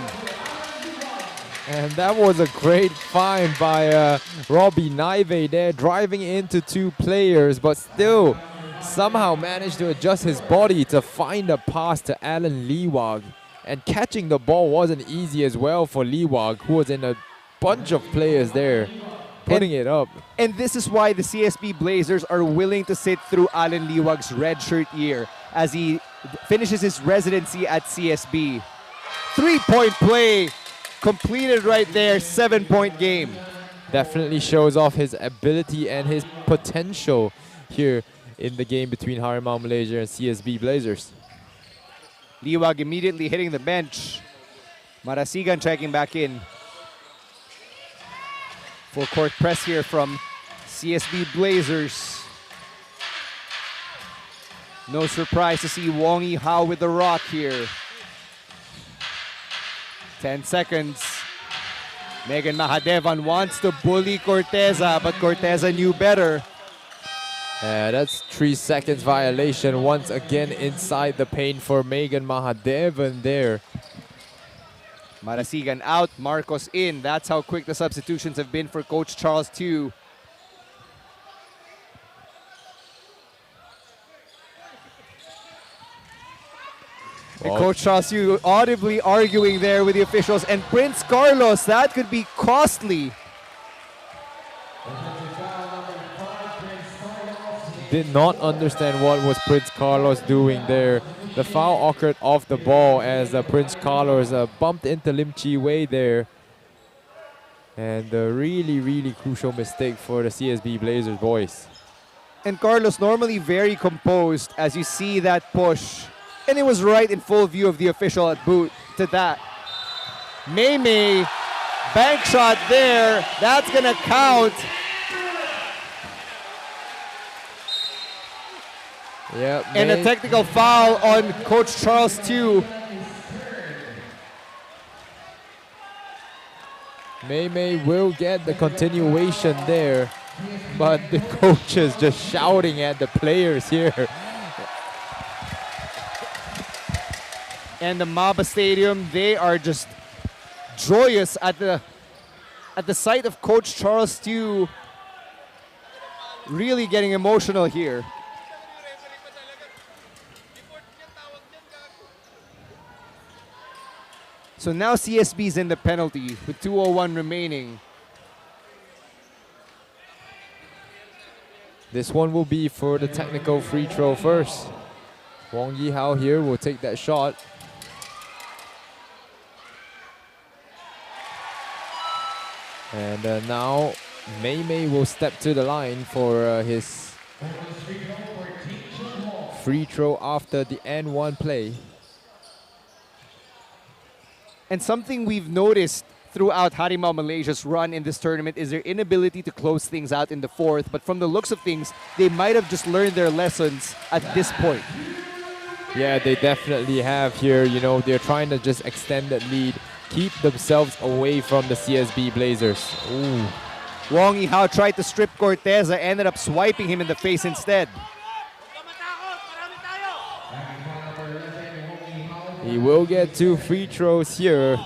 And that was a great find by Robbie Naive there, driving into 2 players, but still somehow managed to adjust his body to find a pass to Alan Liwag. And catching the ball wasn't easy as well for Liwag, who was in a bunch of players there, putting it up. And this is why the CSB Blazers are willing to sit through Alan Liwag's redshirt year as he finishes his residency at CSB. 3-point play completed right there, 7-point game. Definitely shows off his ability and his potential here in the game between Harimau Malaysia and CSB Blazers. Liwag immediately hitting the bench. Marasigan checking back in. Full court press here from CSB Blazers. No surprise to see Wong Yi Hao with the rock here. 10 seconds. Megan Mahadevan wants to bully Corteza, but Corteza knew better. That's 3 seconds violation once again inside the paint for Megan Mahadevan there. Marasigan out, Marcos in. That's how quick the substitutions have been for Coach Charles too. And Coach Charles Yu audibly arguing there with the officials. And Prince Carlos, that could be costly. Did not understand what was Prince Carlos doing there. The foul occurred off the ball as Prince Carlos bumped into Lim Chi Wei there. And a really, really crucial mistake for the CSB Blazers boys. And Carlos normally very composed as you see that push. And it was right in full view of the official at boot to that. Maymay, bank shot there. That's gonna count. Yep, and a technical foul on Coach Charles too. Maymay will get the continuation there, but the coach is just shouting at the players here. And the MABA Stadium, they are just joyous at the sight of Coach Charles Stew really getting emotional here. So now CSB's in the penalty with 2:01 remaining. This one will be for the technical free throw first. Wong Yi Hao here will take that shot. And now Maymay will step to the line for his free throw after the N1 play. And something we've noticed throughout Harimau Malaysia's run in this tournament is their inability to close things out in the fourth. But from the looks of things, they might have just learned their lessons at this point. Yeah, they definitely have here. You know, they're trying to just extend that lead, keep themselves away from the CSB Blazers. Ooh. Wong Yi Hao tried to strip Corteza, ended up swiping him in the face instead. He will get 2 free throws here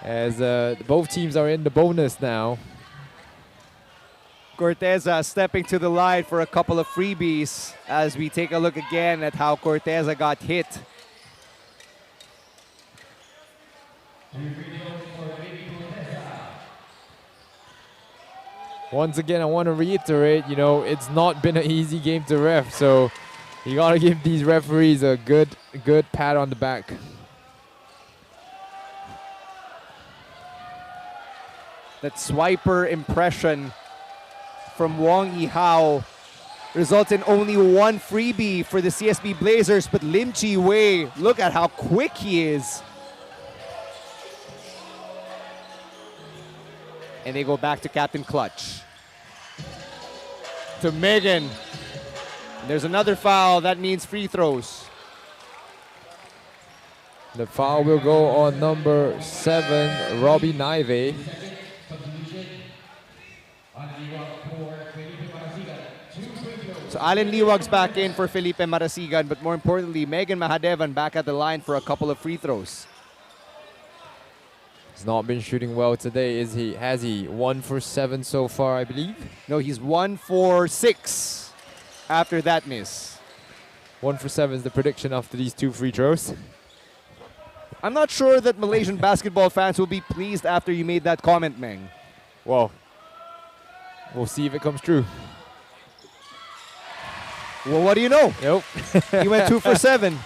as both teams are in the bonus now. Corteza stepping to the line for a couple of freebies as we take a look again at how Corteza got hit. Once again, I want to reiterate, you know, it's not been an easy game to ref, so you got to give these referees a good pat on the back. That swiper impression from Wong Yi Hao results in only one freebie for the CSB Blazers, but Lim Chi Wei, look at how quick he is. And they go back to Captain Clutch. To Megan. There's another foul, that means free throws. The foul will go on number 7, Robbie Naive. So Allen Liwag's back in for Felipe Marasigan, but more importantly, Megan Mahadevan back at the line for a couple of free throws. He's not been shooting well today, is he? Has he? 1 for 7 so far, I believe. No, he's 1 for 6 after that miss. 1 for 7 is the prediction after these 2 free throws. I'm not sure that Malaysian basketball fans will be pleased after you made that comment, Meng. Well, we'll see if it comes true. Well, what do you know? Nope. He went 2 for 7.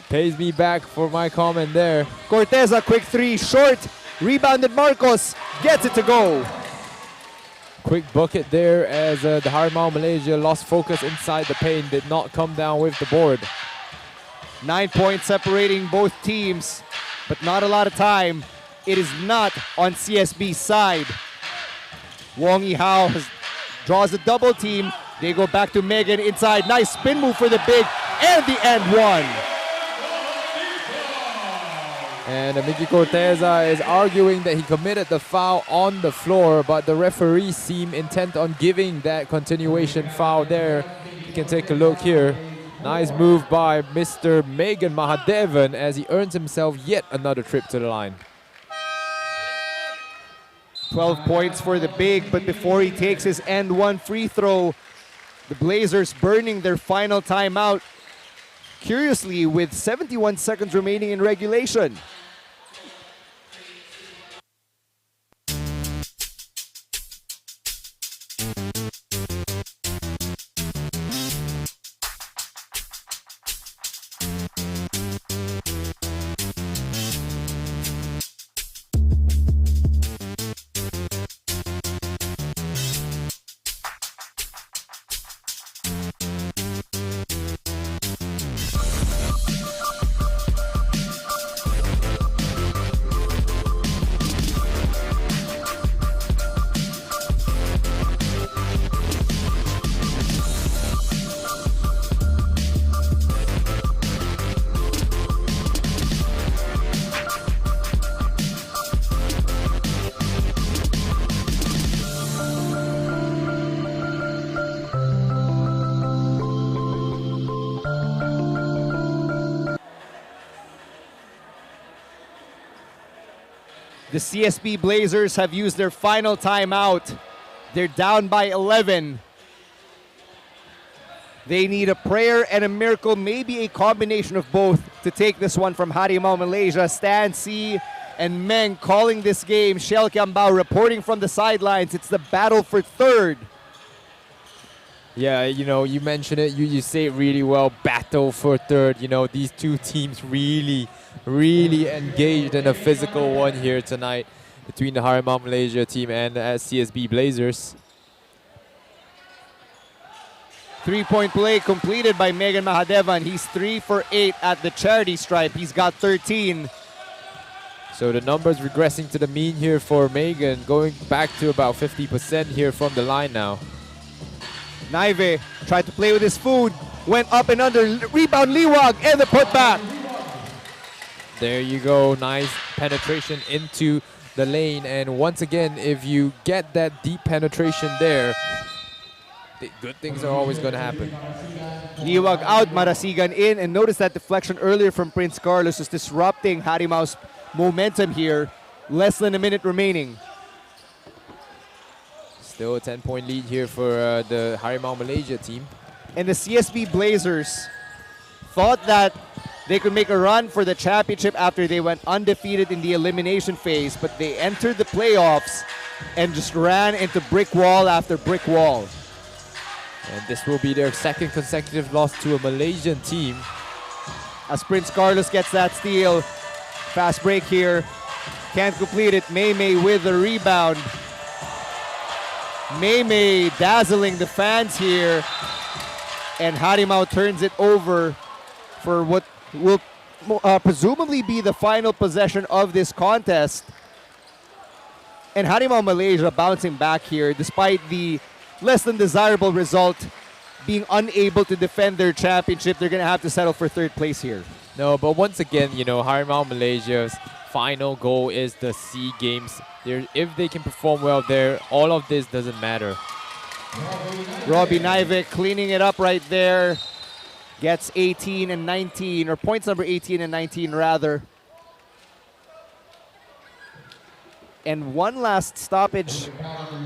Pays me back for my comment there. Corteza, quick 3, short. Rebounded Marcos, gets it to go. Quick bucket there as the Harimau Malaysia lost focus inside the paint, did not come down with the board. 9 points separating both teams, but not a lot of time. It is not on CSB's side. Wong Yihao draws a double team. They go back to Megan inside. Nice spin move for the big, and the end one. And Miggy Corteza is arguing that he committed the foul on the floor, but the referees seem intent on giving that continuation foul there. You can take a look here. Nice move by Mr. Megan Mahadevan as he earns himself yet another trip to the line. 12 points for the big, but before he takes his end one free throw, the Blazers burning their final timeout, curiously with 71 seconds remaining in regulation. The CSB Blazers have used their final timeout. They're down by 11. They need a prayer and a miracle, maybe a combination of both, to take this one from Harimau Malaysia. Stan C and Meng calling this game. Shell Kiambao reporting from the sidelines. It's the battle for third. Yeah, you know, you mentioned it, you say it really well, battle for third. You know, these two teams really engaged in a physical one here tonight between the Harimau Malaysia team and the CSB Blazers. 3-point play completed by Megan Mahadevan. He's 3 for 8 at the charity stripe. He's got 13. So the numbers regressing to the mean here for Megan, going back to about 50% here from the line now. Naive tried to play with his food, went up and under, rebound Liwag, and the putback. There you go, nice penetration into the lane. And once again, if you get that deep penetration there, good things are always going to happen. Liwag out, Marasigan in, and notice that deflection earlier from Prince Carlos is disrupting Harimau's momentum here. Less than a minute remaining. Still a 10-point lead here for the Harimau Malaysia team. And the CSB Blazers thought that they could make a run for the championship after they went undefeated in the elimination phase, but they entered the playoffs and just ran into brick wall after brick wall. And this will be their second consecutive loss to a Malaysian team. As Prince Carlos gets that steal, fast break here, can't complete it. May with the rebound. Mei dazzling the fans here. And Harimau turns it over for what will presumably be the final possession of this contest. And Harimau Malaysia bouncing back here despite the less than desirable result, being unable to defend their championship. They're going to have to settle for third place here. No, but once again, you know, Harimau Malaysia's final goal is the SEA Games. If they can perform well there, all of this doesn't matter. Robbie Naivik cleaning it up right there. Gets 18 and 19, or points number 18 and 19 rather. And one last stoppage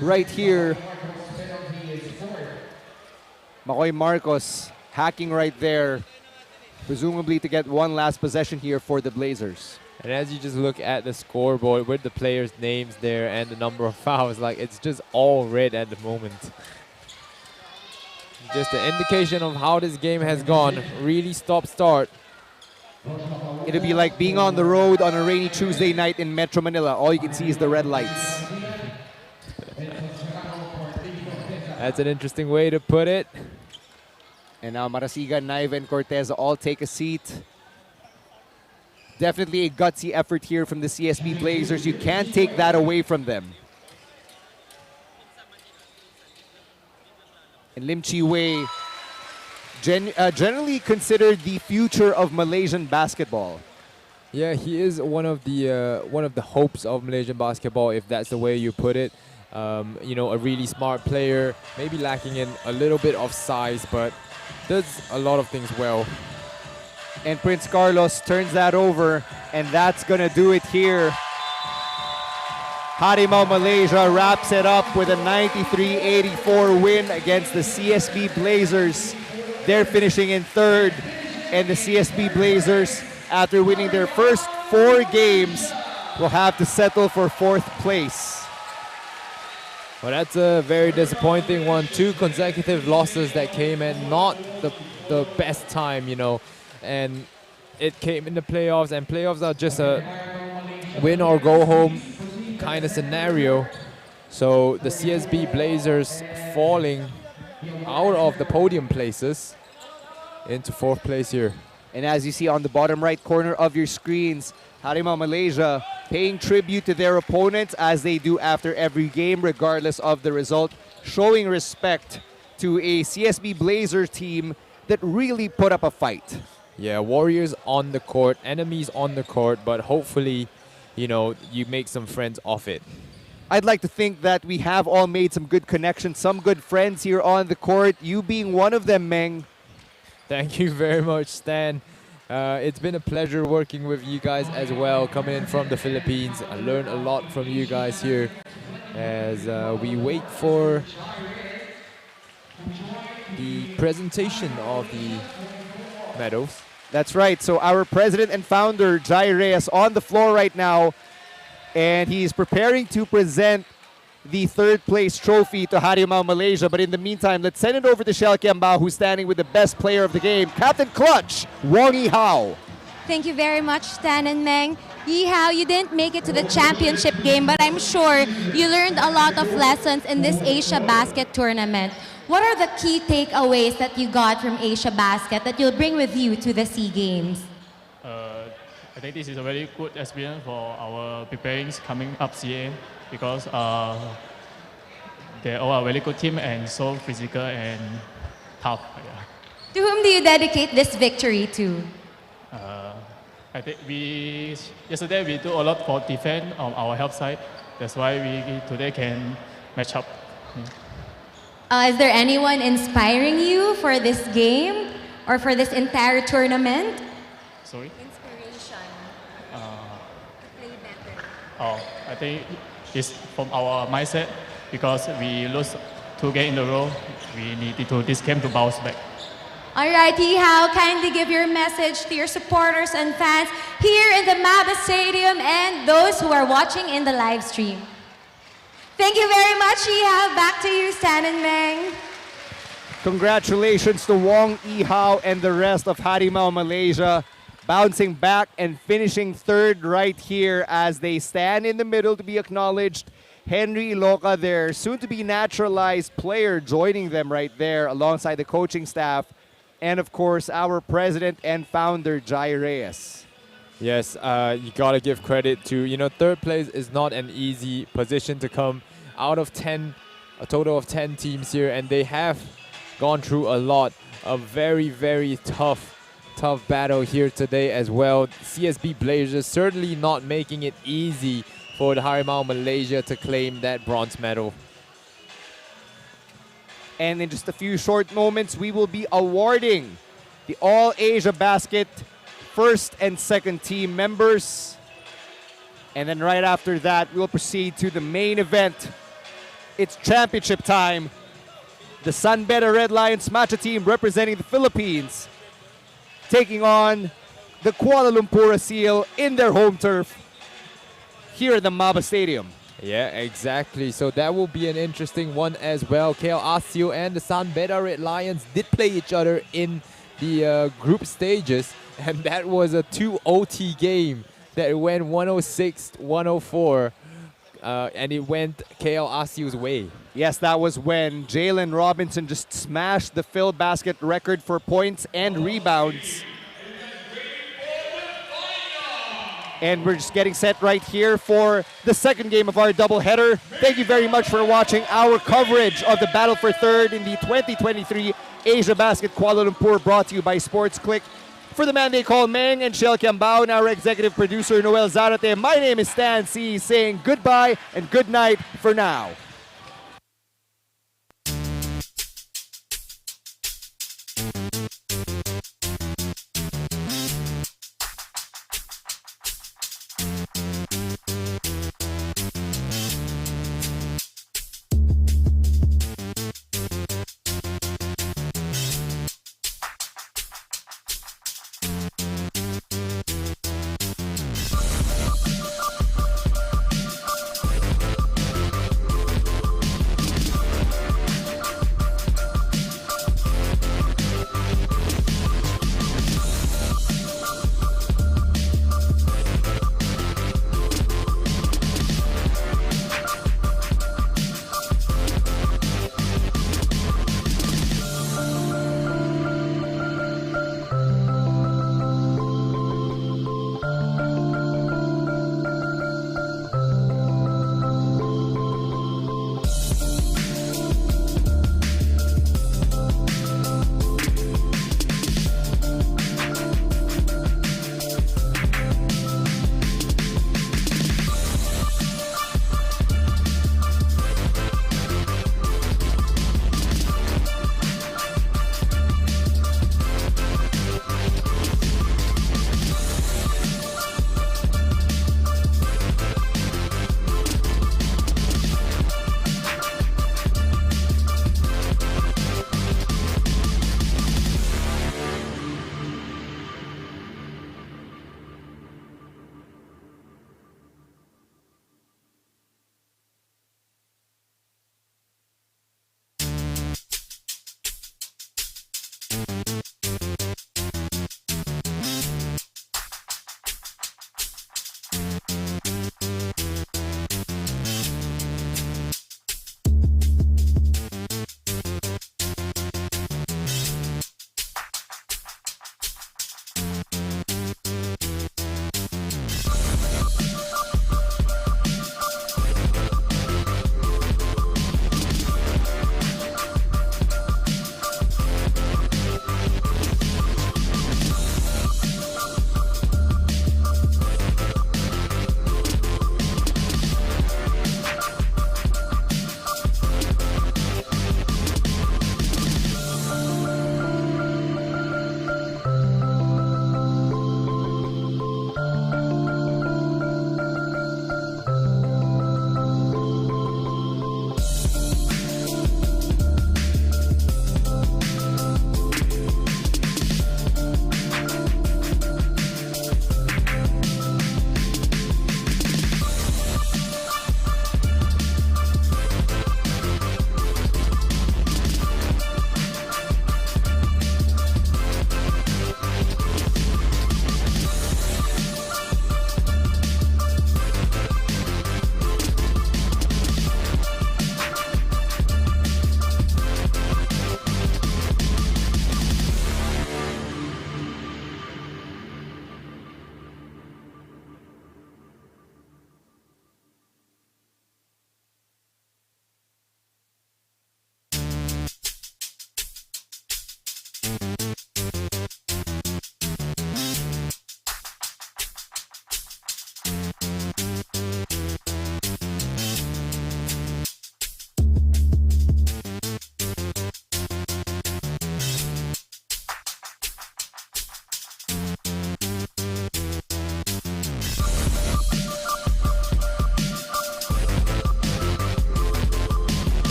right here. Makoy Marcos hacking right there, presumably to get one last possession here for the Blazers. And as you just look at the scoreboard with the players' names there and the number of fouls, like it's just all red at the moment. Just an indication of how this game has gone. Really stop-start. It'll be like being on the road on a rainy Tuesday night in Metro Manila. All you can see is the red lights. That's an interesting way to put it. And now Marasigan, Naive, and Cortez all take a seat. Definitely a gutsy effort here from the CSB Blazers. You can't take that away from them. And Lim Chi Wei, generally considered the future of Malaysian basketball. Yeah, he is one of the hopes of Malaysian basketball, if that's the way you put it. You know, a really smart player, maybe lacking in a little bit of size, but does a lot of things well. And Prince Carlos turns that over, and that's gonna do it here. Harimau Malaysia wraps it up with a 93-84 win against the CSB Blazers. They're finishing in third, and the CSB Blazers, after winning their first 4 games, will have to settle for 4th place. Well, that's a very disappointing one. 2 consecutive losses that came at not the best time, you know. And it came in the playoffs, and playoffs are just a win or go home kind of scenario. So the CSB Blazers falling out of the podium places into 4th place here. And as you see on the bottom right corner of your screens, Harimau Malaysia paying tribute to their opponents as they do after every game, regardless of the result, showing respect to a CSB Blazers team that really put up a fight. Yeah, warriors on the court, enemies on the court, but hopefully, you know, you make some friends off it. I'd like to think that we have all made some good connections, some good friends here on the court, you being one of them, Meng. Thank you very much, Stan. It's been a pleasure working with you guys as well, coming in from the Philippines. I learned a lot from you guys here as we wait for the presentation of the medals. That's right. So our president and founder, Jai Reyes, on the floor right now, and he's preparing to present the 3rd place trophy to Harimau Malaysia. But in the meantime, let's send it over to Shell Kiambao, who's standing with the best player of the game, Captain Clutch, Wong Yihao. Thank you very much, Stan and Meng. Yihao, you didn't make it to the championship game, but I'm sure you learned a lot of lessons in this AsiaBasket tournament. What are the key takeaways that you got from AsiaBasket that you'll bring with you to the SEA Games? I think this is a very good experience for our preparing coming up CA because they're all a very good team and so physical and tough. Yeah. To whom do you dedicate this victory to? I think yesterday we do a lot for defense on our help side. That's why we today can match up. Is there anyone inspiring you for this game or for this entire tournament? Sorry? Inspiration. To play better. Oh, I think it's from our mindset because we lose 2 games in a row. We needed this game to bounce back. All right, Yihao, kindly give your message to your supporters and fans here in the MABA Stadium and those who are watching in the live stream. Thank you very much, Yihao. Back to you, Stan and Meng. Congratulations to Wong Yihao and the rest of Harimau Malaysia, bouncing back and finishing 3rd right here as they stand in the middle to be acknowledged. Henry Loca, their soon-to-be naturalized player, joining them right there alongside the coaching staff. And of course, our president and founder, Jai Reyes. Yes, you gotta give credit to, third place is not an easy position to come out of 10, a total of 10 teams here, and they have gone through a lot of very, very tough battle here today as well. CSB Blazers certainly not making it easy for the Harimau Malaysia to claim that bronze medal. And in just a few short moments, we will be awarding the All Asia Basket first and second team members. And then right after that, we'll proceed to the main event. It's championship time. The Sunbeta Red Lions matcha team representing the Philippines, taking on the Kuala Lumpur ASEAL in their home turf here at the MABA Stadium. Yeah, exactly. So that will be an interesting one as well. KL ASEAL and the Sunbeta Red Lions did play each other in the group stages, and that was a 2 OT game that went 106-104, and it went KL ASEAL's way. Yes, that was when Jalen Robinson just smashed the Phil Basket record for points and rebounds. And we're just getting set right here for the second game of our doubleheader. Thank you very much for watching our coverage of the battle for third in the 2023 Asia Basket Kuala Lumpur, brought to you by Sportsclick. For the man they call Meng and Shell Kiambao and our executive producer Noel Zarate, my name is Stan C, saying goodbye and good night for now.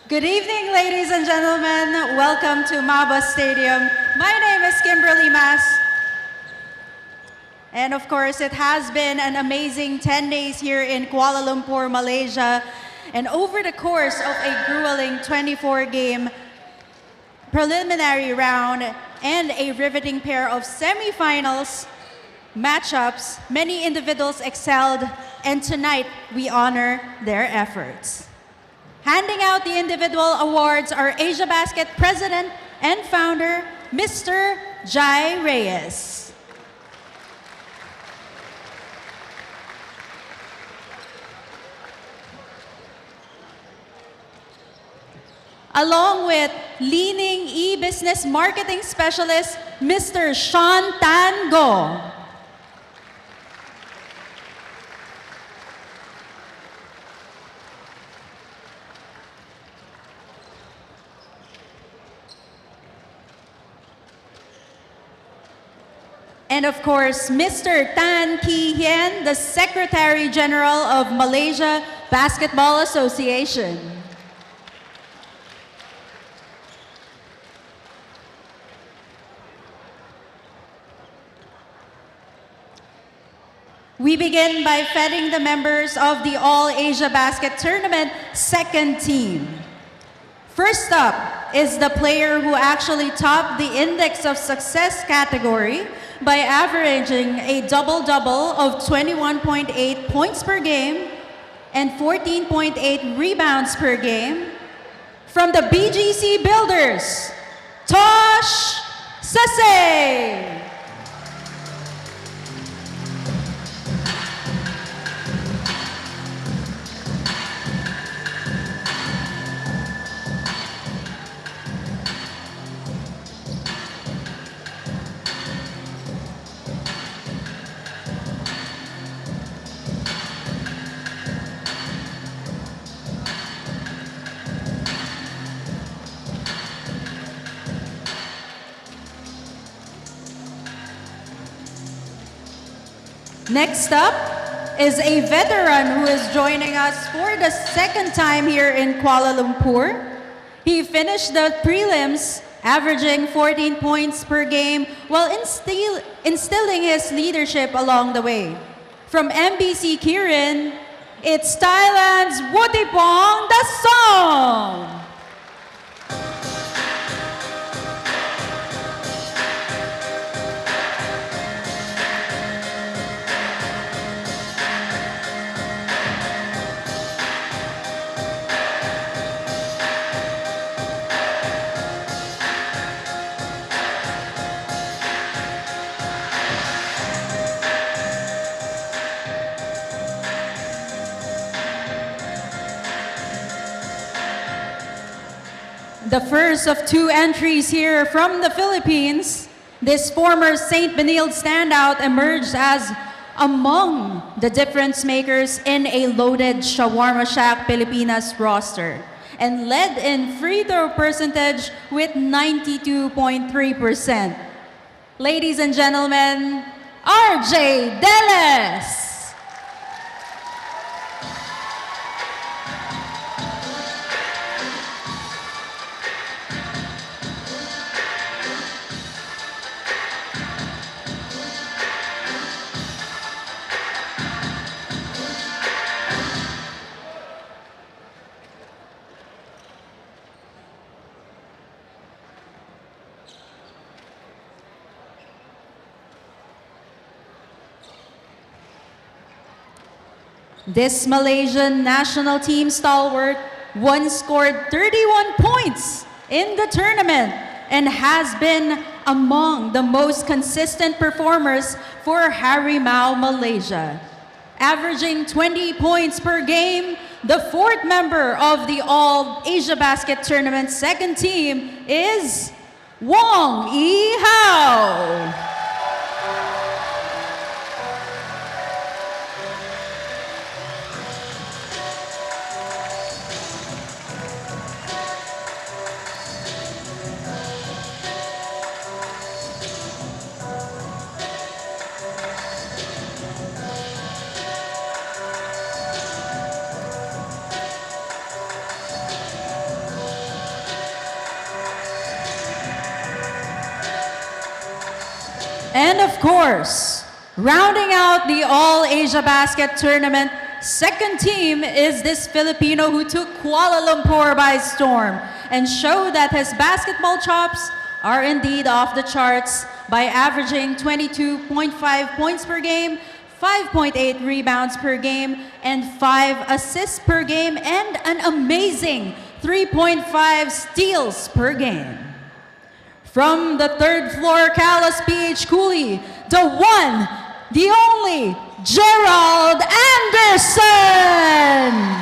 Good evening, ladies and gentlemen. Welcome to MABA Stadium. My name is Kimberly Mas. And of course, it has been an amazing 10 days here in Kuala Lumpur, Malaysia. And over the course of a grueling 24-game preliminary round and a riveting pair of semifinals matchups, many individuals excelled, and tonight we honor their efforts. Handing out the individual awards are AsiaBasket President and Founder, Mr. Jai Reyes. Along with Leaning E-Business Marketing Specialist, Mr. Sean Tan Go. And of course, Mr. Tan Ki Hien, the Secretary General of Malaysia Basketball Association. We begin by feting the members of the All Asia Basket Tournament second team. First up is the player who actually topped the Index of Success category by averaging a double-double of 21.8 points per game and 14.8 rebounds per game. From the BGC Builders, Tosh Sase. Next up is a veteran who is joining us for the second time here in Kuala Lumpur. He finished the prelims averaging 14 points per game while instilling his leadership along the way. From MBC Kirin, it's Thailand's Wutipong Dasong. The first of two entries here from the Philippines, this former St. Benilde standout emerged as among the difference makers in a loaded Shawarma Shack Pilipinas roster and led in free throw percentage with 92.3%. Ladies and gentlemen, RJ Deles. This Malaysian national team stalwart once scored 31 points in the tournament and has been among the most consistent performers for Harimau Malaysia. Averaging 20 points per game, the fourth member of the All Asia Basket Tournament second team is Wong Yi Hao. And of course, rounding out the All Asia Basket Tournament, second team is this Filipino who took Kuala Lumpur by storm and showed that his basketball chops are indeed off the charts by averaging 22.5 points per game, 5.8 rebounds per game, and 5 assists per game, and an amazing 3.5 steals per game. From the third floor, Calais PH Cooley, the one, the only, Gerald Anderson!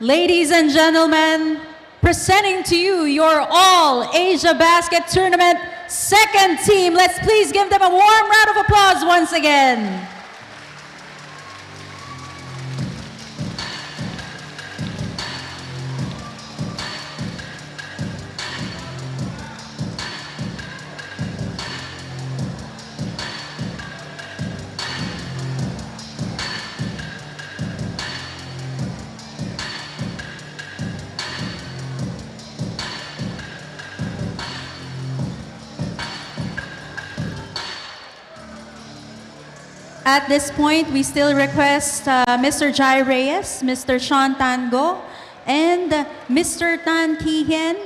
Ladies and gentlemen, presenting to you your All Asia Basket Tournament second team. Let's please give them a warm round of applause once again. At this point, we still request Mr. Jai Reyes, Mr. Sean Tango, and Mr. Tan Ki Hien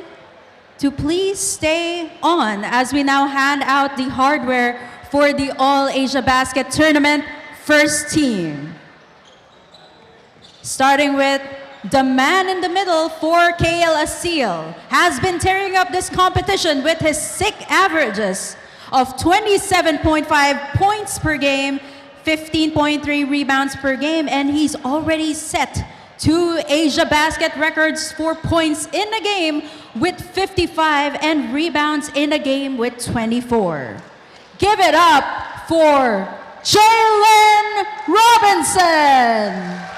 to please stay on as we now hand out the hardware for the All Asia Basket Tournament first team. Starting with the man in the middle for KL Asil, has been tearing up this competition with his sick averages of 27.5 points per game, 15.3 rebounds per game, and he's already set 2 Asia Basket records for points in a game with 55 and rebounds in a game with 24. Give it up for Jalen Robinson!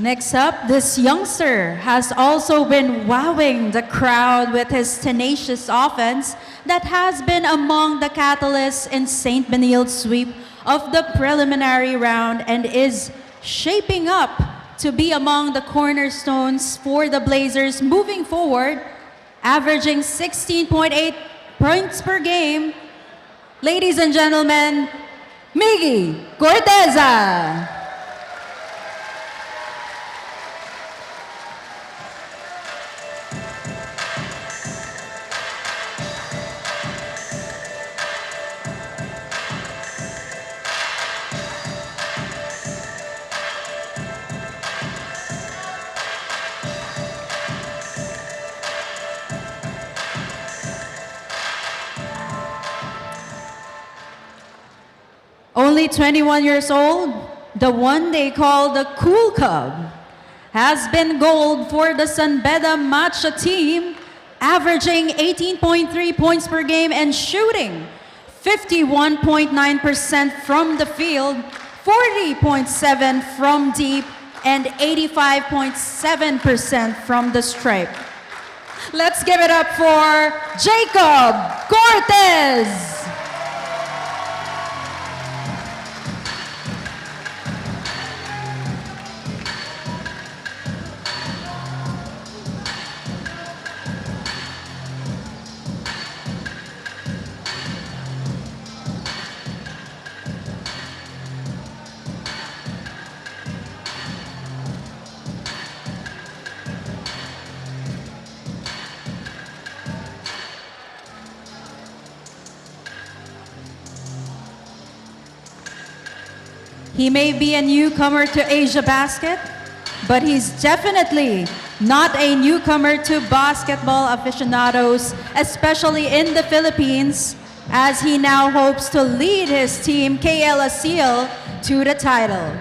Next up, this youngster has also been wowing the crowd with his tenacious offense that has been among the catalysts in St. Benilde's sweep of the preliminary round and is shaping up to be among the cornerstones for the Blazers moving forward, averaging 16.8 points per game. Ladies and gentlemen, Miggy Corteza. Only 21 years old, the one they call the Cool Cub, has been gold for the San Beda Matcha team, averaging 18.3 points per game and shooting 51.9% from the field, 40.7% from deep, and 85.7% from the stripe. Let's give it up for Jacob Cortez. He may be a newcomer to Asia Basket, but he's definitely not a newcomer to basketball aficionados, especially in the Philippines, as he now hopes to lead his team, KL Asil, to the title.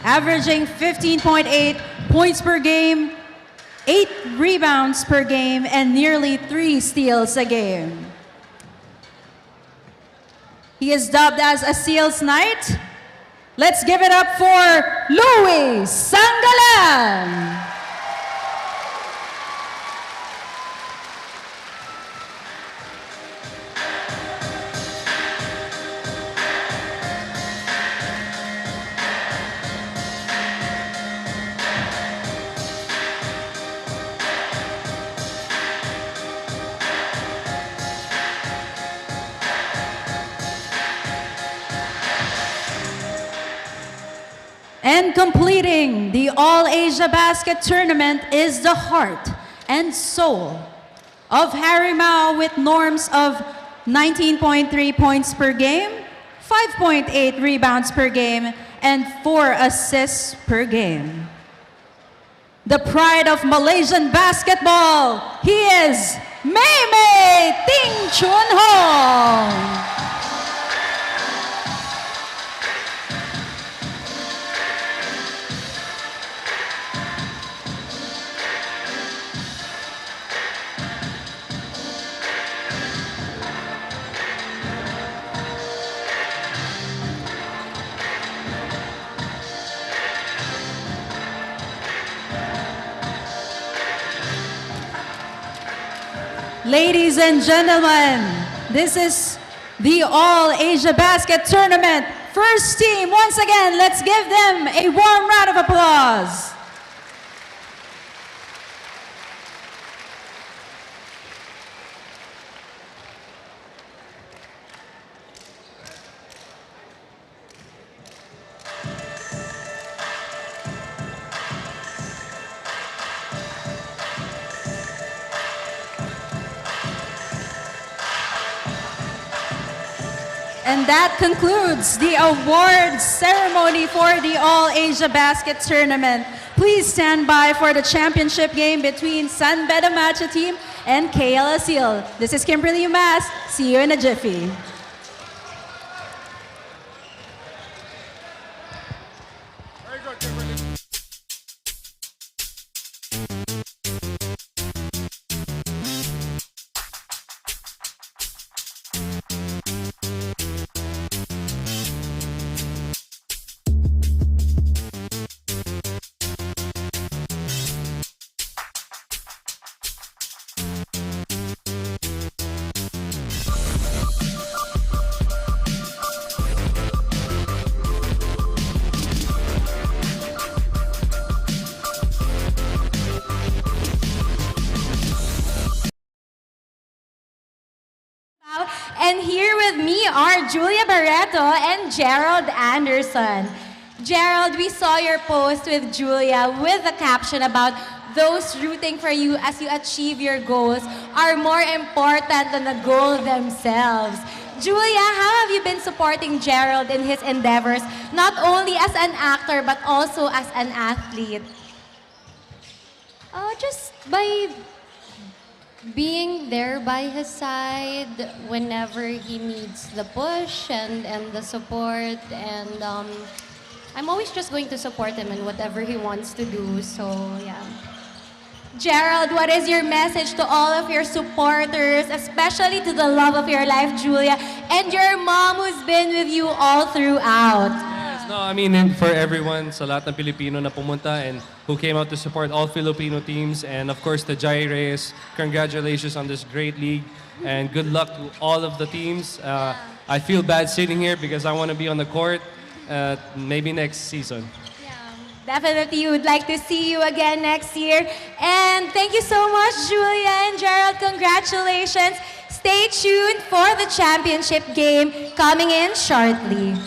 Averaging 15.8 points per game, 8 rebounds per game, and nearly 3 steals a game. He is dubbed as Asil's Knight. Let's give it up for Louis Sangalan. And completing the All-Asia Basket Tournament is the heart and soul of Harimau with norms of 19.3 points per game, 5.8 rebounds per game, and 4 assists per game. The pride of Malaysian basketball, he is Mei Ting Chun Hong. Ladies and gentlemen, this is the All-Asia Basket Tournament. First team, once again, let's give them a warm round of applause. And that concludes the awards ceremony for the All-Asia Basket Tournament. Please stand by for the championship game between San Beda Matcha team and KL Asil. This is Kimberly Umas. See you in a jiffy. And here with me are Julia Barreto and Gerald Anderson. Gerald, we saw your post with Julia with a caption about those rooting for you as you achieve your goals are more important than the goal themselves. Julia, how have you been supporting Gerald in his endeavors, not only as an actor but also as an athlete? Just by being there by his side whenever he needs the push and the support, and I'm always just going to support him in whatever he wants to do, so yeah. Gerald, what is your message to all of your supporters, especially to the love of your life, Julia, and your mom who's been with you all throughout? Yes, no, I mean, and for everyone, sa lahat ng Pilipino na pumunta and who came out to support all Filipino teams, and of course the Jai Reyes, congratulations on this great league, and good luck to all of the teams. I feel bad sitting here because I want to be on the court, maybe next season. Definitely would like to see you again next year. And thank you so much, Julia and Gerald. Congratulations. Stay tuned for the championship game coming in shortly.